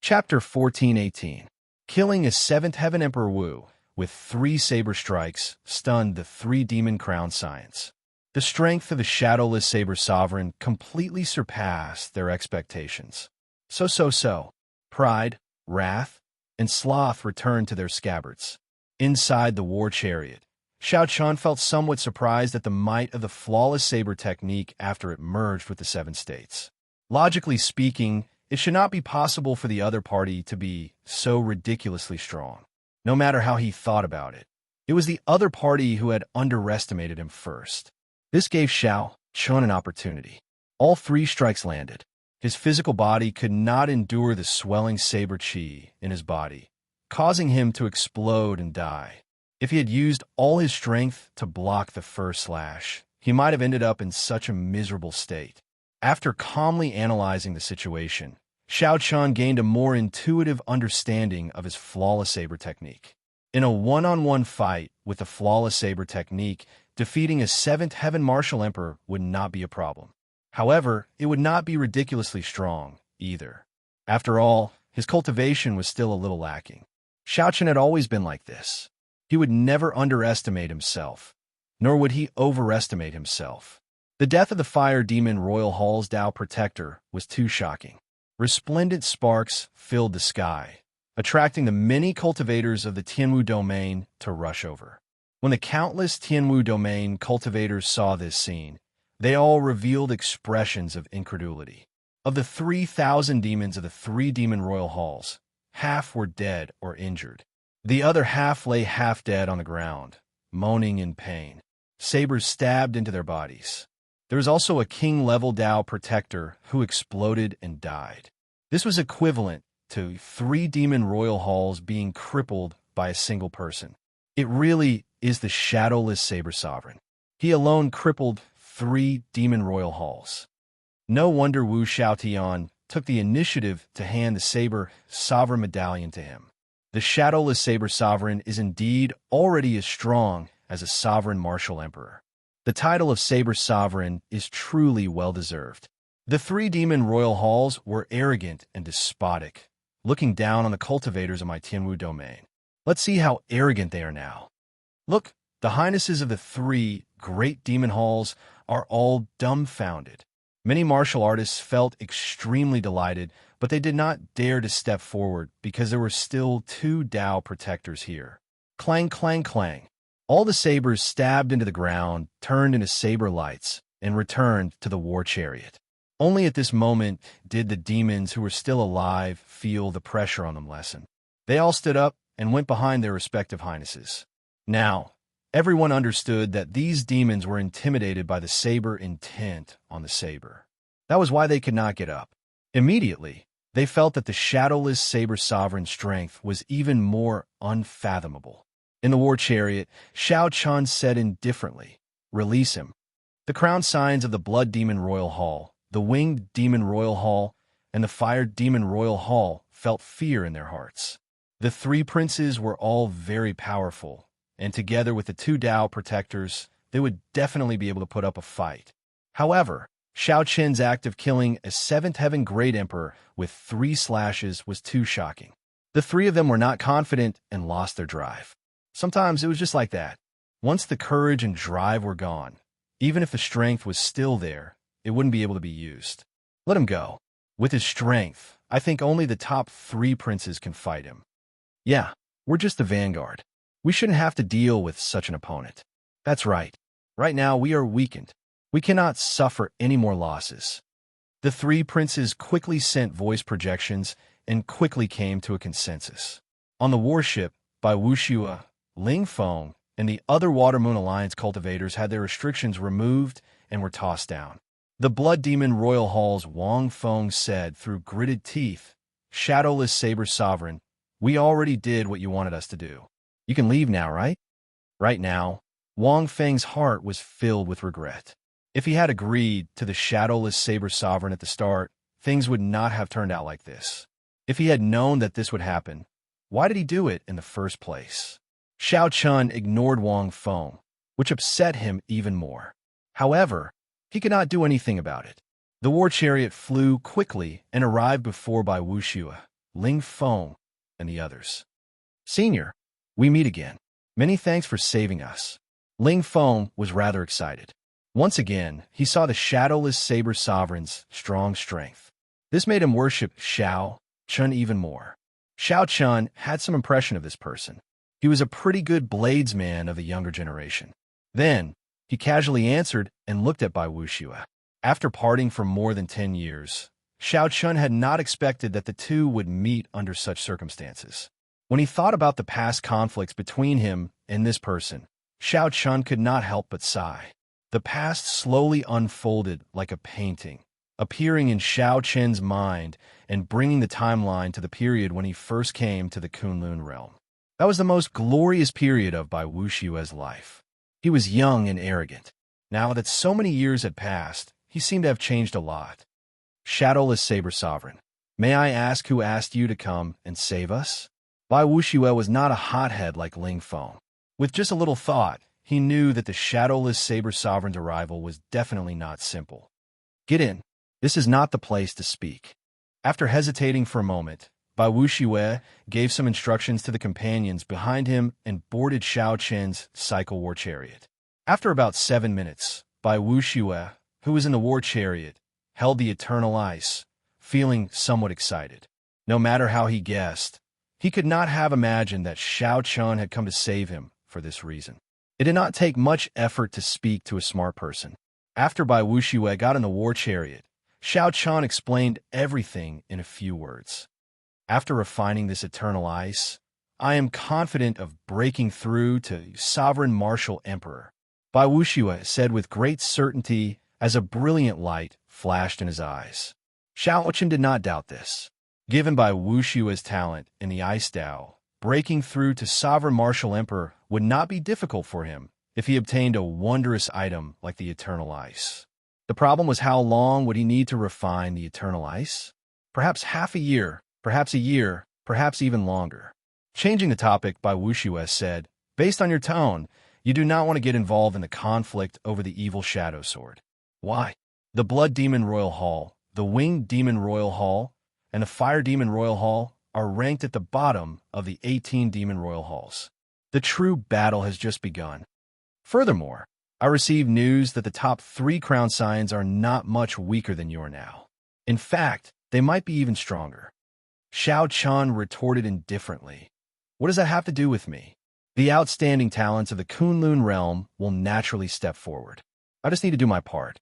Chapter 14:18. Killing a 7th Heaven Emperor Wu with 3 saber strikes stunned the 3 demon crown scions. The strength of the shadowless saber sovereign completely surpassed their expectations. So. Pride, wrath, and sloth returned to their scabbards. Inside the war chariot, Shao Chun felt somewhat surprised at the might of the flawless saber technique after it merged with the 7 states. Logically speaking, it should not be possible for the other party to be so ridiculously strong. No matter how he thought about it, it was the other party who had underestimated him first. This gave Shao Chun an opportunity. All 3 strikes landed. His physical body could not endure the swelling saber chi in his body, causing him to explode and die. If he had used all his strength to block the first slash, he might have ended up in such a miserable state. After calmly analyzing the situation, Xiao Chun gained a more intuitive understanding of his flawless saber technique. In a one-on-one fight with the flawless saber technique, defeating a seventh heaven martial emperor would not be a problem. However, it would not be ridiculously strong, either. After all, his cultivation was still a little lacking. Xiao Chun had always been like this. He would never underestimate himself, nor would he overestimate himself. The death of the fire demon Royal Hall's Tao protector was too shocking. Resplendent sparks filled the sky, attracting the many cultivators of the Tianwu domain to rush over. When the countless Tianwu domain cultivators saw this scene, they all revealed expressions of incredulity. Of the 3,000 demons of the 3 demon royal halls, half were dead or injured. The other half lay half dead on the ground, moaning in pain. Sabers stabbed into their bodies. There was also a king-level Tao protector who exploded and died. This was equivalent to 3 demon royal halls being crippled by a single person. It really is the shadowless saber sovereign. He alone crippled 3 demon royal halls. No wonder Wu Xiaotian took the initiative to hand the saber sovereign medallion to him. The shadowless saber sovereign is indeed already as strong as a sovereign martial emperor. The title of saber sovereign is truly well-deserved. The 3 demon royal halls were arrogant and despotic, looking down on the cultivators of my Tianwu domain. Let's see how arrogant they are now. Look, the highnesses of the 3 great demon halls are all dumbfounded. Many martial artists felt extremely delighted, but they did not dare to step forward because there were still 2 Tao protectors here. Clang, clang, clang. All the sabers stabbed into the ground, turned into saber lights, and returned to the war chariot. Only at this moment did the demons who were still alive feel the pressure on them lessen. They all stood up and went behind their respective highnesses. Now, everyone understood that these demons were intimidated by the saber intent on the saber. That was why they could not get up. Immediately, they felt that the shadowless saber sovereign's strength was even more unfathomable. In the war chariot, Xiao Chun said indifferently, "Release him." The crown signs of the Blood Demon Royal Hall, the Winged Demon Royal Hall, and the Fire Demon Royal Hall felt fear in their hearts. The 3 princes were all very powerful, and together with the 2 Tao protectors, they would definitely be able to put up a fight. However, Xiao Chen's act of killing a 7th Heaven Great Emperor with 3 slashes was too shocking. The 3 of them were not confident and lost their drive. Sometimes it was just like that. Once the courage and drive were gone, even if the strength was still there, it wouldn't be able to be used. Let him go. With his strength, I think only the top 3 princes can fight him. Yeah, we're just the vanguard. We shouldn't have to deal with such an opponent. That's right. Right now we are weakened. We cannot suffer any more losses. The 3 princes quickly sent voice projections and quickly came to a consensus. On the warship, by Wuxua, Ling Feng, and the other Water Moon Alliance cultivators had their restrictions removed and were tossed down. The Blood Demon Royal Hall's Wang Feng said through gritted teeth, "Shadowless Saber Sovereign, we already did what you wanted us to do. You can leave now, right?" Right now, Wang Feng's heart was filled with regret. If he had agreed to the Shadowless Saber Sovereign at the start, things would not have turned out like this. If he had known that this would happen, why did he do it in the first place? Xiao Chun ignored Wang Feng, which upset him even more. However, he could not do anything about it. The war chariot flew quickly and arrived before Bai Wuxua, Ling Feng, and the others. "Senior, we meet again. Many thanks for saving us." Ling Feng was rather excited. Once again, he saw the Shadowless Saber Sovereign's strong strength. This made him worship Xiao Chun even more. Xiao Chun had some impression of this person. He was a pretty good bladesman of the younger generation. Then, he casually answered and looked at Bai Wuxua. After parting for more than 10 years, Xiao Chun had not expected that the two would meet under such circumstances. When he thought about the past conflicts between him and this person, Xiao Chun could not help but sigh. The past slowly unfolded like a painting, appearing in Xiao Chen's mind and bringing the timeline to the period when he first came to the Kunlun realm. That was the most glorious period of Bai Wuxua's life. He was young and arrogant. Now that so many years had passed, he seemed to have changed a lot. Shadowless Saber Sovereign, May I ask who asked you to come and save us? Bai Wuxiue was not a hothead like Ling Feng. With just a little thought, he knew that the shadowless saber sovereign's arrival was definitely not simple. Get in. This is not the place to speak. After hesitating for a moment, Bai Wuxiue gave some instructions to the companions behind him and boarded Xiao Chen's cycle war chariot. After about 7 minutes, Bai Wuxiue, who was in the war chariot, held the eternal ice, feeling somewhat excited. No matter how he guessed, he could not have imagined that Xiao Chen had come to save him for this reason. It did not take much effort to speak to a smart person. After Bai Wuxiue got in the war chariot, Xiao Chen explained everything in a few words. After refining this eternal ice, I am confident of breaking through to sovereign martial emperor, Bai Wuxiue said with great certainty as a brilliant light flashed in his eyes. Xiao Chen did not doubt this. Given Bai Wuxiue's talent in the ice Dao, breaking through to sovereign martial emperor would not be difficult for him if he obtained a wondrous item like the eternal ice. The problem was how long would he need to refine the eternal ice? Perhaps half a year, perhaps a year, perhaps even longer. Changing the topic, Bai Wuxiue said, based on your tone, you do not want to get involved in the conflict over the evil shadow sword. Why? The Blood Demon Royal Hall, the Winged Demon Royal Hall, and the Fire Demon Royal Hall are ranked at the bottom of the 18 Demon Royal Halls. The true battle has just begun. Furthermore, I received news that the top 3 crown signs are not much weaker than you are now. In fact, they might be even stronger. Xiao Chen retorted indifferently. What does that have to do with me? The outstanding talents of the Kunlun realm will naturally step forward. I just need to do my part.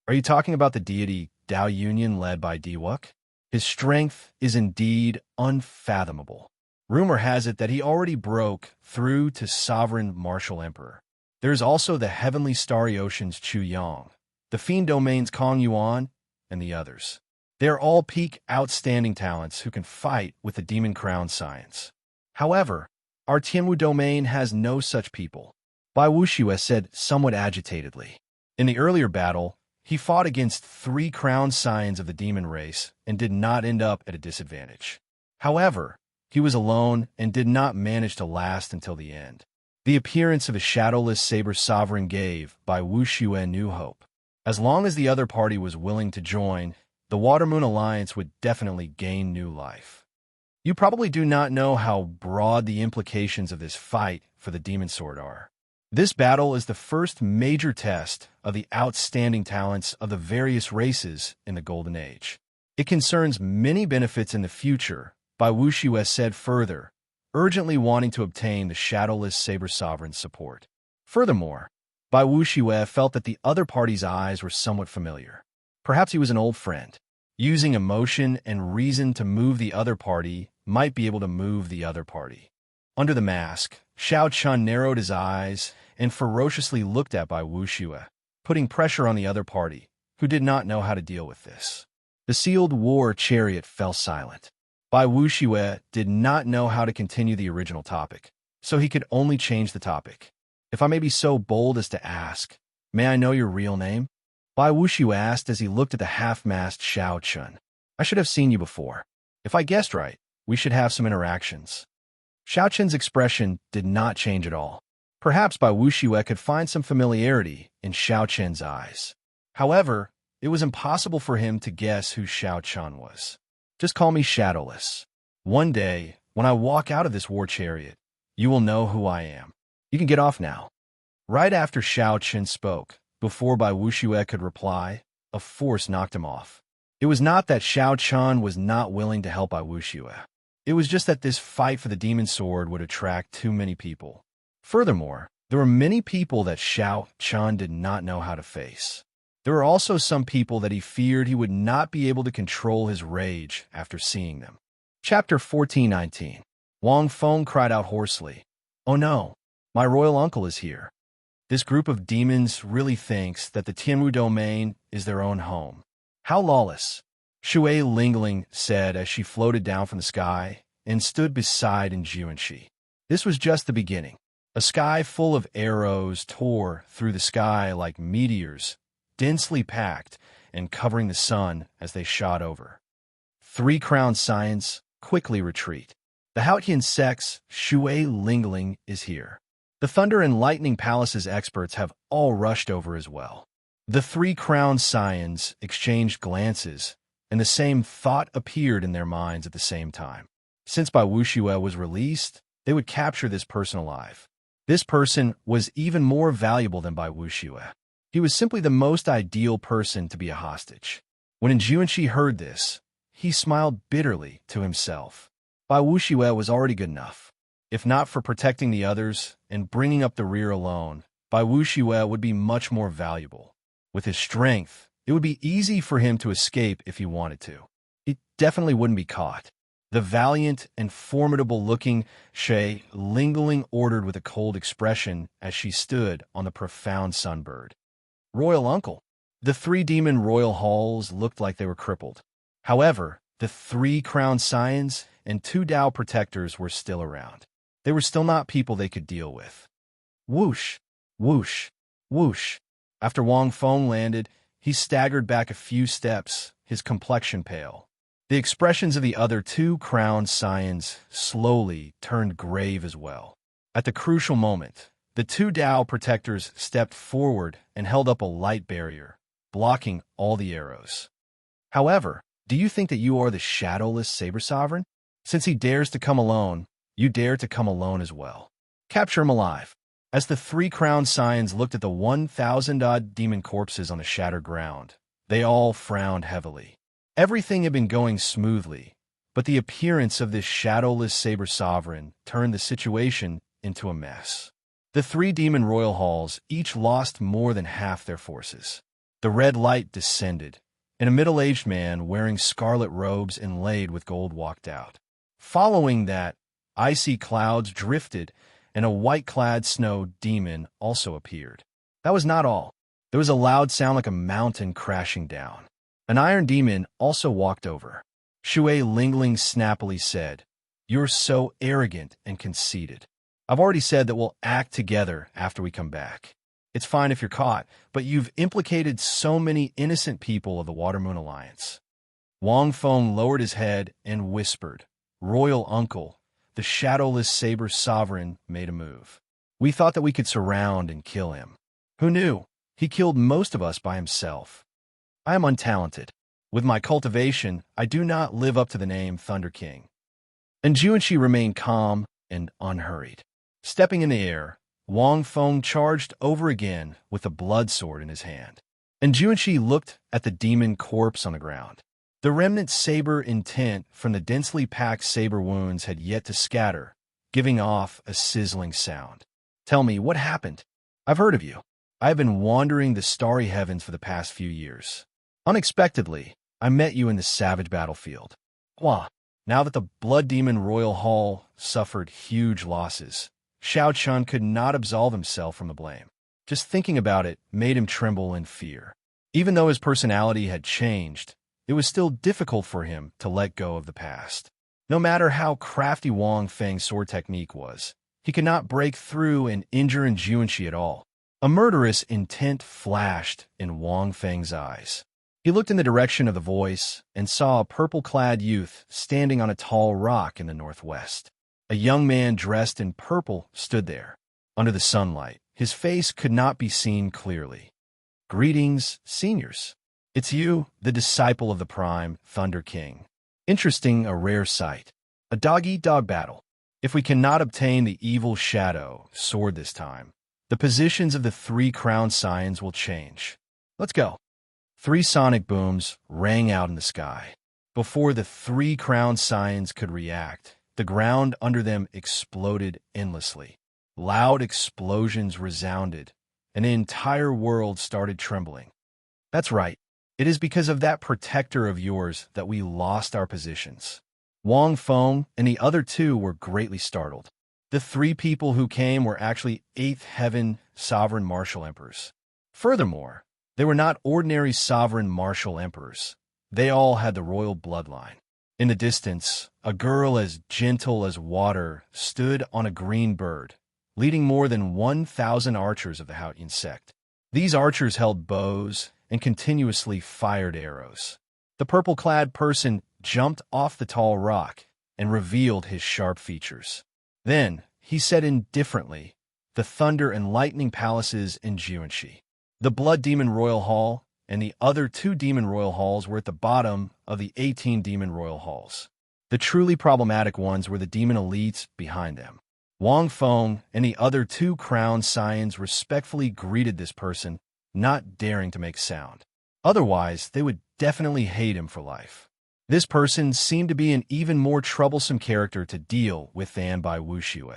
Are you talking about the deity Dao Union led by Diwuk? His strength is indeed unfathomable. Rumor has it that he already broke through to sovereign martial emperor. There is also the heavenly starry ocean's Chu Yang, the fiend domain's Kong Yuan, and the others. They are all peak outstanding talents who can fight with the demon crown science. However, our Tianwu domain has no such people, Bai Wuxiue said somewhat agitatedly. In the earlier battle, he fought against 3 crown signs of the demon race and did not end up at a disadvantage. However, he was alone and did not manage to last until the end. The appearance of a shadowless saber sovereign gave Bai Wuxiue new hope. As long as the other party was willing to join, the Watermoon Alliance would definitely gain new life. You probably do not know how broad the implications of this fight for the demon sword are. This battle is the first major test of the outstanding talents of the various races in the Golden Age. It concerns many benefits in the future, Bai Wuxiue said further, urgently wanting to obtain the shadowless saber sovereign's support. Furthermore, Bai Wuxiue felt that the other party's eyes were somewhat familiar. Perhaps he was an old friend. Using emotion and reason to move the other party might be able to move the other party. Under the mask, Xiao Chen narrowed his eyes and ferociously looked at Bai Wuxiue, putting pressure on the other party, who did not know how to deal with this. The sealed war chariot fell silent. Bai Wuxiue did not know how to continue the original topic, so he could only change the topic. If I may be so bold as to ask, may I know your real name? Bai Wuxiue asked as he looked at the half-masked Xiao Chen. I should have seen you before. If I guessed right, we should have some interactions. Xiao Chen's expression did not change at all. Perhaps Bai Wuxiue could find some familiarity in Xiao Chen's eyes. However, it was impossible for him to guess who Xiao Chen was. Just call me Shadowless. One day, when I walk out of this war chariot, you will know who I am. You can get off now. Right after Xiao Chen spoke, before Bai Wuxiue could reply, a force knocked him off. It was not that Xiao Chen was not willing to help Bai Wuxiue. It was just that this fight for the demon sword would attract too many people. Furthermore, there were many people that Xiao Chen did not know how to face. There were also some people that he feared he would not be able to control his rage after seeing them. Chapter 1419. Wang Feng cried out hoarsely, "Oh no, my royal uncle is here." This group of demons really thinks that the Tianwu domain is their own home. How lawless, Shui Lingling said as she floated down from the sky and stood beside Injuanshi. This was just the beginning. A sky full of arrows tore through the sky like meteors, densely packed and covering the sun as they shot over. Three crowned scions quickly retreat. The Hautian sex, Shui Lingling, is here. The Thunder and Lightning Palace's experts have all rushed over as well. The three crowned scions exchanged glances, and the same thought appeared in their minds at the same time. Since Bai Wuxue was released, they would capture this person alive. This person was even more valuable than Bai Wuxue. He was simply the most ideal person to be a hostage. When Enjuanshi heard this, he smiled bitterly to himself. Bai Wuxue was already good enough. If not for protecting the others and bringing up the rear alone, Bai Wuxue would be much more valuable. With his strength, it would be easy for him to escape if he wanted to. He definitely wouldn't be caught. The valiant and formidable-looking Shui Lingling ordered with a cold expression as she stood on the profound sunbird. Royal uncle. The three demon royal halls looked like they were crippled. However, the three crowned scions and two Dao protectors were still around. They were still not people they could deal with. Whoosh, whoosh, whoosh. After Wang Feng landed, he staggered back a few steps, his complexion pale. The expressions of the other two crowned scions slowly turned grave as well. At the crucial moment, the two Dao protectors stepped forward and held up a light barrier, blocking all the arrows. However, do you think that you are the shadowless Saber Sovereign? Since he dares to come alone, you dare to come alone as well. Capture him alive. As the three crowned scions looked at the 1,000-odd demon corpses on the shattered ground, they all frowned heavily. Everything had been going smoothly, but the appearance of this shadowless Saber Sovereign turned the situation into a mess. The three demon royal halls each lost more than half their forces. The red light descended, and a middle-aged man wearing scarlet robes inlaid with gold walked out. Following that, icy clouds drifted, and a white-clad snow demon also appeared. That was not all. There was a loud sound like a mountain crashing down. An iron demon also walked over. Shui Lingling snappily said, "You're so arrogant and conceited. I've already said that we'll act together after we come back. It's fine if you're caught, but you've implicated so many innocent people of the Watermoon Alliance." Wang Feng lowered his head and whispered, "Royal uncle, the shadowless Saber Sovereign made a move. We thought that we could surround and kill him. Who knew? He killed most of us by himself. I am untalented. With my cultivation, I do not live up to the name Thunder King." And Juanshi remained calm and unhurried. Stepping in the air, Wang Feng charged over again with a blood sword in his hand. And Juanshi looked at the demon corpse on the ground. The remnant saber intent from the densely packed saber wounds had yet to scatter, giving off a sizzling sound. "Tell me, what happened? I've heard of you. I have been wandering the starry heavens for the past few years. Unexpectedly, I met you in the savage battlefield. Wah." Now that the Blood Demon Royal Hall suffered huge losses, Xiao Chun could not absolve himself from the blame. Just thinking about it made him tremble in fear. Even though his personality had changed, it was still difficult for him to let go of the past. No matter how crafty Wang Feng's sword technique was, he could not break through and injure Juanshi at all. A murderous intent flashed in Wang Feng's eyes. He looked in the direction of the voice and saw a purple-clad youth standing on a tall rock in the northwest. A young man dressed in purple stood there. Under the sunlight, his face could not be seen clearly. "Greetings, seniors. It's you, the disciple of the Prime Thunder King. Interesting, a rare sight. A dog-eat-dog battle. If we cannot obtain the evil shadow sword this time, the positions of the three crowned scions will change. Let's go." Three sonic booms rang out in the sky. Before the three crowned scions could react, the ground under them exploded endlessly. Loud explosions resounded, and the entire world started trembling. "That's right. It is because of that protector of yours that we lost our positions." Wang Feng and the other two were greatly startled. The three people who came were actually Eighth Heaven Sovereign Martial Emperors. Furthermore, they were not ordinary Sovereign Martial Emperors. They all had the royal bloodline. In the distance, a girl as gentle as water stood on a green bird, leading more than 1,000 archers of the Hautian sect. These archers held bows and continuously fired arrows. The purple-clad person jumped off the tall rock and revealed his sharp features. Then, he said indifferently, "The Thunder and Lightning Palaces in Jiuanxi. The Blood Demon Royal Hall and the other 2 Demon Royal Halls were at the bottom of the 18 Demon Royal Halls. The truly problematic ones were the demon elites behind them." Wang Feng and the other 2 crowned scions respectfully greeted this person, not daring to make sound. Otherwise, they would definitely hate him for life. This person seemed to be an even more troublesome character to deal with than Bai Wuxue.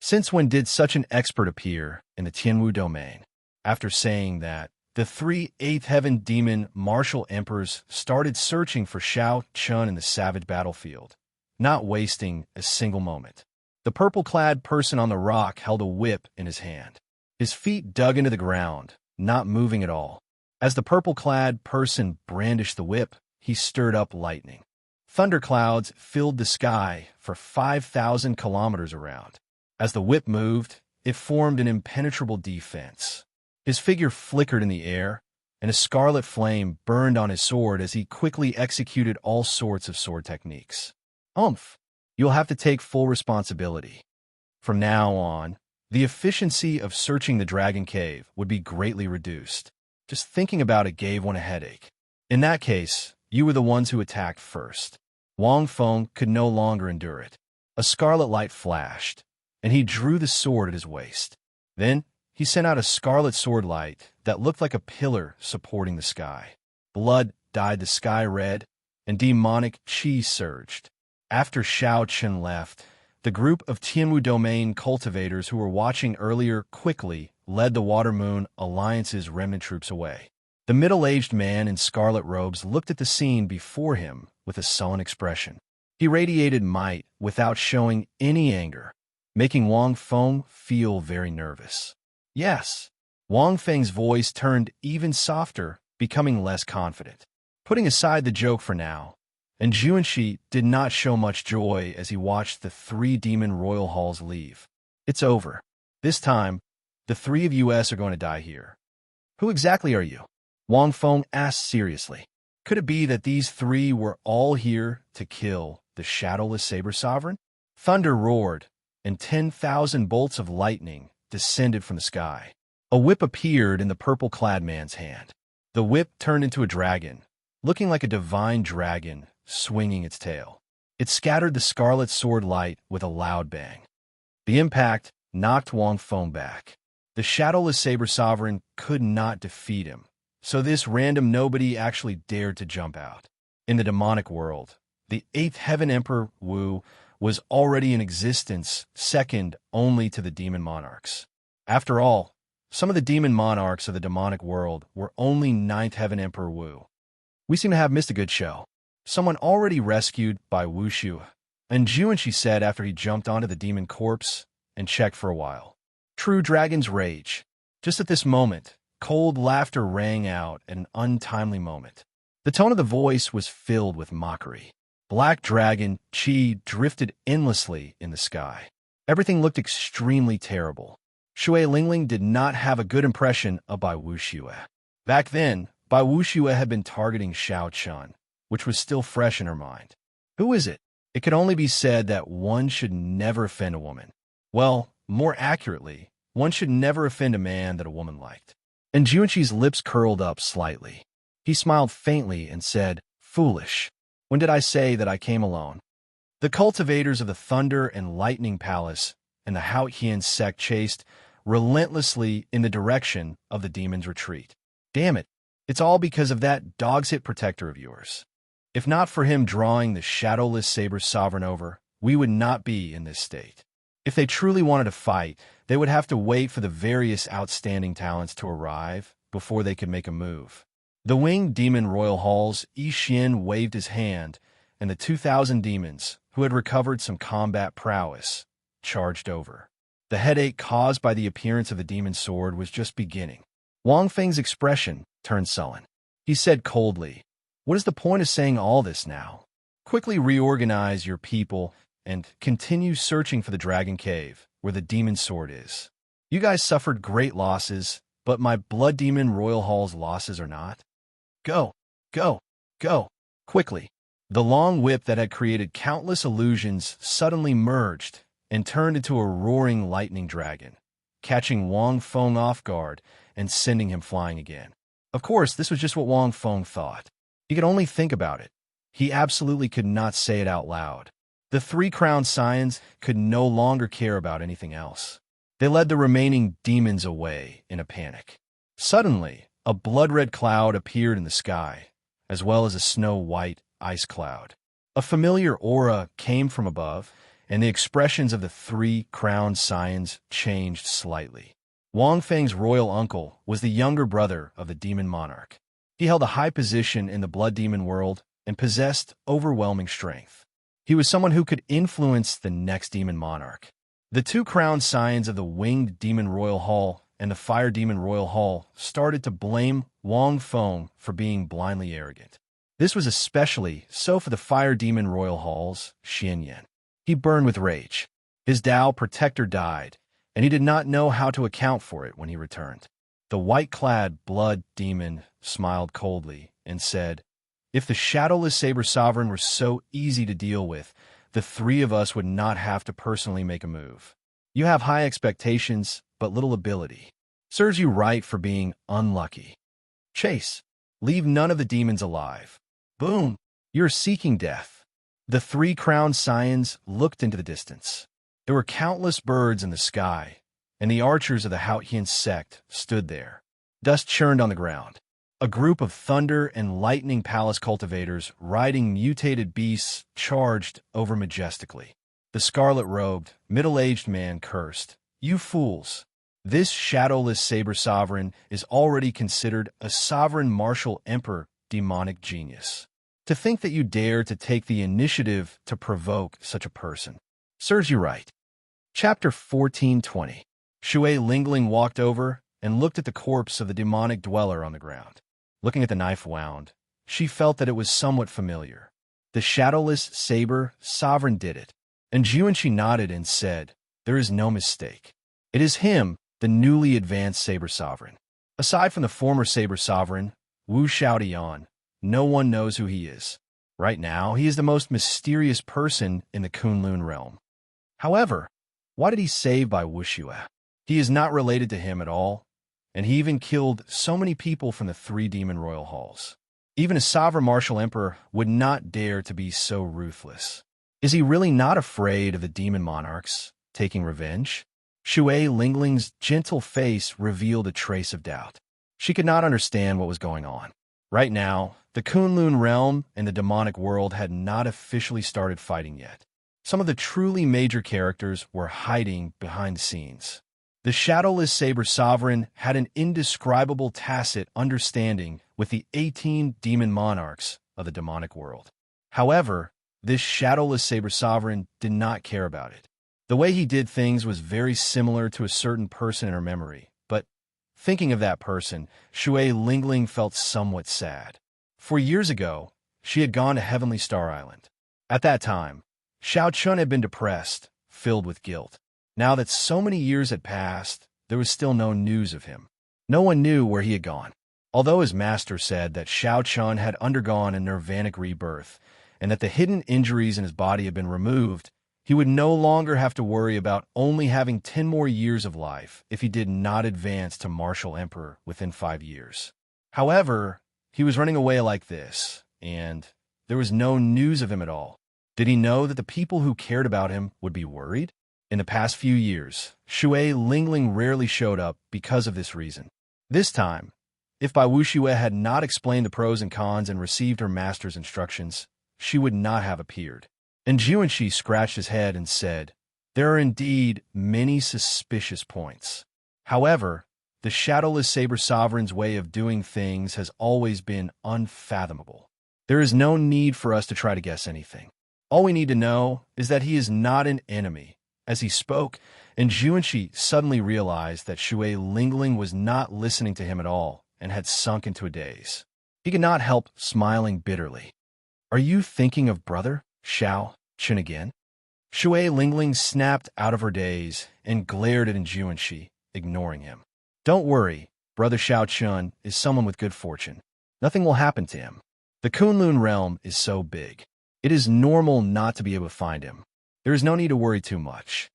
Since when did such an expert appear in the Tianwu domain? After saying that, the 3 Eighth Heaven Demon Martial Emperors started searching for Shao Chun in the savage battlefield, not wasting a single moment. The purple-clad person on the rock held a whip in his hand. His feet dug into the ground, not moving at all. As the purple-clad person brandished the whip, he stirred up lightning. Thunderclouds filled the sky for 5,000 kilometers around. As the whip moved, it formed an impenetrable defense. His figure flickered in the air, and a scarlet flame burned on his sword as he quickly executed all sorts of sword techniques. You'll have to take full responsibility. From now on, the efficiency of searching the Dragon Cave would be greatly reduced. Just thinking about it gave one a headache. In that case, you were the ones who attacked first. Wang Feng could no longer endure it. A scarlet light flashed, and he drew the sword at his waist. Then, he sent out a scarlet sword light that looked like a pillar supporting the sky. Blood dyed the sky red, and demonic chi surged. After Shao Chun left, the group of Tianwu Domain cultivators who were watching earlier quickly led the Water Moon Alliance's remnant troops away. The middle-aged man in scarlet robes looked at the scene before him with a sullen expression. He radiated might without showing any anger, making Wang Feng feel very nervous. Yes, Wang Feng's voice turned even softer, becoming less confident. Putting aside the joke for now, and Jiuanxi did not show much joy as he watched the 3 Demon Royal Halls leave. It's over. This time, the 3 of us are going to die here. Who exactly are you? Wang Feng asked seriously. Could it be that these 3 were all here to kill the Shadowless Saber Sovereign? Thunder roared, and 10,000 bolts of lightning descended from the sky. A whip appeared in the purple-clad man's hand. The whip turned into a dragon, looking like a divine dragon swinging its tail. It scattered the scarlet sword light with a loud bang. The impact knocked Wang Feng back. The Shadowless Saber Sovereign could not defeat him, so this random nobody actually dared to jump out. In the demonic world, the 8th Heaven Emperor Wu was already in existence, second only to the demon monarchs. After all, some of the demon monarchs of the demonic world were only 9th Heaven Emperor Wu. We seem to have missed a good show. Someone already rescued by Wuxu, and Jiuanxi said after he jumped onto the demon corpse and checked for a while. True dragon's rage. Just at this moment, cold laughter rang out at an untimely moment. The tone of the voice was filled with mockery. Black dragon chi drifted endlessly in the sky. Everything looked extremely terrible. Shui Lingling did not have a good impression of Bai Wuxue. Back then, Bai Wuxue had been targeting Shao Chun, which was still fresh in her mind. Who is it? It could only be said that one should never offend a woman. Well, more accurately, one should never offend a man that a woman liked. And Jiuanxi's lips curled up slightly. He smiled faintly and said, "Foolish. When did I say that I came alone?" The cultivators of the Thunder and Lightning Palace and the Haotian sect chased relentlessly in the direction of the demon's retreat. Damn it, it's all because of that dog's hit protector of yours. If not for him drawing the Shadowless Saber Sovereign over, we would not be in this state. If they truly wanted to fight, they would have to wait for the various outstanding talents to arrive before they could make a move. The Winged Demon Royal Halls, Yi Xian waved his hand, and the 2,000 demons, who had recovered some combat prowess, charged over. The headache caused by the appearance of the demon sword was just beginning. Wang Feng's expression turned sullen. He said coldly, "What is the point of saying all this now? Quickly reorganize your people and continue searching for the Dragon Cave, where the demon sword is. You guys suffered great losses, but my Blood Demon Royal Hall's losses are not. Go, go, go, quickly." The long whip that had created countless illusions suddenly merged and turned into a roaring lightning dragon, catching Wang Feng off guard and sending him flying again. Of course, this was just what Wang Feng thought. He could only think about it. He absolutely could not say it out loud. The three crowned scions could no longer care about anything else. They led the remaining demons away in a panic. Suddenly, a blood-red cloud appeared in the sky, as well as a snow-white ice cloud. A familiar aura came from above, and the expressions of the three crowned scions changed slightly. Wang Feng's royal uncle was the younger brother of the demon monarch. He held a high position in the blood demon world and possessed overwhelming strength. He was someone who could influence the next demon monarch. The two crowned scions of the winged demon royal hall and the fire demon royal hall started to blame Wang Feng for being blindly arrogant. This was especially so for the fire demon royal hall's Xianyan. He burned with rage. His Dao protector died, and he did not know how to account for it when he returned. The white-clad blood demon smiled coldly and said, "If the shadowless saber sovereign were so easy to deal with, the three of us would not have to personally make a move. You have high expectations, but little ability. Serves you right for being unlucky. Chase. Leave none of the demons alive. Boom. You're seeking death." The three crowned scions looked into the distance. There were countless birds in the sky, and the archers of the Haotian sect stood there. Dust churned on the ground. A group of thunder and lightning palace cultivators riding mutated beasts charged over majestically. The scarlet-robed, middle-aged man cursed, "You fools! This shadowless saber sovereign is already considered a sovereign martial emperor demonic genius. To think that you dare to take the initiative to provoke such a person. Serves you right." Chapter 14:20. Shui Lingling walked over and looked at the corpse of the demonic dweller on the ground. Looking at the knife wound, she felt that it was somewhat familiar. The shadowless saber sovereign did it, and Juanqi nodded and said, "There is no mistake. It is him, the newly advanced saber sovereign. Aside from the former saber sovereign, Wu Xiaodian, no one knows who he is. Right now, he is the most mysterious person in the Kunlun realm. However, why did he save by Wuxue? He is not related to him at all, and he even killed so many people from the three demon royal halls. Even a sovereign martial emperor would not dare to be so ruthless. Is he really not afraid of the demon monarchs taking revenge?" Shui Lingling's gentle face revealed a trace of doubt. She could not understand what was going on. Right now, the Kunlun realm and the demonic world had not officially started fighting yet. Some of the truly major characters were hiding behind the scenes. The shadowless saber sovereign had an indescribable tacit understanding with the 18 demon monarchs of the demonic world. However, this shadowless saber sovereign did not care about it. The way he did things was very similar to a certain person in her memory, but thinking of that person, Shui Lingling felt somewhat sad. For years ago, she had gone to Heavenly Star Island. At that time, Xiao Chun had been depressed, filled with guilt. Now that so many years had passed, there was still no news of him. No one knew where he had gone. Although his master said that Xiao Chun had undergone a nirvanic rebirth, and that the hidden injuries in his body had been removed, he would no longer have to worry about only having 10 more years of life if he did not advance to Martial Emperor within 5 years. However, he was running away like this, and there was no news of him at all. Did he know that the people who cared about him would be worried? In the past few years, Shui Lingling rarely showed up because of this reason. This time, if Bai Wuxue had not explained the pros and cons and received her master's instructions, she would not have appeared. And Juanqi scratched his head and said, "There are indeed many suspicious points. However, the shadowless saber sovereign's way of doing things has always been unfathomable. There is no need for us to try to guess anything. All we need to know is that he is not an enemy." As he spoke, and Juanqi suddenly realized that Shui Lingling was not listening to him at all and had sunk into a daze. He could not help smiling bitterly. "Are you thinking of brother Xiao Chun again?" Shui Lingling snapped out of her daze and glared at Juanqi, ignoring him. "Don't worry, brother Xiao Chun is someone with good fortune. Nothing will happen to him. The Kunlun realm is so big. It is normal not to be able to find him. There is no need to worry too much.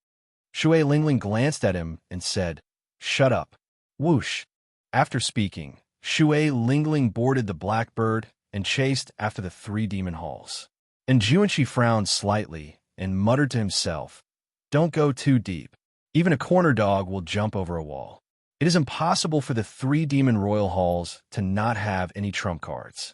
Shui Lingling glanced at him and said, "Shut up." Whoosh. After speaking, Shui Lingling boarded the blackbird and chased after the 3 demon halls. And Juanqi frowned slightly and muttered to himself, "Don't go too deep. Even a corner dog will jump over a wall." It is impossible for the 3 demon royal halls to not have any trump cards.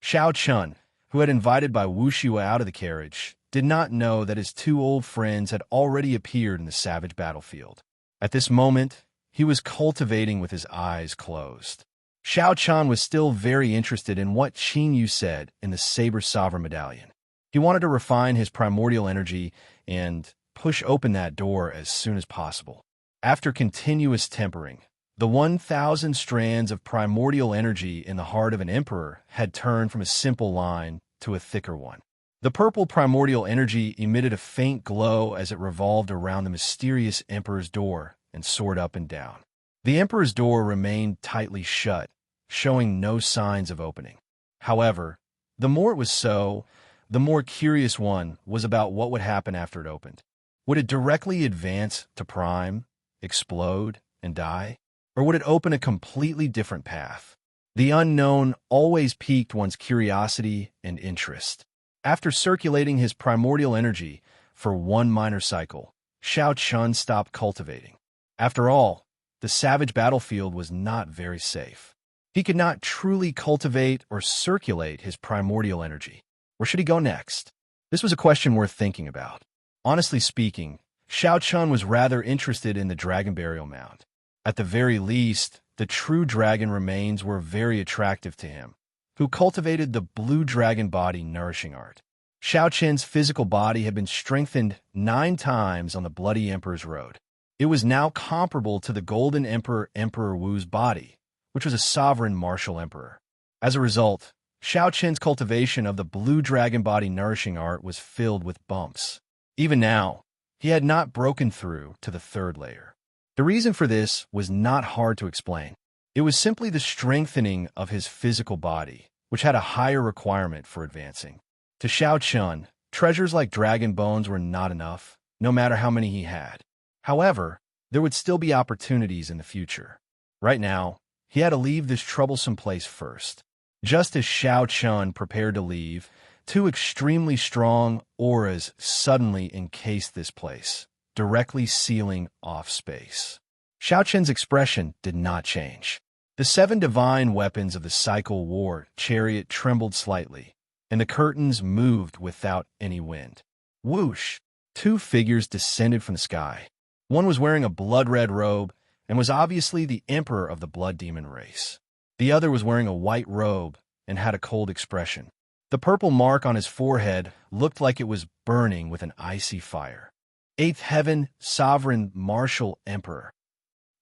Xiao Chun, who had invited by Wu Shua out of the carriage, did not know that his 2 old friends had already appeared in the savage battlefield. At this moment, he was cultivating with his eyes closed. Xiao Chan was still very interested in what Qin Yu said in the Saber Sovereign Medallion. He wanted to refine his primordial energy and push open that door as soon as possible. After continuous tempering, the 1,000 strands of primordial energy in the heart of an emperor had turned from a simple line to a thicker one. The purple primordial energy emitted a faint glow as it revolved around the mysterious emperor's door and soared up and down. The emperor's door remained tightly shut, showing no signs of opening. However, the more it was so, the more curious one was about what would happen after it opened. Would it directly advance to prime, explode, and die? Or would it open a completely different path? The unknown always piqued one's curiosity and interest. After circulating his primordial energy for 1 minor cycle, Xiao Chun stopped cultivating. After all, the savage battlefield was not very safe. He could not truly cultivate or circulate his primordial energy. Where should he go next? This was a question worth thinking about. Honestly speaking, Xiao Chun was rather interested in the dragon burial mound. At the very least, the true dragon remains were very attractive to him, who cultivated the blue dragon body nourishing art. Xiao Chen's physical body had been strengthened 9 times on the Bloody Emperor's Road. It was now comparable to the Golden Emperor Emperor Wu's body, which was a sovereign martial emperor. As a result, Xiao Chen's cultivation of the blue dragon body nourishing art was filled with bumps. Even now, he had not broken through to the 3rd layer. The reason for this was not hard to explain. It was simply the strengthening of his physical body, which had a higher requirement for advancing. To Xiao Chun, treasures like dragon bones were not enough, no matter how many he had. However, there would still be opportunities in the future. Right now, he had to leave this troublesome place first. Just as Xiao Chun prepared to leave, 2 extremely strong auras suddenly encased this place, directly sealing off space. Xiao Chen's expression did not change. The 7 divine weapons of the cycle war chariot trembled slightly, and the curtains moved without any wind. Whoosh! 2 figures descended from the sky. One was wearing a blood-red robe and was obviously the emperor of the blood demon race. The other was wearing a white robe and had a cold expression. The purple mark on his forehead looked like it was burning with an icy fire. 8th Heaven, Sovereign Martial Emperor.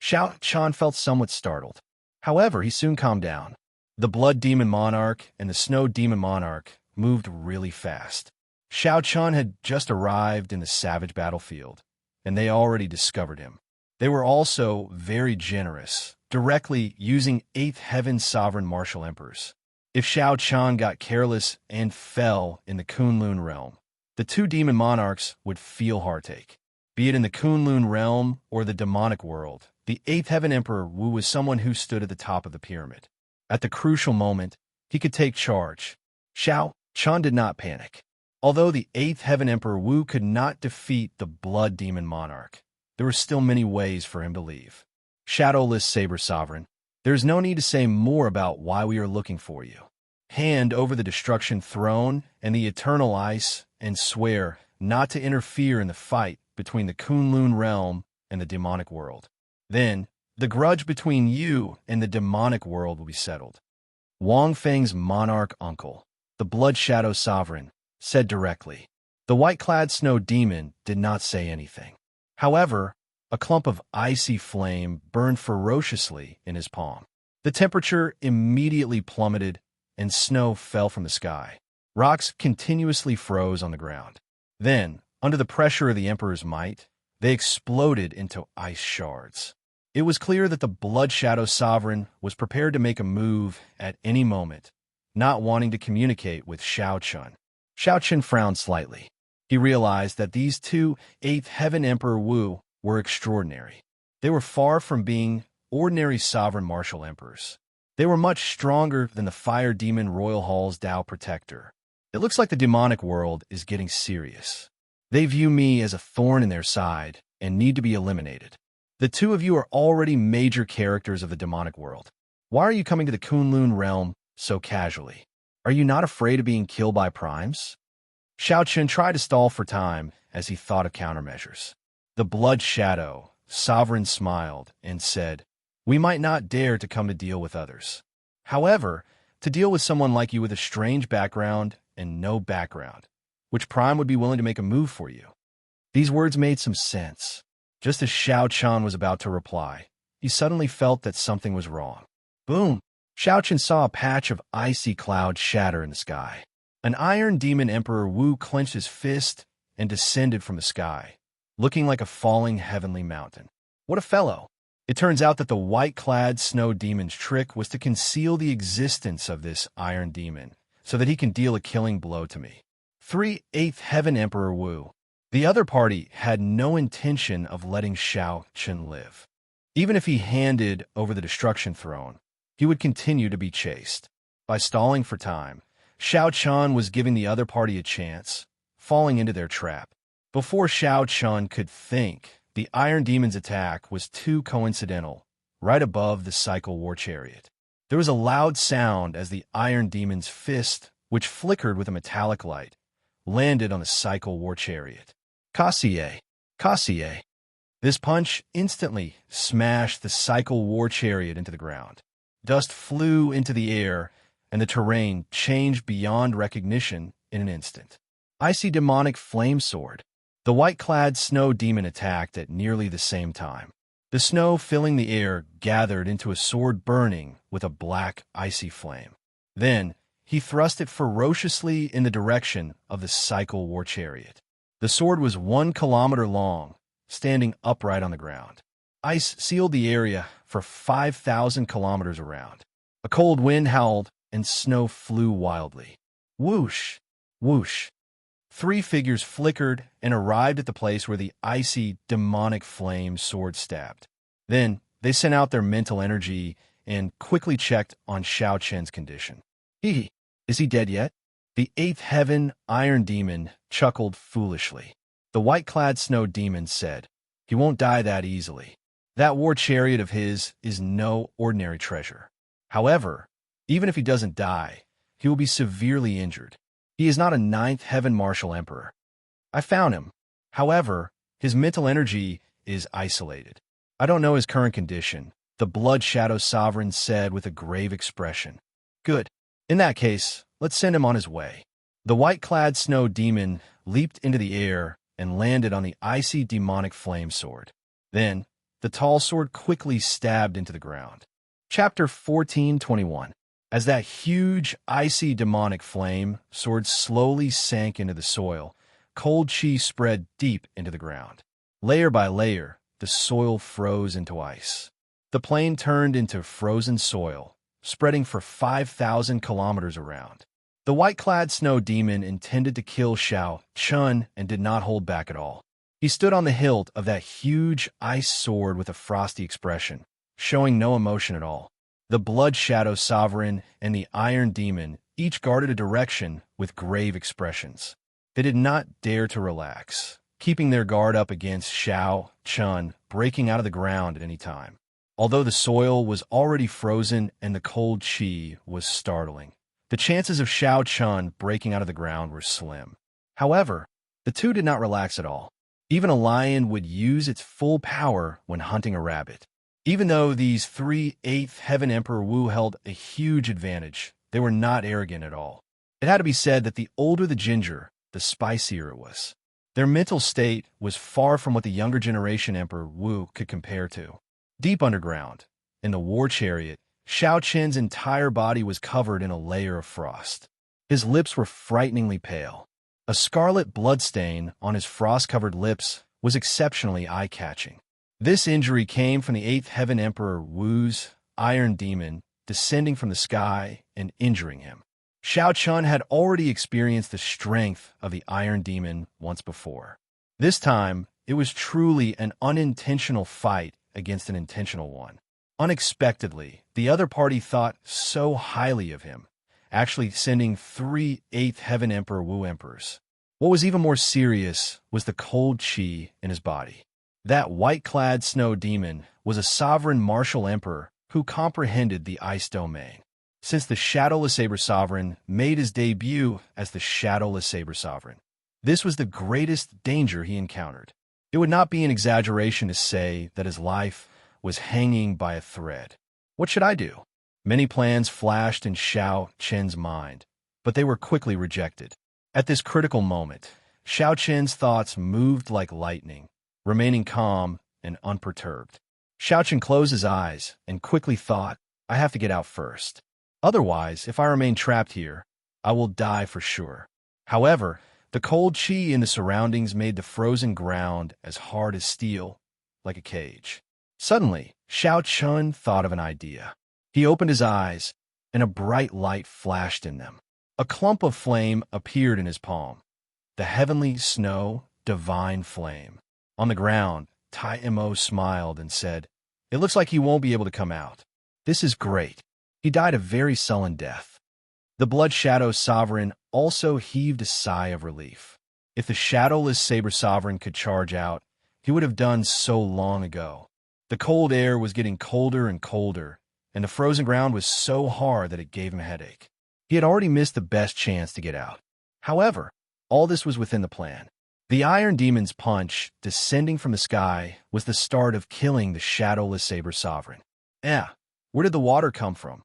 Xiao Chan felt somewhat startled. However, he soon calmed down. The Blood Demon Monarch and the Snow Demon Monarch moved really fast. Xiao Chun had just arrived in the savage battlefield, and they already discovered him. They were also very generous, directly using 8th Heaven Sovereign Martial Emperors. If Xiao Chun got careless and fell in the Kunlun realm, the 2 demon monarchs would feel heartache. Be it in the Kunlun realm or the demonic world, the 8th Heaven Emperor Wu was someone who stood at the top of the pyramid. At the crucial moment, he could take charge. Xiao Chun did not panic. Although the 8th Heaven Emperor Wu could not defeat the Blood Demon Monarch, there were still many ways for him to leave. Shadowless Saber Sovereign, there is no need to say more about why we are looking for you. Hand over the Destruction Throne and the Eternal Ice and swear not to interfere in the fight between the Kunlun realm and the demonic world. Then, the grudge between you and the demonic world will be settled. Wang Feng's monarch uncle, the Blood Shadow Sovereign, said directly. The white-clad snow demon did not say anything. However, a clump of icy flame burned ferociously in his palm. The temperature immediately plummeted, and snow fell from the sky. Rocks continuously froze on the ground. Then, under the pressure of the Emperor's might, they exploded into ice shards. It was clear that the Blood Shadow Sovereign was prepared to make a move at any moment, not wanting to communicate with Xiao Chun. Xiao Chen frowned slightly. He realized that these two Eighth Heaven Emperor Wu were extraordinary. They were far from being ordinary sovereign martial emperors. They were much stronger than the fire demon Royal Hall's Tao protector. It looks like the demonic world is getting serious. They view me as a thorn in their side and need to be eliminated. The two of you are already major characters of the demonic world. Why are you coming to the Kunlun realm so casually? Are you not afraid of being killed by primes? Xiao Chen tried to stall for time as he thought of countermeasures. The Blood Shadow, Sovereign, smiled and said, "We might not dare to come to deal with others. However, to deal with someone like you with a strange background and no background, which prime would be willing to make a move for you?" These words made some sense. Just as Xiao Chen was about to reply, he suddenly felt that something was wrong. Boom! Xiao Chen saw a patch of icy cloud shatter in the sky. An iron demon Emperor Wu clenched his fist and descended from the sky, looking like a falling heavenly mountain. What a fellow! It turns out that the white-clad snow demon's trick was to conceal the existence of this iron demon so that he can deal a killing blow to me. 3 Eighth Heaven Emperor Wu. The other party had no intention of letting Xiao Chen live. Even if he handed over the destruction throne, he would continue to be chased. By stalling for time, Xiao Chen was giving the other party a chance, falling into their trap. Before Xiao Chen could think, the Iron Demon's attack was too coincidental, right above the Cycle War Chariot. There was a loud sound as the Iron Demon's fist, which flickered with a metallic light, landed on the Cycle War Chariot. Kassier! Kassier! This punch instantly smashed the Cycle War Chariot into the ground. Dust flew into the air, and the terrain changed beyond recognition in an instant. Icy demonic flame sword. The white-clad snow demon attacked at nearly the same time. The snow filling the air gathered into a sword burning with a black, icy flame. Then, he thrust it ferociously in the direction of the Cycle War Chariot. The sword was 1 kilometer long, standing upright on the ground. Ice sealed the area for 5,000 kilometers around. A cold wind howled, and snow flew wildly. Whoosh! Whoosh! 3 figures flickered and arrived at the place where the icy, demonic flame sword stabbed. Then, they sent out their mental energy and quickly checked on Xiao Chen's condition. Is he dead yet? The Eighth Heaven Iron Demon chuckled foolishly. The white-clad snow demon said, "He won't die that easily. That war chariot of his is no ordinary treasure. However, even if he doesn't die, he will be severely injured. He is not a Ninth Heaven Martial Emperor. I found him. However, his mental energy is isolated. I don't know his current condition," the Blood Shadow Sovereign said with a grave expression. "Good. In that case, let's send him on his way." The white-clad snow demon leaped into the air and landed on the icy demonic flame sword. Then, the tall sword quickly stabbed into the ground. Chapter 14:21. As that huge, icy demonic flame sword slowly sank into the soil, cold chi spread deep into the ground. Layer by layer, the soil froze into ice. The plain turned into frozen soil, spreading for 5,000 kilometers around. The white-clad snow demon intended to kill Xiao Chen and did not hold back at all. He stood on the hilt of that huge ice sword with a frosty expression, showing no emotion at all. The Blood Shadow Sovereign and the Iron Demon each guarded a direction with grave expressions. They did not dare to relax, keeping their guard up against Xiao Chen breaking out of the ground at any time. Although the soil was already frozen and the cold chi was startling, the chances of Xiao Chen breaking out of the ground were slim. However, the two did not relax at all. Even a lion would use its full power when hunting a rabbit. Even though these 3 Eighth Heaven Emperor Wu held a huge advantage, they were not arrogant at all. It had to be said that the older the ginger, the spicier it was. Their mental state was far from what the younger generation Emperor Wu could compare to. Deep underground, in the war chariot, Xiao Chen's entire body was covered in a layer of frost. His lips were frighteningly pale. A scarlet bloodstain on his frost-covered lips was exceptionally eye-catching. This injury came from the Eighth Heaven Emperor Wu's Iron Demon descending from the sky and injuring him. Xiao Chun had already experienced the strength of the Iron Demon once before. This time, it was truly an unintentional fight against an intentional one. Unexpectedly, the other party thought so highly of him, actually sending 3 8th Heaven Emperor Wu Emperors. What was even more serious was the cold chi in his body. That white-clad snow demon was a sovereign martial emperor who comprehended the ice domain. Since the Shadowless Saber Sovereign made his debut as the Shadowless Saber Sovereign, this was the greatest danger he encountered. It would not be an exaggeration to say that his life was hanging by a thread. What should I do? Many plans flashed in Xiao Chen's mind, but they were quickly rejected. At this critical moment, Xiao Chen's thoughts moved like lightning, remaining calm and unperturbed. Xiao Chen closed his eyes and quickly thought, I have to get out first. Otherwise, if I remain trapped here, I will die for sure. However, the cold chi in the surroundings made the frozen ground as hard as steel, like a cage. Suddenly, Xiao Chun thought of an idea. He opened his eyes, and a bright light flashed in them. A clump of flame appeared in his palm. The heavenly snow, divine flame. On the ground, Tai Mo smiled and said, It looks like he won't be able to come out. This is great. He died a very sullen death. The Blood Shadow Sovereign also heaved a sigh of relief. If the Shadowless Saber Sovereign could charge out, he would have done so long ago. The cold air was getting colder and colder, and the frozen ground was so hard that it gave him a headache. He had already missed the best chance to get out. However, all this was within the plan. The Iron Demon's punch, descending from the sky, was the start of killing the Shadowless Saber Sovereign. Where did the water come from?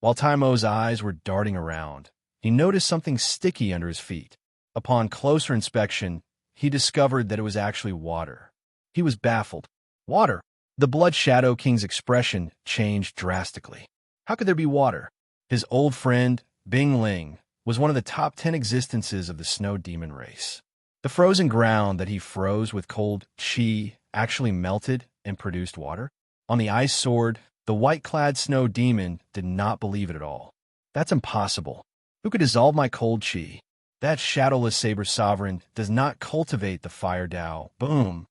While Taimo's eyes were darting around, he noticed something sticky under his feet. Upon closer inspection, he discovered that it was actually water. He was baffled. Water? The Blood Shadow King's expression changed drastically. How could there be water? His old friend, Bing Ling, was one of the top 10 existences of the Snow Demon race. The frozen ground that he froze with cold chi actually melted and produced water. On the ice sword, the white-clad Snow Demon did not believe it at all. That's impossible. Who could dissolve my cold chi? That Shadowless Saber Sovereign does not cultivate the Fire Dao. Boom!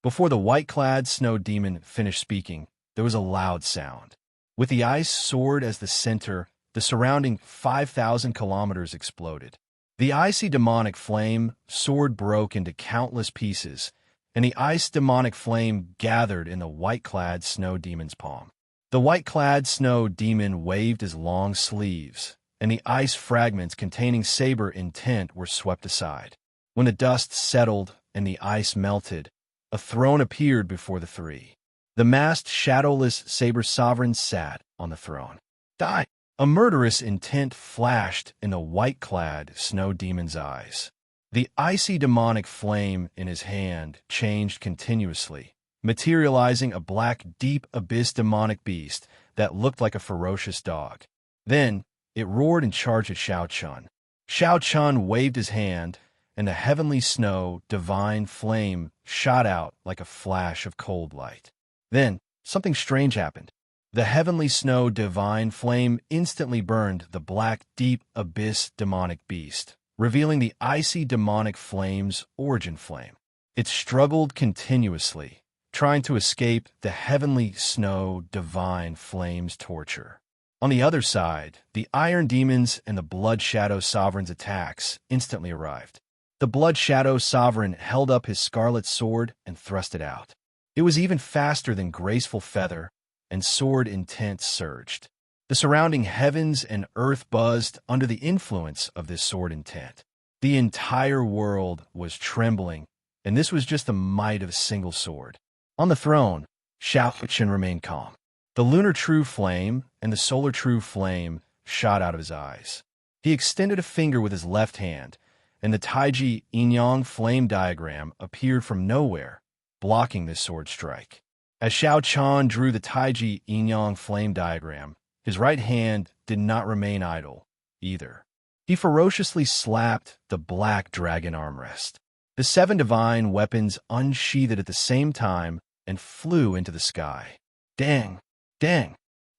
Before the white-clad Snow Demon finished speaking, there was a loud sound. With the ice sword as the center, the surrounding 5,000 kilometers exploded. The icy demonic flame sword broke into countless pieces, and the ice demonic flame gathered in the white-clad Snow Demon's palm. The white-clad Snow Demon waved his long sleeves, and the ice fragments containing saber intent were swept aside. When the dust settled and the ice melted, a throne appeared before the three. The masked Shadowless Saber Sovereign sat on the throne. Die! A murderous intent flashed in the white-clad Snow Demon's eyes. The icy demonic flame in his hand changed continuously, materializing a black deep abyss demonic beast that looked like a ferocious dog. Then, it roared and charged at Xiao Chun. Xiao Chun waved his hand, and the heavenly snow divine flame shot out like a flash of cold light. Then, something strange happened. The heavenly snow divine flame instantly burned the black deep abyss demonic beast, revealing the icy demonic flame's origin flame. It struggled continuously, trying to escape the heavenly snow divine flame's torture. On the other side, the Iron Demons and the Blood Shadow Sovereign's attacks instantly arrived. The Blood Shadow Sovereign held up his scarlet sword and thrust it out. It was even faster than graceful feather, and sword intent surged. The surrounding heavens and earth buzzed under the influence of this sword intent. The entire world was trembling, and this was just the might of a single sword. On the throne, Xiao Chen remained calm. The lunar true flame and the solar true flame shot out of his eyes. He extended a finger with his left hand, and the Taiji Yin-Yang flame diagram appeared from nowhere, blocking this sword strike. As Xiao Chan drew the Taiji Yin-Yang flame diagram, his right hand did not remain idle, either. He ferociously slapped the black dragon armrest. The 7 divine weapons unsheathed at the same time and flew into the sky. Dang! Dang!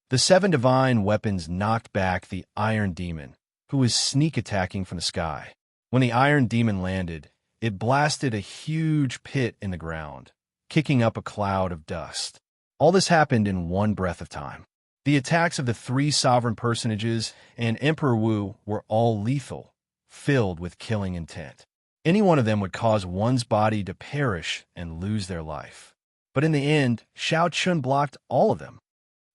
The 7 divine weapons knocked back the Iron Demon, who was sneak attacking from the sky. When the Iron Demon landed, it blasted a huge pit in the ground, kicking up a cloud of dust. All this happened in one breath of time. The attacks of the three sovereign personages and Emperor Wu were all lethal, filled with killing intent. Any one of them would cause one's body to perish and lose their life. But in the end, Xiao Chun blocked all of them.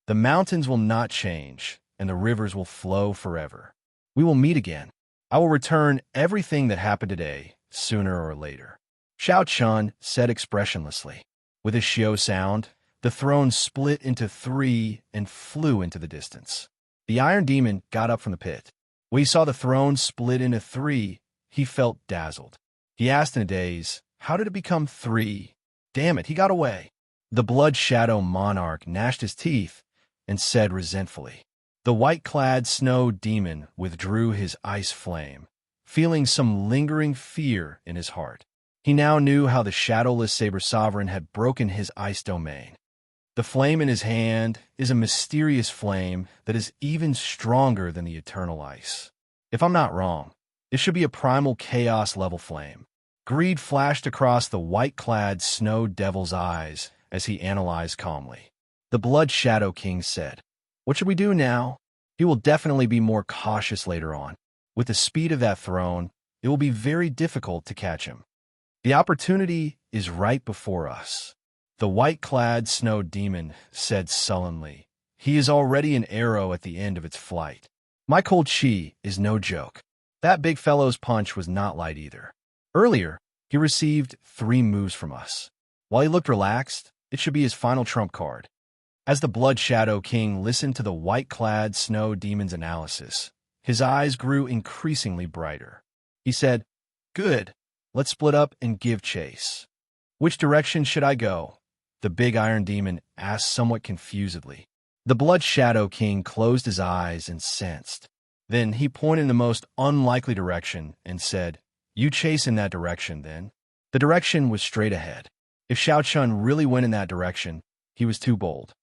The mountains will not change, and the rivers will flow forever. We will meet again. I will return everything that happened today, sooner or later. Xiao Chun said expressionlessly. With a Xiao sound, the throne split into three and flew into the distance. The Iron Demon got up from the pit. When he saw the throne split into three, he felt dazzled. He asked in a daze, how did it become three? Damn it, he got away. The Blood Shadow Monarch gnashed his teeth and said resentfully. The white-clad snow demon withdrew his ice flame, feeling some lingering fear in his heart. He now knew how the shadowless Saber Sovereign had broken his ice domain. The flame in his hand is a mysterious flame that is even stronger than the eternal ice. If I'm not wrong, it should be a primal chaos-level flame. Greed flashed across the white-clad snow devil's eyes as he analyzed calmly. The Blood Shadow King said, what should we do now? He will definitely be more cautious later on. With the speed of that throne, it will be very difficult to catch him. The opportunity is right before us. The white-clad snow demon said sullenly. He is already an arrow at the end of its flight. My cold chi is no joke. That big fellow's punch was not light either. Earlier, he received 3 moves from us. While he looked relaxed, it should be his final trump card. As the Blood Shadow King listened to the white-clad snow demon's analysis, his eyes grew increasingly brighter. He said, good, let's split up and give chase. Which direction should I go? The big Iron Demon asked somewhat confusedly. The Blood Shadow King closed his eyes and sensed. Then he pointed in the most unlikely direction and said, you chase in that direction, then. The direction was straight ahead. If Xiao Chun really went in that direction, he was too bold.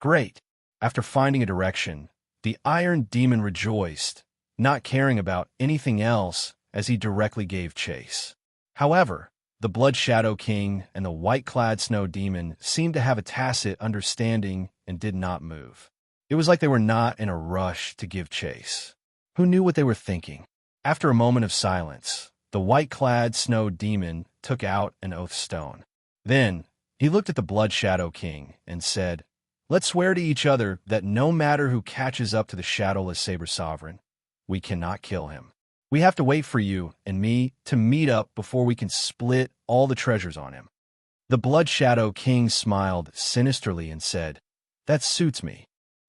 Great. After finding a direction, the Iron Demon rejoiced, not caring about anything else as he directly gave chase. However, the Blood Shadow King and the white-clad snow demon seemed to have a tacit understanding and did not move. It was like they were not in a rush to give chase. Who knew what they were thinking? After a moment of silence, the white-clad snow demon took out an oath stone. Then, he looked at the Blood Shadow King and said, let's swear to each other that no matter who catches up to the shadowless Saber Sovereign, we cannot kill him. We have to wait for you and me to meet up before we can split all the treasures on him. The Blood Shadow King smiled sinisterly and said, that suits me.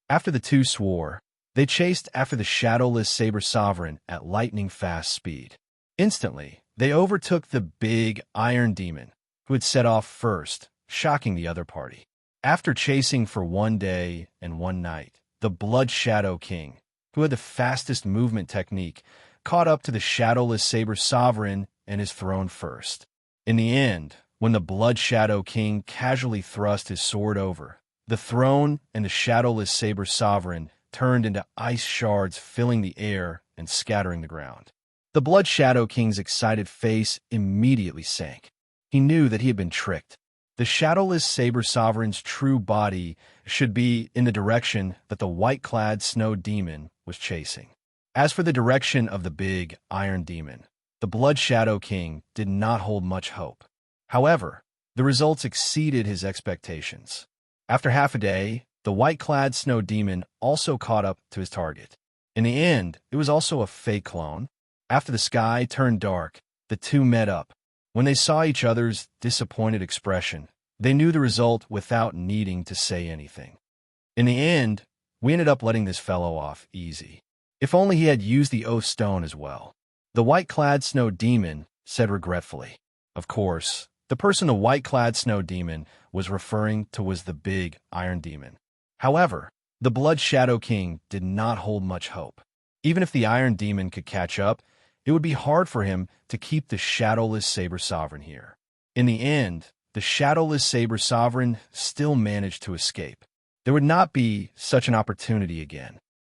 After the two swore, they chased after the shadowless Saber Sovereign at lightning-fast speed. Instantly, they overtook the big Iron Demon, who had set off first, shocking the other party. After chasing for 1 day and 1 night, the Blood Shadow King, who had the fastest movement technique, caught up to the shadowless Saber Sovereign and his throne first. In the end, when the Blood Shadow King casually thrust his sword over, the throne and the shadowless Saber Sovereign turned into ice shards filling the air and scattering the ground. The Blood Shadow King's excited face immediately sank. He knew that he had been tricked. The shadowless Saber Sovereign's true body should be in the direction that the white-clad snow demon was chasing. As for the direction of the big Iron Demon, the Blood Shadow King did not hold much hope. However, the results exceeded his expectations. After half a day, the white-clad snow demon also caught up to his target. In the end, it was also a fake clone. After the sky turned dark, the two met up. When they saw each other's disappointed expression, they knew the result without needing to say anything. In the end, we ended up letting this fellow off easy. If only he had used the oath stone as well. The white-clad snow demon said regretfully. Of course, the person the white-clad snow demon was referring to was the big Iron Demon. However, the Blood Shadow King did not hold much hope. Even if the Iron Demon could catch up, it would be hard for him to keep the shadowless Saber Sovereign here. In the end, the shadowless Saber Sovereign still managed to escape. There would not be such an opportunity again.